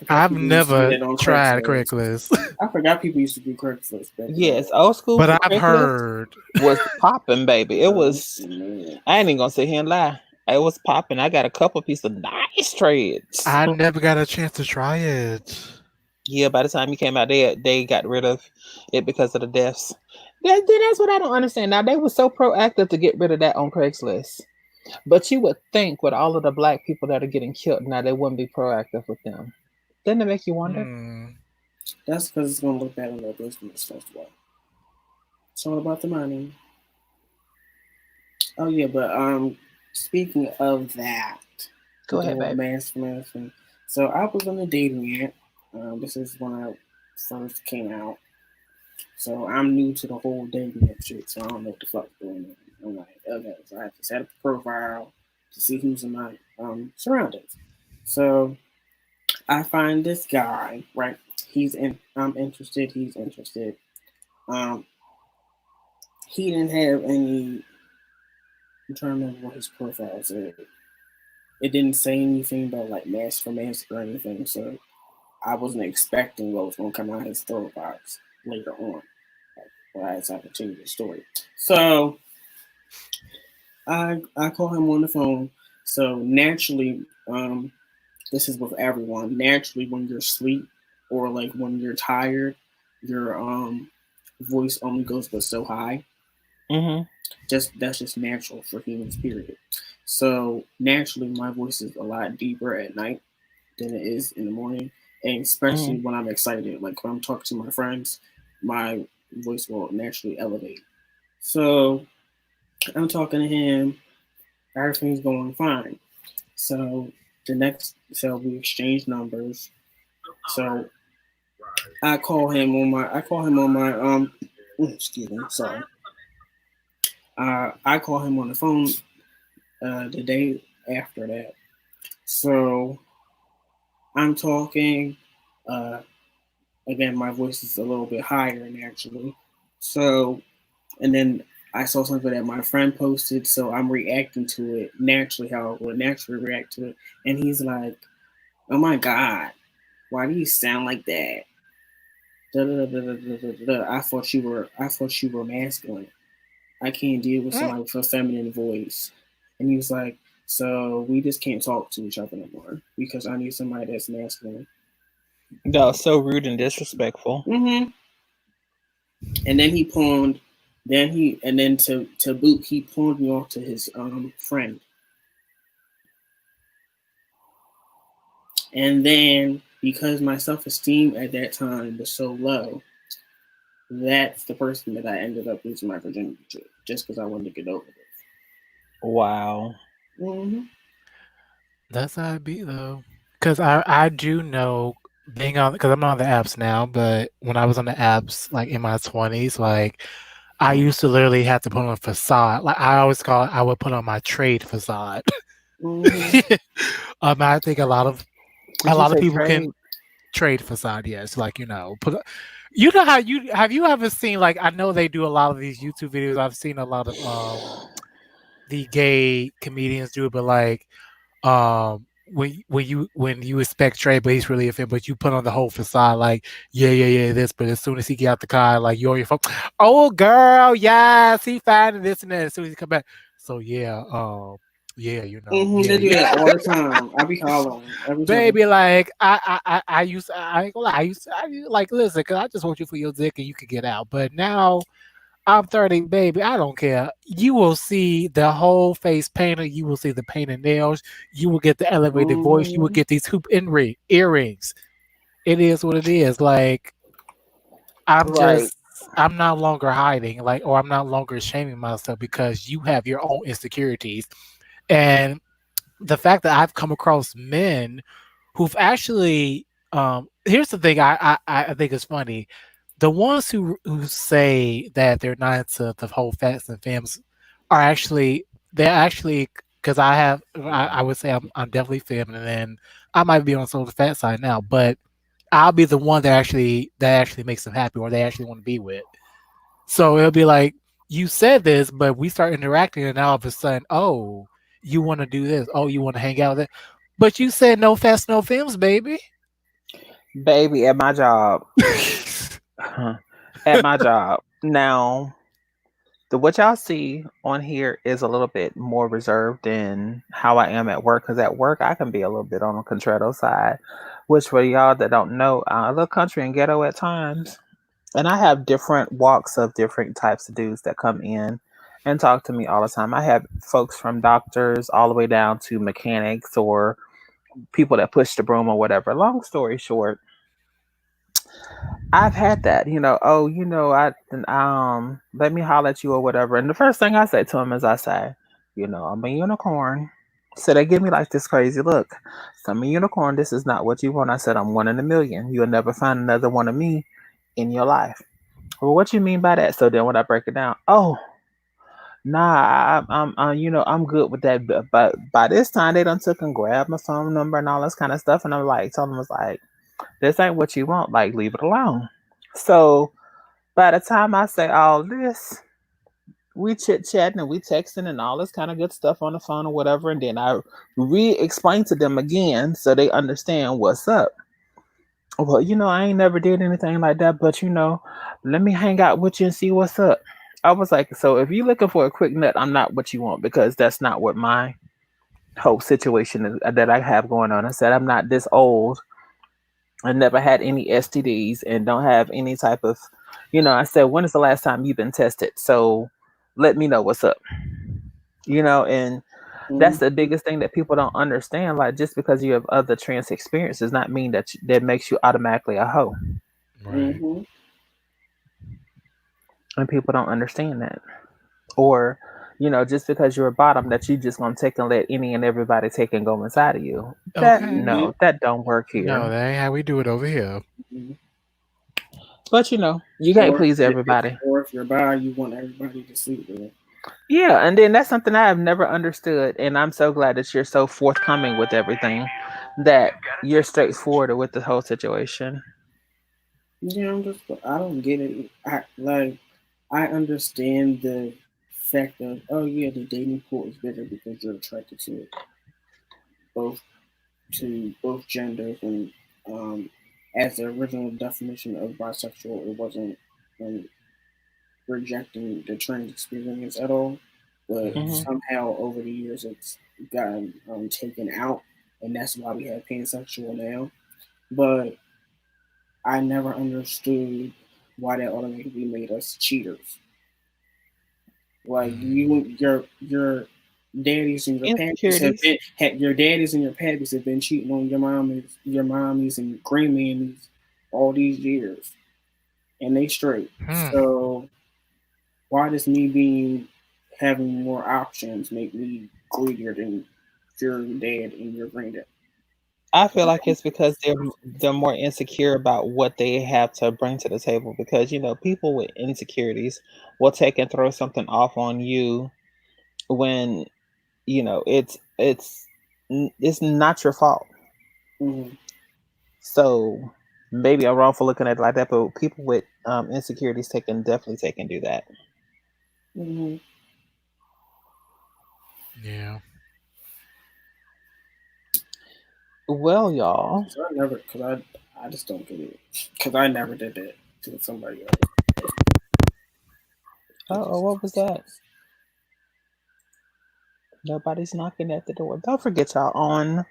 Speaker 3: I've never tried Craigslist.
Speaker 9: I forgot people used to do Craigslist.
Speaker 1: Yes, old school.
Speaker 3: But I've
Speaker 1: Craigslist
Speaker 3: heard
Speaker 1: was popping, baby. It was. I ain't even gonna sit here and lie. It was popping. I got a couple pieces of nice trades.
Speaker 3: I never got a chance to try it.
Speaker 1: Yeah, by the time you came out, they got rid of it because of the deaths. That's what I don't understand. Now they were so proactive to get rid of that on Craigslist, but you would think with all of the black people that are getting killed now, they wouldn't be proactive with them. Doesn't it make you wonder?
Speaker 9: That's because it's gonna look bad on their business first of all. It's all about the money. Oh yeah, but speaking of that,
Speaker 1: go ahead, babe.
Speaker 9: Mass. So I was on a dating app. This is when I first came out. So I'm new to the whole dating app shit, so I don't know what the fuck going on. I'm like, okay, so I have to set up a profile to see who's in my surroundings. So I find this guy, right? I'm interested. He's interested. He didn't have any. I'm trying to remember what his profile said. It didn't say anything about like mass for mass or anything, so I wasn't expecting what was going to come out of his story box later on. As I continue the story. So I call him on the phone. So naturally, this is with everyone. Naturally, when you're asleep or like when you're tired, your voice only goes but so high.
Speaker 1: Mm-hmm.
Speaker 9: That's just natural for humans, period. So naturally, my voice is a lot deeper at night than it is in the morning, and especially when I'm excited. Like when I'm talking to my friends, my voice will naturally elevate. So I'm talking to him. Everything's going fine. So we exchange numbers. So I call him on my excuse me, sorry. I call him on the phone the day after that. So I'm talking. Again, my voice is a little bit higher naturally. So, and then I saw something that my friend posted, so I'm reacting to it naturally, how I would naturally react to it. And he's like, "Oh my God, why do you sound like that?" I thought you were masculine. I can't deal with somebody with a feminine voice. And he was like, "So we just can't talk to each other anymore because I need somebody that's masculine."
Speaker 1: That was so rude and disrespectful.
Speaker 9: Mm-hmm. And then he pawned. To boot, he pawned me off to his friend. And then because my self-esteem at that time was so low, that's the person that I ended up losing my virginity to, just because I wanted to get over it.
Speaker 1: Wow.
Speaker 9: Mm-hmm.
Speaker 3: That's how it be though. Because I do know being on, because I'm on the apps now, but when I was on the apps like in my 20s, like I used to literally have to put on a facade. Like I always I would put on my trade facade.
Speaker 9: Mm-hmm.
Speaker 3: I think a lot of
Speaker 1: Did you say
Speaker 3: people
Speaker 1: trade?
Speaker 3: can trade facade. Yes, like you know how you ever seen, like, I know they do a lot of these YouTube videos. I've seen a lot of the gay comedians do it, but like when you expect trade, but he's really a fan, but you put on the whole facade, like yeah this, but as soon as he get out the car, like you're on your phone, oh girl, yes, he fine and this and that. As soon as he come back, so yeah, you know,
Speaker 9: They do that all the time. I be hollering every time.
Speaker 3: baby, like I used to, I ain't gonna lie, I used to, like, listen, cause I just want you for your dick and you can get out. But now I'm 30, baby. I don't care. You will see the whole face painted. You will see the painted nails. You will get the elevated voice. You will get these hoop earrings. It is what it is. Like,
Speaker 1: Right.
Speaker 3: I'm no longer hiding, like, or I'm not longer shaming myself because you have your own insecurities. And the fact that I've come across men who've actually, here's the thing I think is funny. The ones who say that they're not into the whole fats and femmes are actually, they're actually, because I would say I'm definitely feminine, and I might be on some of the fat side now, but I'll be the one that actually makes them happy, or they actually want to be with. So it'll be like, you said this, but we start interacting, and now all of a sudden, oh, you want to do this, oh, you want to hang out with it, but you said no fats, no films, baby.
Speaker 1: Baby, at my job. At my job. Now, what y'all see on here is a little bit more reserved than how I am at work. Because at work, I can be a little bit on the control side, which for y'all that don't know, a little country and ghetto at times. And I have different walks of different types of dudes that come in and talk to me all the time. I have folks from doctors all the way down to mechanics or people that push the broom or whatever. Long story short, I've had that, oh, let me holler at you or whatever. And the first thing I say to him is I say, I'm a unicorn. So they give me like this crazy look. So I'm a unicorn, this is not what you want. I said, I'm one in a million. You'll never find another one of me in your life. Well, what you mean by that? So then when I break it down, oh, nah, I'm good with that. But by this time they done took and grabbed my phone number and all this kind of stuff. And I'm like, telling them, was like, this ain't what you want. Like, leave it alone. So by the time I say all this, we chit chatting and we texting and all this kind of good stuff on the phone or whatever. And then I re-explain to them again so they understand what's up. Well, I ain't never did anything like that, but let me hang out with you and see what's up. I was like, so if you're looking for a quick nut, I'm not what you want, because that's not what my whole situation is that I have going on. I said, I'm not this old. I never had any STDs and don't have any type of, I said, when is the last time you've been tested? So let me know what's up. And that's the biggest thing that people don't understand. Like, just because you have other trans experience does not mean that that makes you automatically a hoe.
Speaker 3: Right.
Speaker 1: And people don't understand that. Or, just because you're a bottom, that you just gonna take and let any and everybody take and go inside of you. No, that don't work here.
Speaker 3: No, that ain't how we do it over here.
Speaker 1: But you can't please everybody.
Speaker 9: Or if you're bi, you want everybody to sleep with it.
Speaker 1: Yeah, and then that's something I have never understood, and I'm so glad that you're so forthcoming with everything, that you're straightforward with the whole situation.
Speaker 9: Yeah, I don't get it. I understand the fact of, oh yeah, the dating pool is bigger because you're attracted to both genders, and as the original definition of bisexual, it wasn't rejecting the trans experience at all, but somehow over the years it's gotten taken out, and that's why we have pansexual now. But I never understood why that automatically made us cheaters. Like, your daddies and your parents have been cheating on your mommies and grandmammies all these years, and they straight. So why does me having more options make me greedier than your dad and your granddad?
Speaker 1: I feel like it's because they're more insecure about what they have to bring to the table. Because people with insecurities will take and throw something off on you when it's it's not your fault.
Speaker 9: Mhm.
Speaker 1: So maybe I'm wrong for looking at it like that, but people with insecurities definitely do that.
Speaker 9: Mhm.
Speaker 3: Yeah.
Speaker 1: Well, y'all,
Speaker 9: So I just don't get it. Because I never did that to somebody else.
Speaker 1: what was that? Nobody's knocking at the door. Don't forget, y'all, on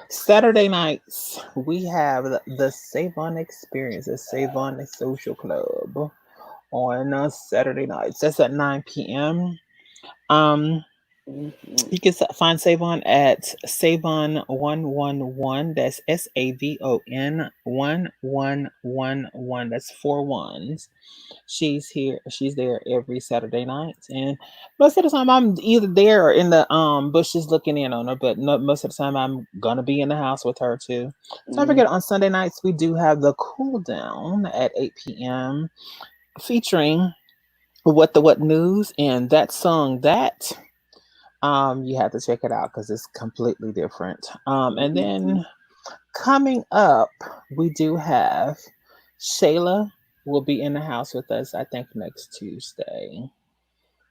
Speaker 1: Saturday nights, we have the Save On Experience, the Save On Social Club on Saturday nights. That's at 9 p.m. You can find Savon at Savon111. That's SAVON 1111. That's 4 1s. She's there every Saturday night, and most of the time I'm either there or in the bushes looking in on her. But most of the time I'm gonna be in the house with her too. So don't forget, on Sunday nights we do have the cool down at 8 p.m. featuring What News, and that song that you have to check it out because it's completely different. And then coming up, we do have Shayla will be in the house with us, I think, next Tuesday.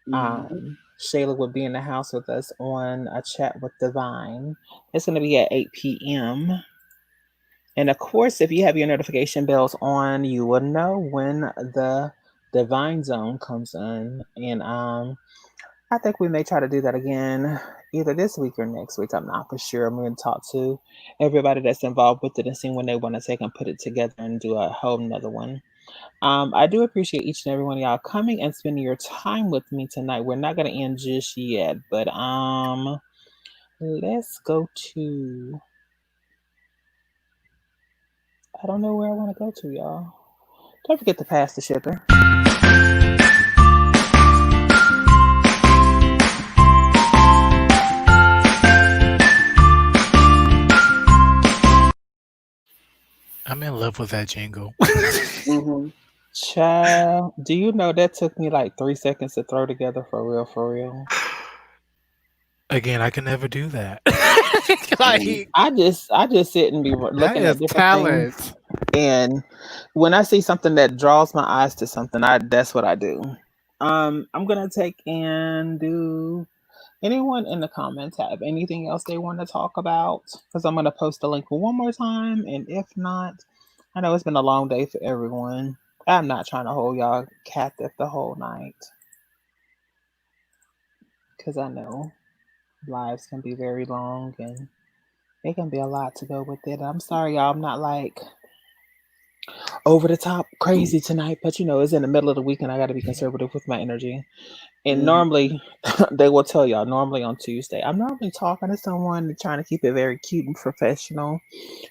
Speaker 1: Shayla will be in the house with us on a chat with Divine. It's going to be at 8 p.m. And of course, if you have your notification bells on, you will know when the Divine Zone comes in. And I think we may try to do that again either this week or next week. I'm not for sure. I'm going to talk to everybody that's involved with it and see when they want to take and put it together and do a whole nother one. I do appreciate each and every one of y'all coming and spending your time with me tonight. We're not going to end just yet, but let's go to, I don't know where I want to go to, y'all. Don't forget to pass the sugar.
Speaker 3: I'm in love with that jingle.
Speaker 1: Child, do you know that took me like 3 seconds to throw together for real?
Speaker 3: Again, I can never do that.
Speaker 1: I just sit and be looking at different
Speaker 3: talent.
Speaker 1: things, and when I see something that draws my eyes to something, that's what I do. I'm gonna take and do. Anyone in the comments have anything else they want to talk about? Because I'm gonna post the link one more time, and if not, I know it's been a long day for everyone. I'm not trying to hold y'all captive the whole night, because I know lives can be very long and it can be a lot to go with it. I'm sorry, y'all. I'm not like over the top crazy tonight, but it's in the middle of the week and I got to be conservative with my energy. And normally, they will tell y'all, normally on Tuesday, I'm normally talking to someone and trying to keep it very cute and professional.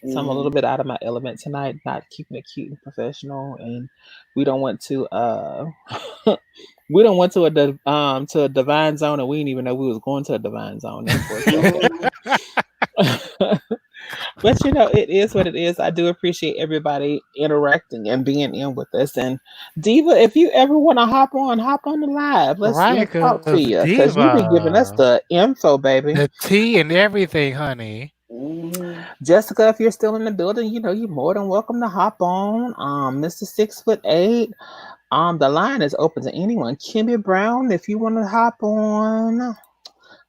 Speaker 1: So I'm a little bit out of my element tonight, not keeping it cute and professional. And we don't want to we don't went to a divine zone, and we didn't even know we was going to a divine zone. But it is what it is. I do appreciate everybody interacting and being in with us. And Diva, if you ever want to hop on the live. Let's talk to you, because you've been giving us the info, baby.
Speaker 3: The tea and everything, honey.
Speaker 1: Jessica, if you're still in the building, you're more than welcome to hop on. Mr. 6'8". The line is open to anyone. Kimmy Brown, if you want to hop on.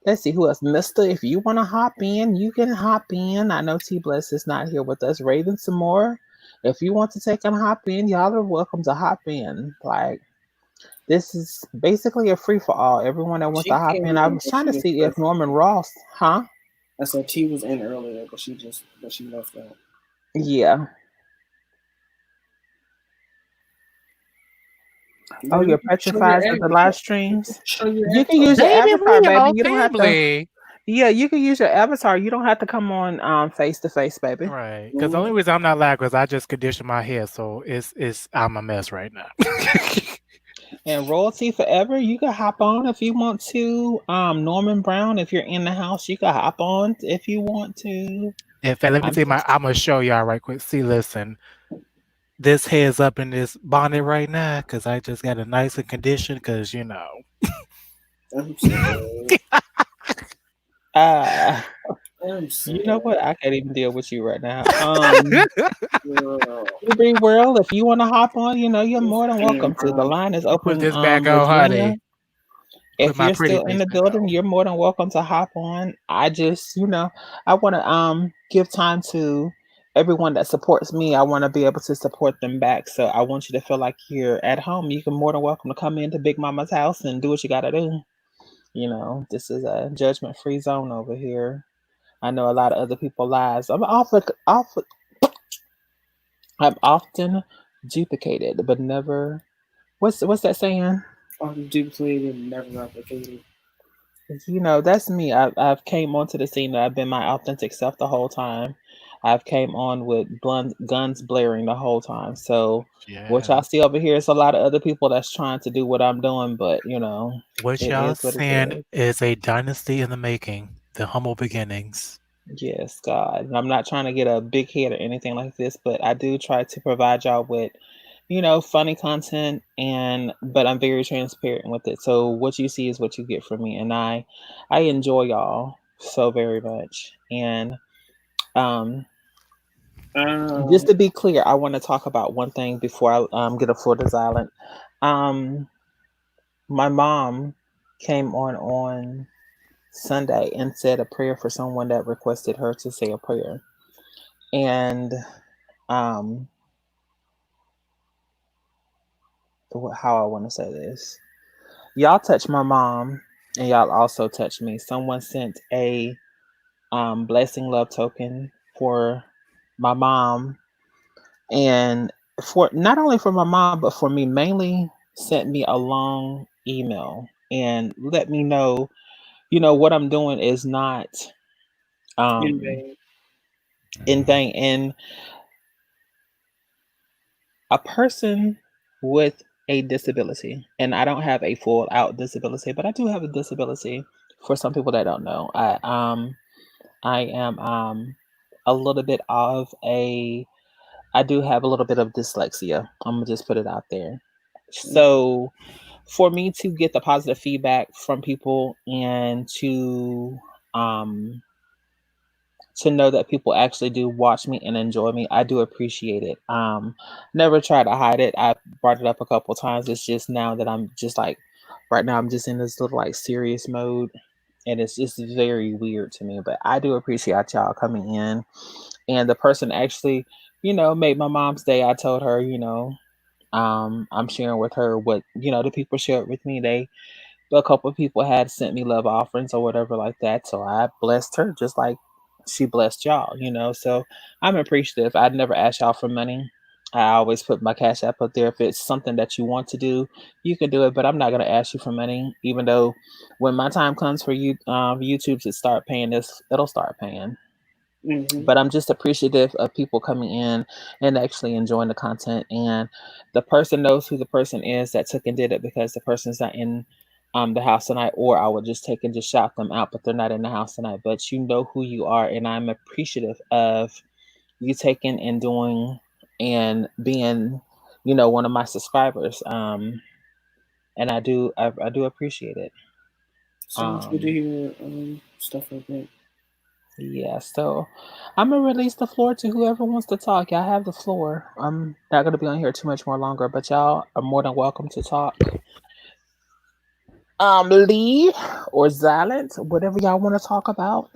Speaker 1: Let's see who else. Mister, if you want to hop in, you can hop in. I know T Bless is not here with us. Raven some more. If you want to take and hop in, y'all are welcome to hop in. Like, this is basically a free for all. Everyone that wants to hop in. I was trying to see if Norman Ross,
Speaker 9: I said T was in earlier, but she left out.
Speaker 1: Yeah. Oh, you're petrified of the live streams? You can use your avatar, baby. You don't have to. Yeah, you can use your avatar. You don't have to come on face to face, baby.
Speaker 3: Right. Because the only reason I'm not live because I just conditioned my hair, so I'm a mess right now.
Speaker 1: And Royalty Forever, you can hop on if you want to. Norman Brown, if you're in the house, you can hop on if you want to.
Speaker 3: In fact, let me see I'm gonna show y'all right quick. See, listen. This hair's up in this bonnet right now because I just got it nice and conditioned because
Speaker 1: You know what? I can't even deal with you right now. Be World, if you want to hop on, you're more than welcome to. The line is
Speaker 3: Put
Speaker 1: open.
Speaker 3: this back on,
Speaker 1: Regina,
Speaker 3: honey.
Speaker 1: if
Speaker 3: Put my
Speaker 1: you're
Speaker 3: pretty
Speaker 1: still in
Speaker 3: face
Speaker 1: the
Speaker 3: back
Speaker 1: building,
Speaker 3: on.
Speaker 1: you're more than welcome to hop on. I just, I want to give time to everyone that supports me. I want to be able to support them back. So I want you to feel like you're at home. You can more than welcome to come into Big Mama's house and do what you got to do. This is a judgment-free zone over here. I know a lot of other people's lives. I'm often duplicated, but never. What's that saying?
Speaker 9: Often duplicated and never replicated.
Speaker 1: That's me. I've came onto the scene that I've been my authentic self the whole time. I've came on with guns blaring the whole time. So what y'all see over here is a lot of other people that's trying to do what I'm doing, but
Speaker 3: What
Speaker 1: it
Speaker 3: y'all
Speaker 1: is what it
Speaker 3: seeing
Speaker 1: is.
Speaker 3: is a dynasty in the making. The humble beginnings.
Speaker 1: Yes, God. And I'm not trying to get a big head or anything like this, but I do try to provide y'all with, funny content but I'm very transparent with it. So what you see is what you get from me. And I enjoy y'all so very much. And just to be clear, I want to talk about one thing before I get a floor to silent. My mom came on Sunday and said a prayer for someone that requested her to say a prayer. And how I want to say this. Y'all touched my mom and y'all also touched me. Someone sent a blessing love token for my mom, and for not only for my mom but for me, mainly sent me a long email and let me know what I'm doing is not in vain. And a person with a disability, and I don't have a full out disability, but I do have a disability. For some people that don't know, I am a little bit of I do have a little bit of dyslexia. I'm gonna just put it out there. So for me to get the positive feedback from people and to know that people actually do watch me and enjoy me, I do appreciate it. Never try to hide it. I brought it up a couple times. It's just now that I'm just like, right now I'm just in this little like serious mode, and it's just very weird to me. But I do appreciate y'all coming in, and the person actually, made my mom's day. I told her, I'm sharing with her what the people shared with me. A couple of people had sent me love offerings or whatever like that. So I blessed her just like she blessed y'all, So I'm appreciative. I'd never ask y'all for money. I always put my cash app up there. If it's something that you want to do, you can do it, but I'm not going to ask you for money, even though when my time comes for you, YouTube to start paying this, it'll start paying. But I'm just appreciative of people coming in and actually enjoying the content. And the person knows who the person is that took and did it, because the person's not in the house tonight, or I would just take and just shout them out, but they're not in the house tonight. But you know who you are, and I'm appreciative of you taking and doing and being, one of my subscribers. And I do appreciate it.
Speaker 9: Sounds good to hear stuff like that.
Speaker 1: Yeah, so I'm gonna release the floor to whoever wants to talk. Y'all have the floor. I'm not gonna be on here too much more longer, but y'all are more than welcome to talk. Leave or silent, whatever y'all want to talk about.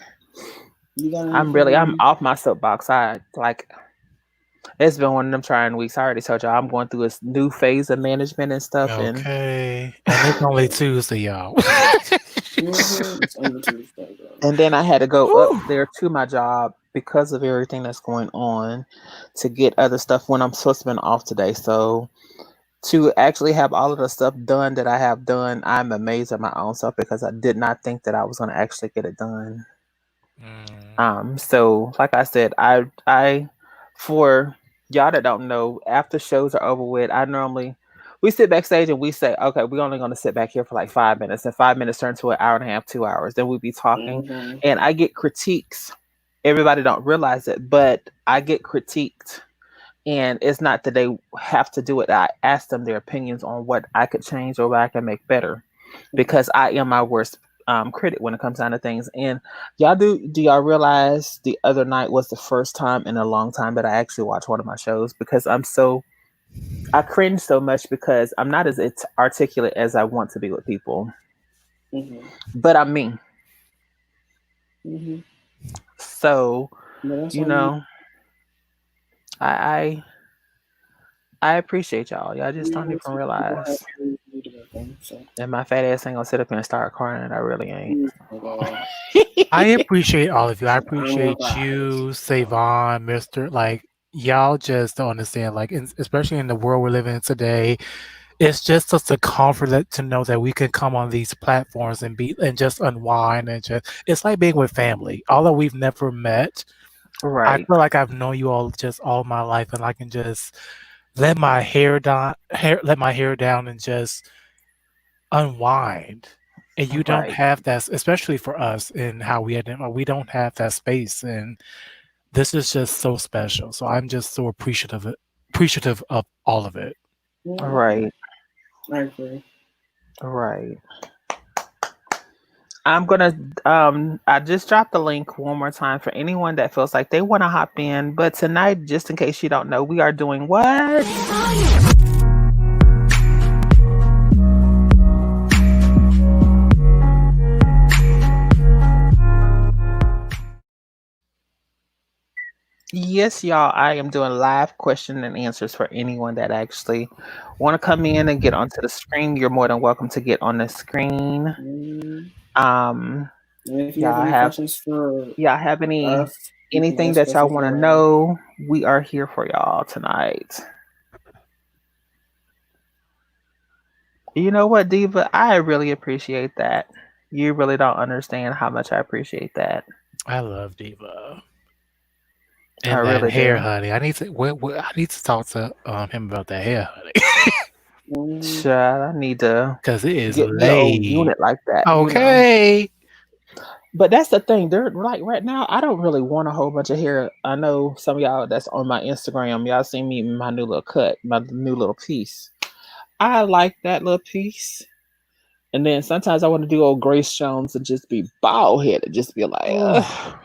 Speaker 1: I'm off my soapbox. It's been one of them trying weeks. I already told y'all I'm going through a new phase of management and stuff.
Speaker 3: Okay, and it's only Tuesday, y'all.
Speaker 1: And then I had to go up there to my job because of everything that's going on to get other stuff when I'm supposed to be off today. So to actually have all of the stuff done that I have done, I'm amazed at my own self, because I did not think that I was going to actually get it done. So like I said, I for y'all that don't know, after shows are over with, we sit backstage and we say, okay, we're only going to sit back here for like 5 minutes, and 5 minutes turn to an hour and a half, 2 hours. Then we'll be talking, and I get critiques. Everybody don't realize it, but I get critiqued, and it's not that they have to do it. I ask them their opinions on what I could change or what I can make better, because I am my worst critic when it comes down to things. And do y'all realize the other night was the first time in a long time that I actually watched one of my shows because I cringe so much because I'm not as articulate as I want to be with people,
Speaker 9: Mm-hmm.
Speaker 1: but I'm me.
Speaker 9: Mm-hmm.
Speaker 1: So
Speaker 9: But that's
Speaker 1: you
Speaker 9: all you
Speaker 1: know, I I appreciate y'all. Y'all just don't
Speaker 9: need.
Speaker 1: even
Speaker 9: People have
Speaker 1: realize.
Speaker 9: to do everything. So,
Speaker 1: And my fat ass ain't gonna sit up here and start crying, and I really ain't.
Speaker 3: I appreciate all of you. I
Speaker 9: I don't
Speaker 3: appreciate
Speaker 9: know.
Speaker 3: you, Savon, Mister. Like y'all just don't understand. Like especially in the world we're living in today, it's just such a comfort to know that we can come on these platforms and just unwind and just. It's like being with family. Although we've never met, I
Speaker 1: Right,
Speaker 3: feel like I've known you all just all my life, and I can just let my hair down, and just unwind. And you don't
Speaker 1: right,
Speaker 3: have that, especially for us and how we identify. We don't have that space, and this is just so special. So I'm just so appreciative of all of it.
Speaker 1: right,
Speaker 9: I agree.
Speaker 1: right. I'm gonna I just dropped the link one more time for anyone that feels like they want to hop in. But tonight, just in case you don't know, we are doing what? Yes, y'all, I am doing live question and answers for anyone that actually want to come in and get onto the screen. You're more than welcome to get on the screen.
Speaker 9: And if you have
Speaker 1: Y'all
Speaker 9: any
Speaker 1: have
Speaker 9: questions for
Speaker 1: y'all have
Speaker 9: us, you can
Speaker 1: anything
Speaker 9: ask
Speaker 1: that
Speaker 9: us
Speaker 1: y'all
Speaker 9: as
Speaker 1: want to
Speaker 9: well.
Speaker 1: know? We are here for y'all tonight. You know what, Diva? I really appreciate that. You really don't understand how much I appreciate that.
Speaker 3: I love Diva
Speaker 1: I
Speaker 3: and that
Speaker 1: really
Speaker 3: hair,
Speaker 1: do.
Speaker 3: honey. I need to talk to him about that hair, honey,
Speaker 1: Child, I need to
Speaker 3: because it is
Speaker 1: get me an old
Speaker 3: laid.
Speaker 1: unit like that,
Speaker 3: Okay.
Speaker 1: But that's the thing. They're like right now, I don't really want a whole bunch of hair. I know some of y'all that's on my Instagram, y'all see me in my new little cut, my new little piece. I like that little piece. And then sometimes I want to do old Grace Jones and just be bald headed, just be like, ugh.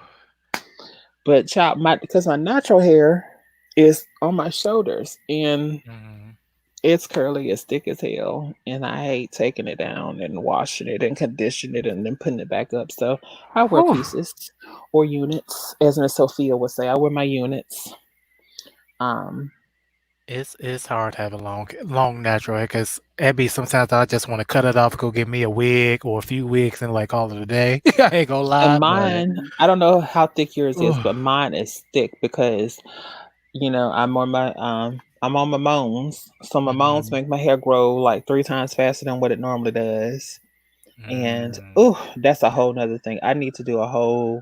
Speaker 1: But child, because my natural hair is on my shoulders and it's curly as thick as hell. And I hate taking it down and washing it and conditioning it and then putting it back up. So I wear pieces or units, as Miss Sophia would say. I wear my units.
Speaker 3: It's hard having long natural hair because it be sometimes I just want to cut it off, go get me a wig or a few wigs and like call it a day. I ain't gonna lie,
Speaker 1: And
Speaker 3: but
Speaker 1: mine, I don't know how thick yours is,
Speaker 3: Ugh.
Speaker 1: but mine is thick because I'm on my moans. So my moans make my hair grow like 3 times faster than what it normally does. And that's a whole nother thing. I need to do a whole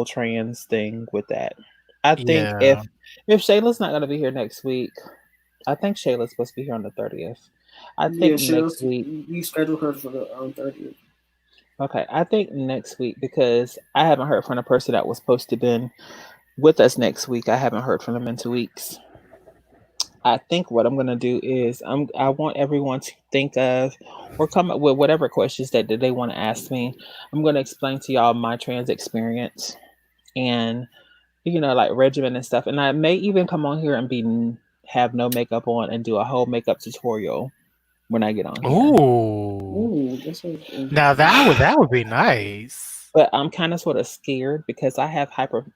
Speaker 1: trans thing with that. I think
Speaker 3: Yeah.
Speaker 1: if Shayla's not gonna be here next week, I think Shayla's supposed to be here on the 30th. I think next week.
Speaker 9: You scheduled her for the 30th.
Speaker 1: Okay, I think next week because I haven't heard from the person that was supposed to be with us next week. I haven't heard from them in 2 weeks. I think what I'm gonna do is I want everyone to think of or come up with whatever questions that they want to ask me. I'm gonna explain to y'all my trans experience and like regimen and stuff. And I may even come on here and have no makeup on and do a whole makeup tutorial when I get on here.
Speaker 3: Ooh. Now that would be nice.
Speaker 1: But I'm kind of sort of scared because I have hyper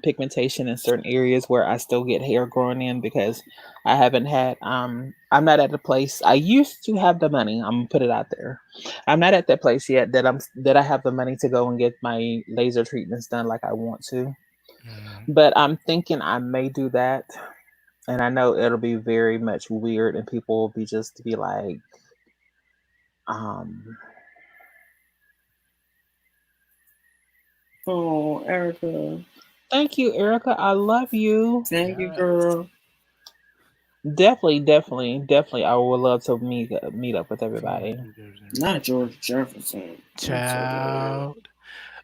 Speaker 1: pigmentation in certain areas where I still get hair growing in because I haven't had I'm not at the place. I used to have the money. I'm gonna put it out there. I'm not at that place yet that I have the money to go and get my laser treatments done like I want to. But I'm thinking I may do that. And I know it'll be very much weird and people will be just to be like,
Speaker 9: Oh, Erica.
Speaker 1: Thank you, Erica. I love you.
Speaker 9: Thank you, girl.
Speaker 1: Definitely. I would love to meet up with everybody.
Speaker 9: Not George Jefferson.
Speaker 3: Child.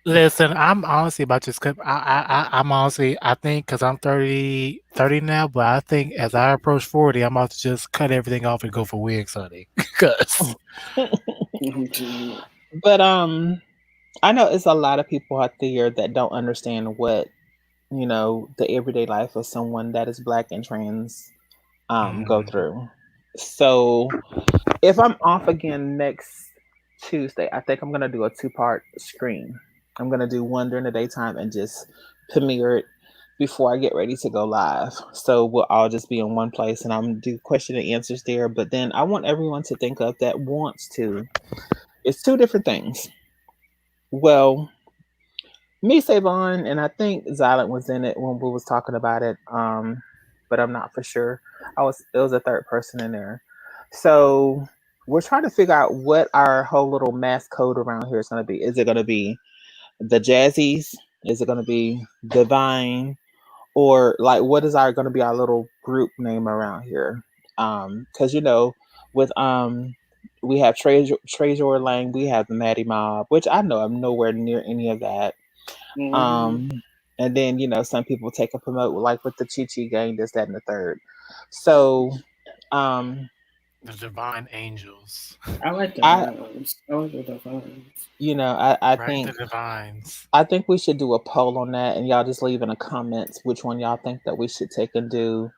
Speaker 3: Listen, I'm honestly about to skip. I'm honestly, I think because I'm 30 now, but I think as I approach 40, I'm about to just cut everything off and go for wigs, honey. Because
Speaker 1: But I know it's a lot of people out there that don't understand what, the everyday life of someone that is black and trans go through. So if I'm off again next Tuesday, I think I'm gonna do a 2-part screen. I'm gonna do one during the daytime and just premiere it before I get ready to go live. So we'll all just be in one place and I'm gonna do question and answers there. But then I want everyone to think of that wants to. It's two different things. Well, me, Savon, and I think Zylant was in it when we was talking about it. But I'm not for sure. It was a third person in there. So we're trying to figure out what our whole little mass code around here is gonna be. Is it gonna be the Jazzies? Is it gonna be Divine? Or like what is our gonna be our little group name around here? Because with we have Treasure Lang, we have the Maddie Mob, which I know I'm nowhere near any of that. And then some people take a promote like with the Chi Chi gang, this, that, and the third. So
Speaker 3: The Divine Angels.
Speaker 9: I like the Divines. I like the Divines.
Speaker 1: I
Speaker 3: Right,
Speaker 1: think
Speaker 3: the Divines.
Speaker 1: I think we should do a poll on that, and y'all just leave in the comments which one y'all think that we should take and do.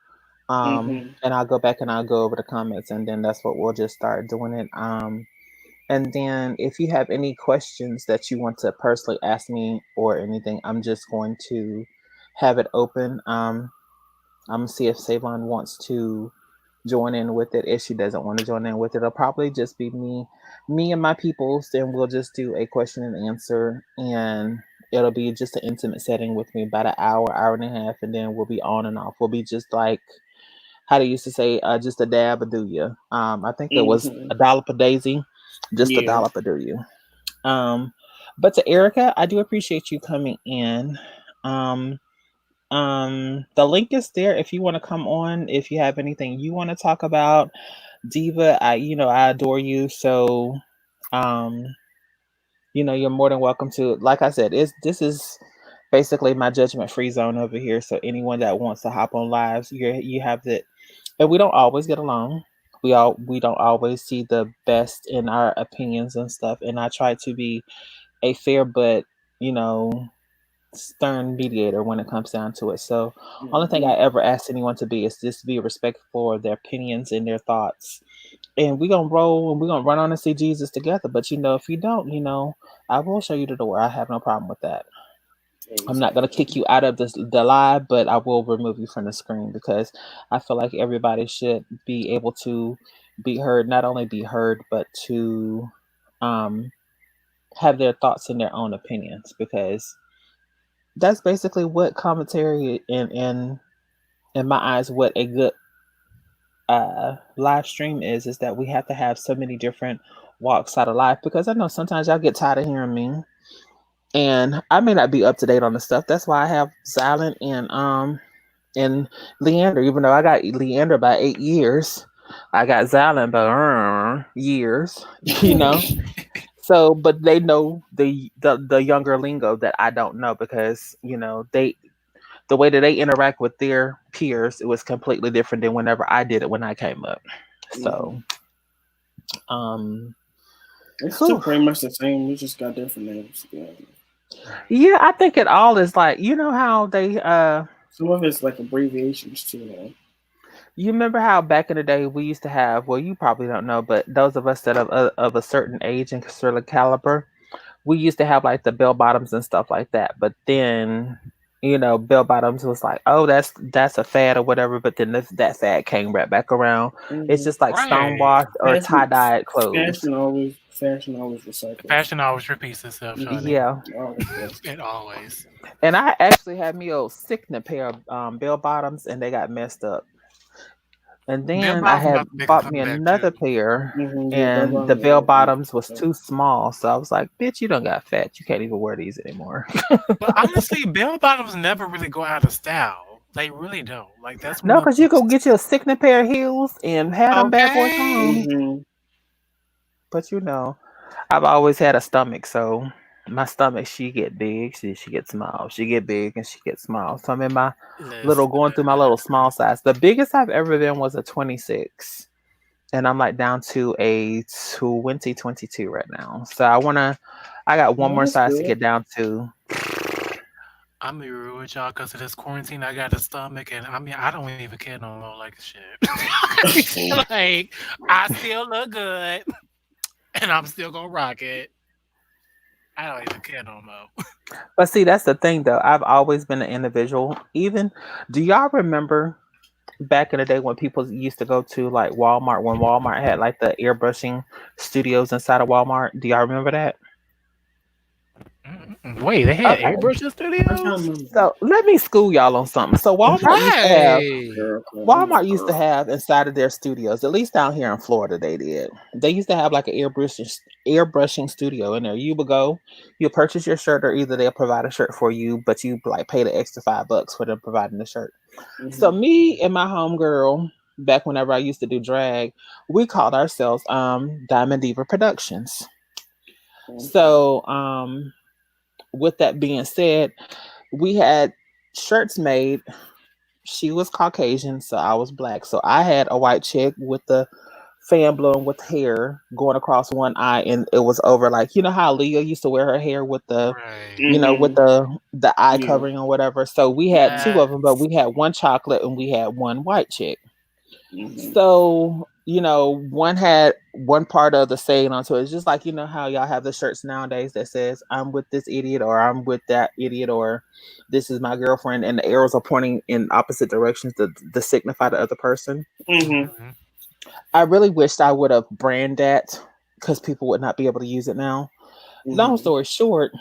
Speaker 1: And I'll go back and I'll go over the comments, and then that's what we'll just start doing it. And then if you have any questions that you want to personally ask me or anything, I'm just going to have it open. I'm gonna see if Savon wants to join in with it. If she doesn't want to join in with it, it'll probably just be me and my peoples. Then we'll just do a question and answer, and it'll be just an intimate setting with me, about an hour and a half, and then we'll be on and off. We'll be just like how they used to say, just a dab a do you. I think there was a dollop a daisy, just a dollop a do you. But to Erica, I do appreciate you coming in. The link is there if you want to come on, if you have anything you want to talk about. Diva, I adore you. So you're more than welcome to. Like I said, this is basically my judgment free zone over here. So anyone that wants to hop on lives, you have it. And we don't always get along. We don't always see the best in our opinions and stuff. And I try to be a fair but stern mediator when it comes down to it. So only thing I ever ask anyone to be is just be respectful of their opinions and their thoughts. And we're gonna roll and we're gonna run on and see Jesus together. But if you don't, I will show you the door. I have no problem with that. I'm not gonna kick you out of the live, but I will remove you from the screen because I feel like everybody should be able to be heard, not only be heard, but to have their thoughts and their own opinions, because that's basically what commentary in my eyes, what a good live stream is that we have to have so many different walks out of life, because I know sometimes y'all get tired of hearing me. And I may not be up to date on the stuff. That's why I have Silent and Leander. Even though I got Leander by 8 years, I got Silent by years. So, but they know the younger lingo that I don't know, because the way that they interact with their peers, it was completely different than whenever I did it when I came up. So,
Speaker 9: it's still pretty much the same. We just got different names.
Speaker 1: Yeah, I think it all is like, how they
Speaker 9: some of it's like abbreviations too, though.
Speaker 1: You remember how back in the day we used to have, well, you probably don't know, but those of us that are of a certain age and certain caliber, we used to have like the bell bottoms and stuff like that. But then, bell bottoms was like, oh, that's a fad or whatever. But then that fad came right back around. It's just like stonewashed or tie-dyed clothes.
Speaker 9: Fashion always recycles.
Speaker 3: Fashion always repeats itself, Johnny.
Speaker 1: Yeah.
Speaker 3: It always.
Speaker 1: And I actually had me a sickening pair of bell bottoms, and they got messed up. And then I had bought me another pair, and the bell bottoms was too small. So I was like, bitch, you don't got fat. You can't even wear these anymore.
Speaker 3: But honestly, bell bottoms never really go out of style. They really don't. Like that's
Speaker 1: no, because you go get you a sickening pair of heels and have them bad boys on. But I've always had a stomach, so my stomach, she get big, she get small. She get big and she get small. So I'm in my going through my little small size. The biggest I've ever been was a 26. and I'm like down to a 2022 right now. So I got one
Speaker 9: Oh,
Speaker 1: more
Speaker 9: that's
Speaker 1: size to
Speaker 9: good.
Speaker 1: get down to.
Speaker 3: I'm gonna be real with y'all because of this quarantine. I got a stomach, and I mean, I don't even care no more. Like shit, like I still look good, and I'm still gonna rock it. I don't even care no more.
Speaker 1: But see, that's the thing though. I've always been an individual. Even, do y'all remember back in the day when people used to go to like Walmart, when Walmart had like the airbrushing studios inside of Walmart? Do y'all remember that?
Speaker 3: Wait, they had
Speaker 1: Okay.
Speaker 3: airbrushing
Speaker 9: I
Speaker 3: studios?
Speaker 9: can't remember.
Speaker 1: So let me school y'all on something. So
Speaker 3: Right.
Speaker 1: Walmart used to have inside of their studios, at least down here in Florida, they did. They used to have like an airbrushing studio in there. You would go, you purchase your shirt, or either they'll provide a shirt for you, but you like pay the extra $5 for them providing the shirt. So me and my homegirl, back whenever I used to do drag, we called ourselves Diamond Diva Productions. So with that being said, we had shirts made. She was Caucasian, so I was black. So I had a white chick with the fan blown with hair going across one eye, and it was over like, you know how Leah used to wear her hair with the
Speaker 3: Right.
Speaker 1: with the eye
Speaker 9: Yeah.
Speaker 1: covering or whatever. So we had two of them, but
Speaker 3: Yes.
Speaker 1: we had one chocolate and we had one white chick.
Speaker 9: Mhm.
Speaker 1: So, one had one part of the saying onto it. It's just like, how y'all have the shirts nowadays that says, I'm with this idiot, or I'm with that idiot, or this is my girlfriend, and the arrows are pointing in opposite directions to signify the other person.
Speaker 3: Mhm.
Speaker 1: I really wished I would have brand that because people would not be able to use it now. Long story short,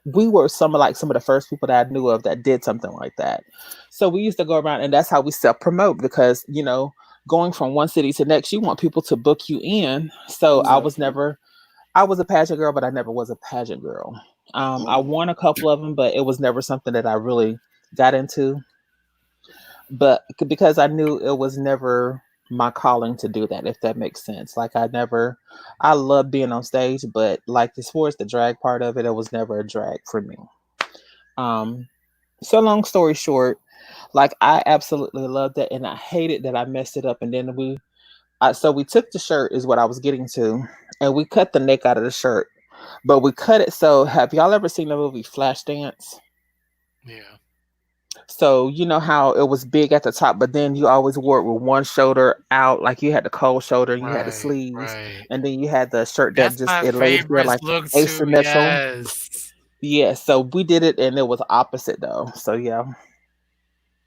Speaker 1: we were some of the first people that I knew of that did something like that. So we used to go around, and that's how we self promote, because going from one city to next, you want people to book you in. So
Speaker 9: Exactly.
Speaker 1: I was a pageant girl, but I never was a pageant girl. I won a couple of them, but it was never something that I really got into. But because I knew it was never my calling to do that, if that makes sense. Like I love being on stage, but like as far as the drag part of it, it was never a drag for me. Um, so long story short, like I absolutely loved it, and I hated that I messed it up. And then so we took the shirt, is what I was getting to, and we cut the neck out of the shirt, but we cut it. So have y'all ever seen the movie Flashdance?
Speaker 3: Yeah.
Speaker 1: So you know how it was big at the top, but then you always wore it with one shoulder out, like you had the cold shoulder and you had the
Speaker 3: Right.
Speaker 1: sleeves,
Speaker 3: Right.
Speaker 1: and then you had the shirt that
Speaker 3: That's
Speaker 1: just
Speaker 3: my
Speaker 1: it laid here
Speaker 3: favorite
Speaker 1: like
Speaker 3: look too.
Speaker 1: asymmetrical.
Speaker 3: Yes.
Speaker 1: Yeah, so we did it and it was opposite though. So yeah,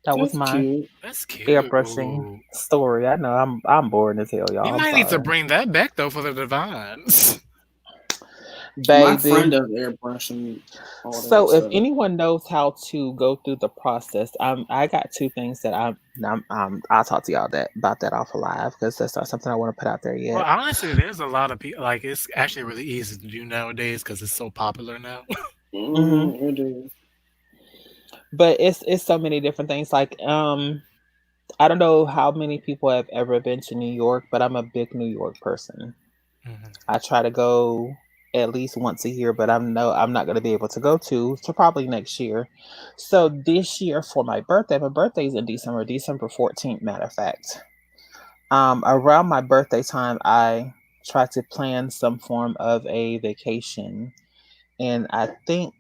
Speaker 1: that was
Speaker 9: That's
Speaker 1: my
Speaker 9: cute.
Speaker 3: That's cute.
Speaker 1: airbrushing story. I know I'm boring as hell,
Speaker 3: We
Speaker 1: y'all. I'm
Speaker 3: might need to
Speaker 1: sorry.
Speaker 3: bring that back though for the Divines.
Speaker 9: My friend
Speaker 1: Baby.
Speaker 9: does airbrushing, all that
Speaker 1: So if
Speaker 9: stuff.
Speaker 1: anyone knows how to go through the process, I got two things that I'll talk to y'all about that off of live, because that's not something I want to put out there
Speaker 3: Well,
Speaker 1: yet.
Speaker 3: honestly, there's a lot of people. Like, it's actually really easy to do nowadays because it's so popular now.
Speaker 1: Hmm.
Speaker 9: It is.
Speaker 1: But it's so many different things. Like I don't know how many people have ever been to New York, but I'm a big New York person.
Speaker 3: Mhm.
Speaker 1: I try to go at least once a year, but I'm not going to be able to go to probably next year. So this year for my birthday is in December 14th, matter of fact. Around my birthday time, I try to plan some form of a vacation, and I think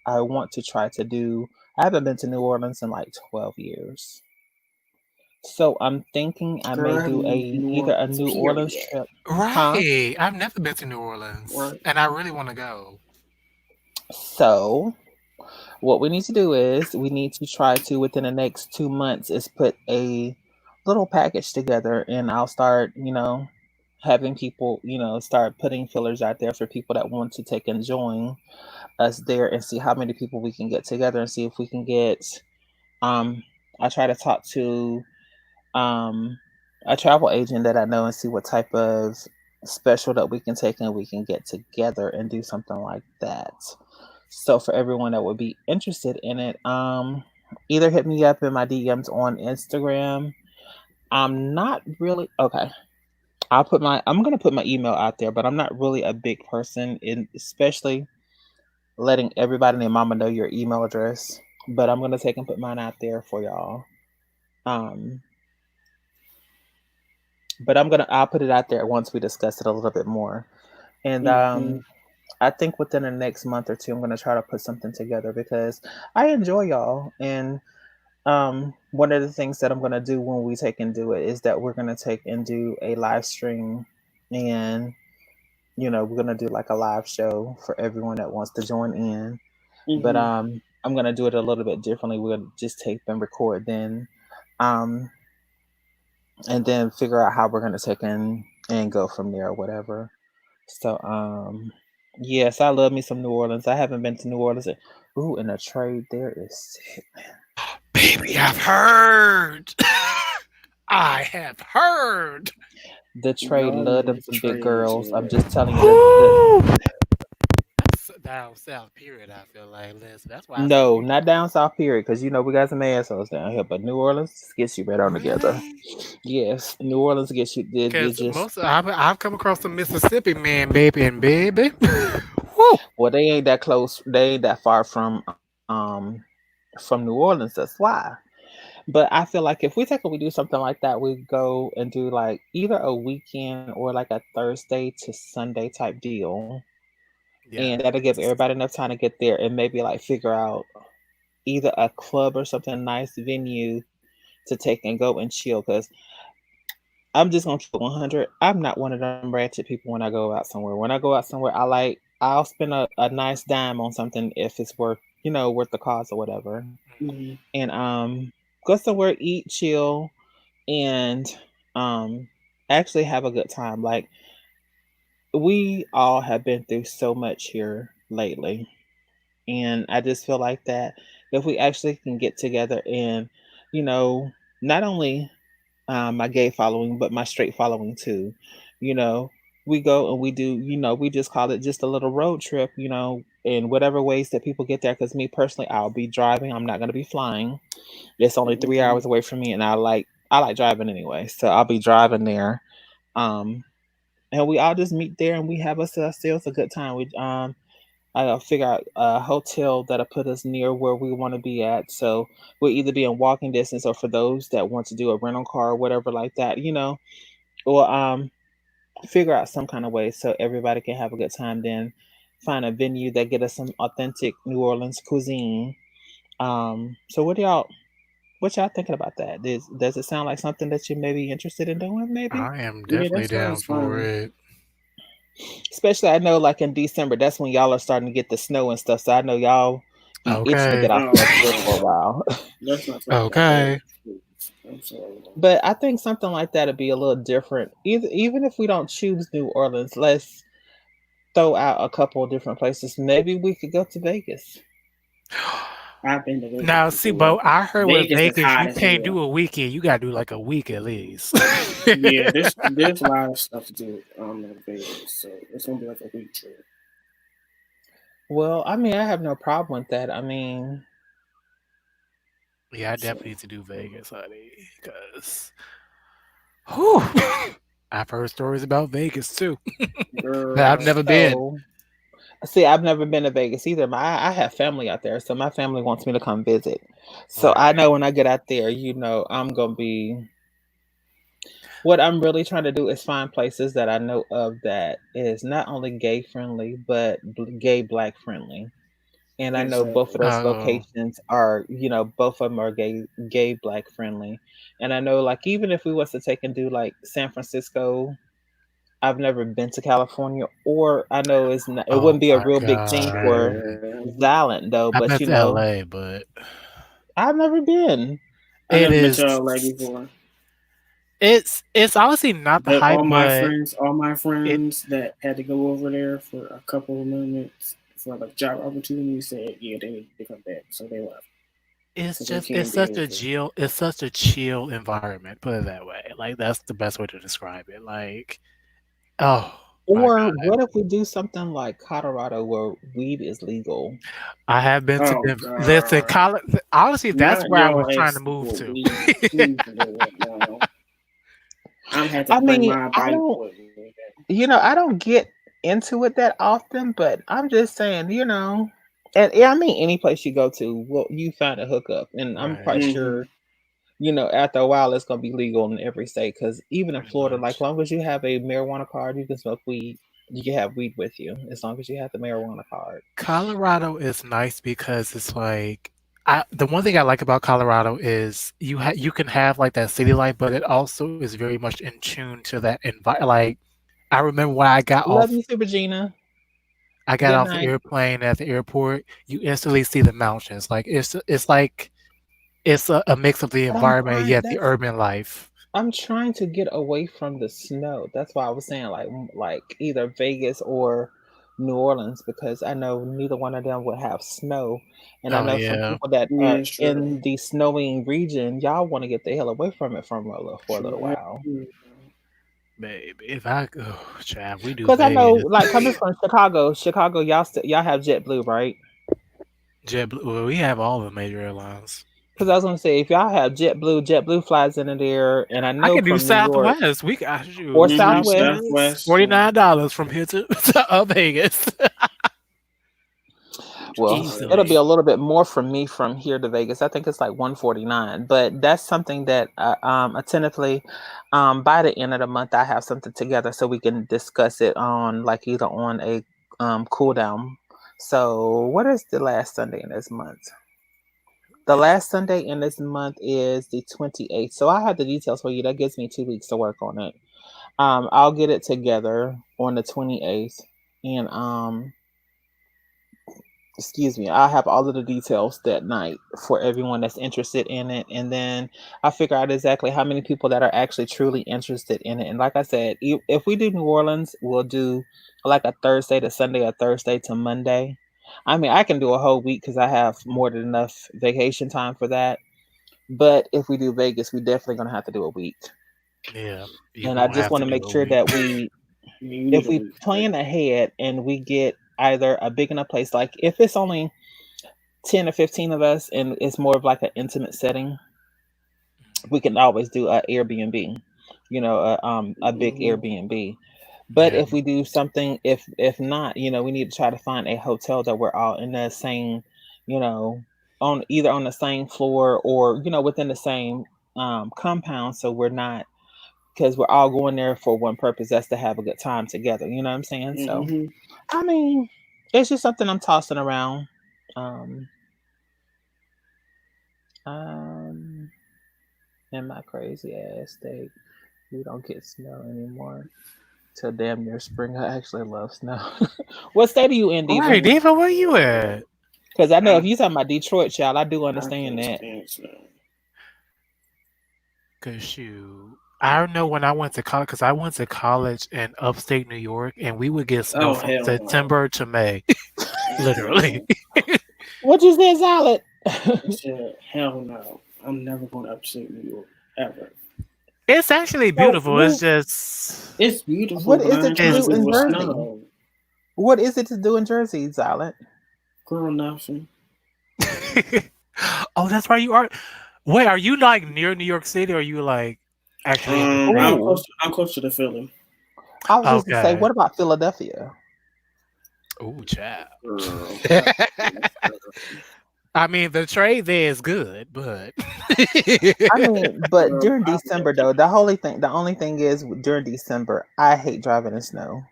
Speaker 1: I want to try to do. I haven't been to New Orleans in like 12 years. So I'm thinking I may
Speaker 9: Girl, I
Speaker 1: do
Speaker 9: haven't been to New
Speaker 1: either a
Speaker 9: Orleans,
Speaker 1: New Orleans
Speaker 9: period.
Speaker 1: trip, huh?
Speaker 3: Right. I've never been to New Orleans,
Speaker 9: Right.
Speaker 3: and I really want to go.
Speaker 1: So what we need to do is we need to try to, within the next 2 months, is put a little package together, and I'll start, having people, start putting fillers out there for people that want to take and join us there, and see how many people we can get together, and see if we can get. Um, I try to talk to um, a travel agent that I know, and see what type of special that we can take and we can get together and do something like that. So for everyone that would be interested in it, either hit me up in my DMs on Instagram. I'm not really okay. I'm gonna put my email out there, but I'm not really a big person in especially letting everybody and their mama know your email address. But I'm gonna take and put mine out there for y'all. Um But I'll put it out there once we discuss it a little bit more. And
Speaker 9: Mm-hmm.
Speaker 1: I think within the next month or two, I'm gonna try to put something together because I enjoy y'all. And one of the things that I'm gonna do when we take and do it is that we're gonna take and do a live stream, and we're gonna do like a live show for everyone that wants to join in. But
Speaker 9: Mm-hmm.
Speaker 1: I'm gonna do it a little bit differently. We're gonna just tape and record then, um, and then figure out how we're gonna take and go from there or whatever. So yes, I love me some New Orleans. I haven't been to New Orleans. Ooh, and the trade there is sick.
Speaker 3: Baby, I've heard. I have heard.
Speaker 1: The trade
Speaker 9: Y'all
Speaker 1: love
Speaker 9: need
Speaker 1: them
Speaker 9: to
Speaker 1: some big
Speaker 9: trade,
Speaker 1: girls. I'm
Speaker 9: yeah.
Speaker 1: just telling you. The,
Speaker 3: That's down south. Period. I feel like, listen, that's why I say
Speaker 1: no, not down south period, because we got some assholes down here. But New Orleans gets you right on together.
Speaker 3: really,
Speaker 1: Yes, New Orleans gets you. They
Speaker 3: because
Speaker 1: just
Speaker 3: I've come across some Mississippi man, baby, and baby. Woo.
Speaker 1: well, they ain't that close. They ain't that far from New Orleans. That's why. But I feel like if we take and we do something like that, we go and do like either a weekend or like a Thursday to Sunday type deal.
Speaker 3: Yeah.
Speaker 1: And that'll give everybody enough time to get there and maybe like figure out either a club or something nice venue to take and go and chill. Because I'm just gonna keep it 100. I'm not one of them ratchet people when I go out somewhere. When I go out somewhere, I'll spend a nice dime on something if it's worth the cost or whatever.
Speaker 9: Mm-hmm.
Speaker 1: And go somewhere, eat, chill, and actually have a good time. Like we all have been through so much here lately, and I just feel like that if we actually can get together and not only my gay following but my straight following too, you know we go and we do, we just call it just a little road trip, in whatever ways that people get there. Because me personally, I'll be driving. I'm not going to be flying. It's only 3 hours away from me, and I like driving anyway, so I'll be driving there. Um, and we all just meet there, and we have ourselves a good time. I gotta figure out a hotel that'll put us near where we want to be at. So we'll either be in walking distance, or for those that want to do a rental car or whatever like that, or figure out some kind of way so everybody can have a good time. Then find a venue that get us some authentic New Orleans cuisine. So what y'all thinking about that? Does it sound like something that you may be interested in doing? Maybe,
Speaker 3: I am
Speaker 9: Yeah,
Speaker 3: definitely
Speaker 9: that
Speaker 3: down
Speaker 9: sounds
Speaker 3: for
Speaker 9: fun.
Speaker 3: it.
Speaker 1: especially I know like in December, that's when y'all are starting to get the snow and stuff. So I know y'all be itching to
Speaker 3: Okay.
Speaker 1: get off
Speaker 9: Oh
Speaker 1: that trip for a
Speaker 9: God,
Speaker 1: while.
Speaker 9: let's not talk about
Speaker 3: Okay.
Speaker 9: that. Please. I'm sorry.
Speaker 1: But I think something like that would be a little different. Even if we don't choose New Orleans, let's throw out a couple of different places. Maybe we could go to Vegas.
Speaker 9: I've been to Vegas
Speaker 3: Now, see,
Speaker 9: before.
Speaker 3: but I heard with
Speaker 9: Vegas is
Speaker 3: Vegas,
Speaker 9: hot
Speaker 3: you
Speaker 9: as
Speaker 3: can't do
Speaker 9: hell.
Speaker 3: a weekend. You gotta do like a week at least.
Speaker 9: Yeah, there's a lot of stuff to do in Vegas, so it's gonna be like a week trip.
Speaker 1: Well, I mean, I have no problem with that. I mean,
Speaker 3: Yeah, I
Speaker 9: So
Speaker 3: definitely need to do Vegas, honey, because I've heard stories about Vegas too, but I've
Speaker 9: girl,
Speaker 3: never been.
Speaker 1: so see, I've never been to Vegas either. I have family out there, so my family wants me to come visit. So I
Speaker 3: Right.
Speaker 1: know when I get out there, I'm gonna be. What I'm really trying to do is find places that I know of that is not only gay friendly, but gay black friendly. And I know both of
Speaker 9: exactly.
Speaker 1: those
Speaker 3: Oh,
Speaker 1: locations are, both of them are gay black friendly. And I know, like, even if we was to take and do like San Francisco, I've never been to California, or I know it
Speaker 3: oh
Speaker 1: wouldn't be a
Speaker 3: my
Speaker 1: real big thing for
Speaker 3: God.
Speaker 9: Yeah,
Speaker 1: Violent though.
Speaker 3: I've
Speaker 1: But
Speaker 3: been to LA, but
Speaker 1: I've never been.
Speaker 9: I
Speaker 3: it
Speaker 9: never been
Speaker 3: is.
Speaker 9: to LA before.
Speaker 3: It's honestly not the
Speaker 9: But
Speaker 3: hype, but
Speaker 9: all my
Speaker 3: it
Speaker 9: friends that had to go over there for a couple of minutes for like job opportunities said, yeah, they need to come back, so they left
Speaker 3: it's
Speaker 9: because they
Speaker 3: just
Speaker 9: can't deal with it.
Speaker 3: it's such a chill environment. Put it that way. Like that's the best way to describe it. Like, oh my
Speaker 1: Or
Speaker 3: God,
Speaker 1: what if we do something like Colorado where weed is legal?
Speaker 3: I have been to
Speaker 9: Oh
Speaker 3: Denver. Listen,
Speaker 9: God,
Speaker 3: honestly, that's
Speaker 9: not
Speaker 3: where I was
Speaker 9: your
Speaker 3: trying to
Speaker 9: ex
Speaker 3: move
Speaker 9: with
Speaker 3: to.
Speaker 9: weed. Please do it now. I'm had to
Speaker 1: I
Speaker 9: bring
Speaker 1: mean,
Speaker 9: my
Speaker 1: I
Speaker 9: bike
Speaker 1: don't,
Speaker 9: with me.
Speaker 1: I don't get into it that often, but I'm just saying, and yeah, I mean, any place you go to, well, you find a hookup, and I'm
Speaker 3: Right.
Speaker 1: quite
Speaker 9: Mm-hmm.
Speaker 1: sure after a while, it's gonna be legal in every state. Because even in
Speaker 3: Pretty
Speaker 1: Florida, like,
Speaker 3: much.
Speaker 1: long as you have a marijuana card, you can smoke weed. You can have weed with you as long as you have the marijuana card.
Speaker 3: Colorado is nice because it's like the one thing I like about Colorado is you can have like that city life, but it also is very much in tune to that Like I remember when I got
Speaker 1: Love
Speaker 3: off
Speaker 1: you, Super Gina.
Speaker 3: I got
Speaker 1: Good
Speaker 3: off the
Speaker 1: night.
Speaker 3: airplane at the airport, you instantly see the mountains. Like it's like it's a mix of the
Speaker 1: But I'm
Speaker 3: environment
Speaker 1: trying.
Speaker 3: yet the urban life.
Speaker 1: I'm trying to get away from the snow. That's why I was saying like either Vegas or New Orleans, because I know neither one of them would have snow, and I
Speaker 3: Oh
Speaker 1: know some
Speaker 3: yeah.
Speaker 1: people that
Speaker 9: Yeah,
Speaker 1: are
Speaker 9: it's true.
Speaker 1: in the snowing region. Y'all want to get the hell away from it for a little
Speaker 9: True.
Speaker 1: while.
Speaker 3: Baby, if I Chad, we do
Speaker 1: Because I know,
Speaker 3: Vegas.
Speaker 1: like, coming from Chicago, y'all have JetBlue, right?
Speaker 3: JetBlue, well, we have all the major airlines.
Speaker 1: Because I was gonna say, if y'all have JetBlue flies into there, and I
Speaker 3: I
Speaker 1: know
Speaker 3: can do
Speaker 1: from New York
Speaker 3: Southwest. We got shoot.
Speaker 1: or Southwest.
Speaker 9: Southwest.
Speaker 3: $49 from here to Vegas.
Speaker 1: Well,
Speaker 3: Easily.
Speaker 1: it'll be a little bit more from me from here to Vegas. I think it's like 149, but that's something that attentively, by the end of the month, I have something together so we can discuss it on like either on a cool down. So, what is the last Sunday in this month? The last Sunday in this month is the 28th. So I have the details for you. That gives me 2 weeks to work on it. I'll get it together on the 28th, and excuse me, I'll have all of the details that night for everyone that's interested in it. And then I'll figure out exactly how many people that are actually truly interested in it. And like I said, if we do New Orleans, we'll do like a Thursday to Sunday or Thursday to Monday. I mean, I can do a whole week because I have more than enough vacation time for that. But if we do Vegas, we definitely going to have to do a week.
Speaker 3: Yeah.
Speaker 1: And I just want to make sure that if we plan ahead and we get either a big enough place, like if it's only 10 or 15 of us and it's more of like an intimate setting, we can always do a Airbnb, a big Airbnb. But
Speaker 3: Yeah.
Speaker 1: if we do something, if not, we need to try to find a hotel that we're all in the same, on either on the same floor or within the same compound, so we're not, because we're all going there for one purpose, that's to have a good time together. You know what I'm saying? So, I mean, it's just something I'm tossing around. In my crazy ass state, we don't get snow anymore till damn near spring. I actually love snow. What state are you in, Diva?
Speaker 3: Right, Diva, where you at?
Speaker 1: Because I know if you're talking about Detroit, child, I do understand that.
Speaker 3: Cause shoot, I know when I went to college, because I went to college in upstate New York, and we would get snow from
Speaker 9: hell no.
Speaker 3: September to May, literally.
Speaker 1: What you say, Solid?
Speaker 9: I said, hell no. I'm never going to upstate New York, ever.
Speaker 3: It's actually beautiful. It's just
Speaker 9: It's beautiful.
Speaker 1: What is it to do in Jersey?
Speaker 9: Snow.
Speaker 1: What is it to do in Jersey, Solid?
Speaker 9: Girl, nothing.
Speaker 3: Oh, that's why you are. Wait, are you like near New York City, or are you like actually?
Speaker 9: I'm close to the Philly.
Speaker 1: I was just gonna say, what about Philadelphia?
Speaker 3: Oh, child. I mean, the trade there is good, but
Speaker 1: I mean, but during December though, the only thing is during December, I hate driving in snow,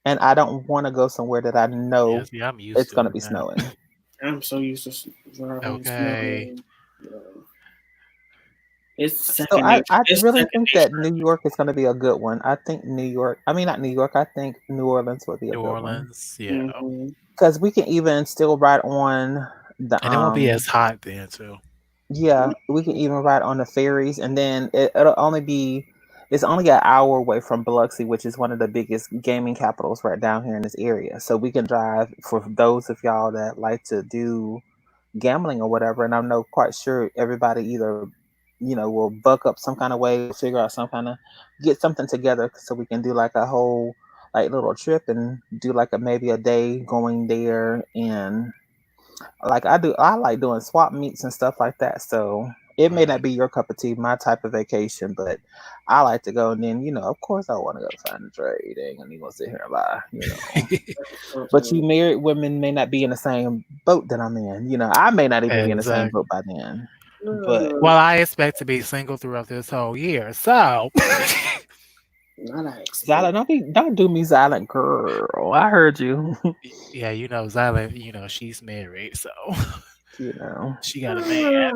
Speaker 1: and I don't want to go somewhere that I know it's going to be snowing.
Speaker 9: I'm so used to driving in
Speaker 3: okay.
Speaker 9: snow. It's
Speaker 1: so I really think that New York is going to be a good one. I think I think New Orleans will be a good one. New
Speaker 3: Orleans, yeah.
Speaker 1: Because we can even still ride on the.
Speaker 3: And it won't be as hot then, too.
Speaker 1: Yeah, we can even ride on the ferries, and then it'll only be. It's only an hour away from Biloxi, which is one of the biggest gaming capitals right down here in this area. So we can drive for those of y'all that like to do gambling or whatever. And I'm not quite sure everybody either, will buck up some kind of way, figure out some kind of, get something together so we can do like a whole like little trip and do like maybe a day going there. And like I like doing swap meets and stuff like that. So it may not be your cup of tea, my type of vacation, but I like to go. And then, of course I want to go find a trade. Ain't gonna even sit here and lie, But you married women may not be in the same boat that I'm in. I may not even be in the same boat by then. But
Speaker 3: Well, I expect to be single throughout this whole year, so
Speaker 9: Not I expect.
Speaker 1: Zyla, don't do me, Zyla girl. I heard you.
Speaker 3: yeah, you know, Zyla, you know, she's married, so
Speaker 1: You know.
Speaker 3: she got a man.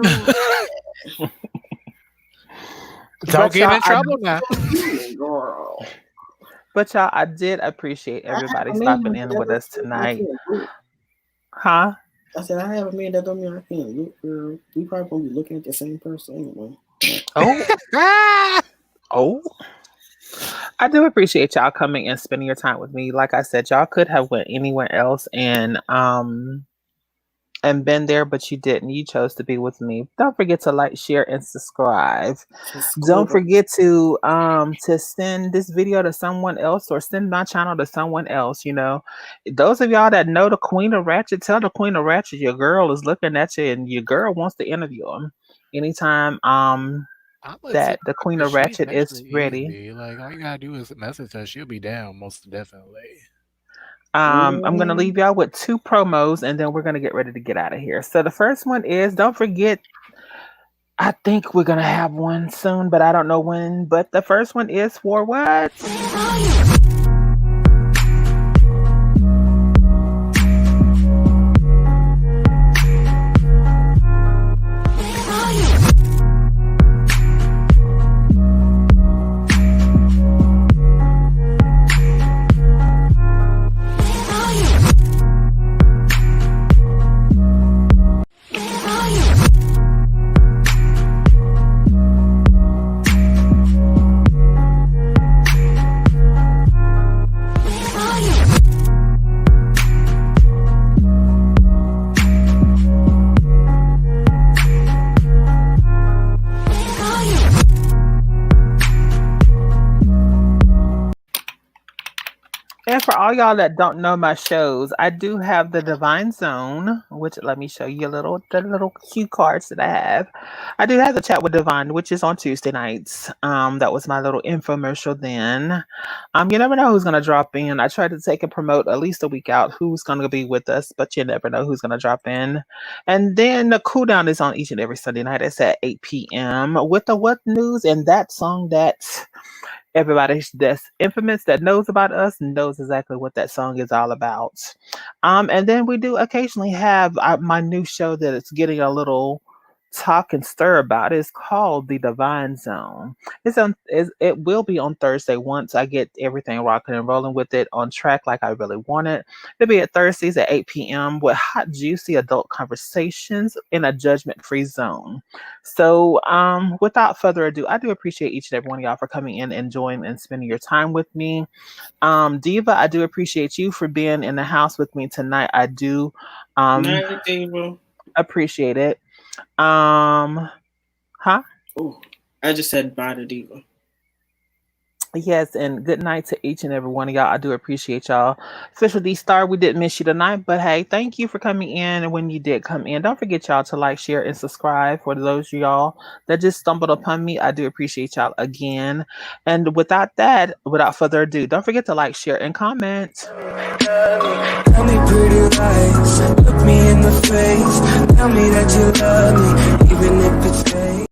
Speaker 3: Don't
Speaker 1: But
Speaker 3: get in
Speaker 1: y'all,
Speaker 3: trouble now.
Speaker 9: Girl.
Speaker 1: but y'all, I did appreciate everybody stopping in with us tonight. Huh?
Speaker 9: I said I have a man that don't mean I can't look, girl. We probably gonna be looking at the same person anyway.
Speaker 1: Oh. I do appreciate y'all coming and spending your time with me. Like I said, y'all could have went anywhere else and been there, but you didn't. You chose to be with me. Don't forget to like, share, and subscribe. Don't forget to send this video to someone else or send my channel to someone else. You know, those of y'all that know the Queen of Ratchet, tell the Queen of Ratchet your girl is looking at you and your girl wants to interview him anytime that the Queen of Ratchet is ready.
Speaker 3: Easy. Like all you gotta do is message her. She'll be down most definitely.
Speaker 1: I'm going to leave y'all with 2 promos and then we're going to get ready to get out of here. So the first one is, don't forget, I think we're going to have one soon, but I don't know when. But the first one is for what? And for all y'all that don't know my shows, I do have the Divine Zone, which let me show you the little cue cards that I have. I do have the Chat with Divine, which is on Tuesday nights. That was my little infomercial then. You never know who's gonna drop in. I try to take and promote at least a week out who's gonna be with us, but you never know who's gonna drop in. And then the cool down is on each and every Sunday night. It's at 8 p.m. with the What News and that song that everybody that's infamous that knows about us knows exactly what that song is all about. And then we do occasionally have my new show that it's getting a little talk and stir about. It's called The Divine Zone. It will be on Thursday once I get everything rocking and rolling with it on track like I really want it. It'll be at Thursdays at 8 p.m. with hot, juicy adult conversations in a judgment-free zone. So without further ado, I do appreciate each and every one of y'all for coming in, enjoying, and spending your time with me. Diva, I do appreciate you for being in the house with me tonight. I do appreciate it. Huh?
Speaker 9: Oh, I just said bye to Diva.
Speaker 1: Yes, and good night to each and every one of y'all. I do appreciate y'all. Official D Star, we didn't miss you tonight, but hey, thank you for coming in. And when you did come in, don't forget y'all to like, share, and subscribe. For those of y'all that just stumbled upon me, I do appreciate y'all again. And without further ado, don't forget to like, share, and comment.
Speaker 5: Tell me pretty lies, look me in the face. Tell me that you love me, even if it's fake.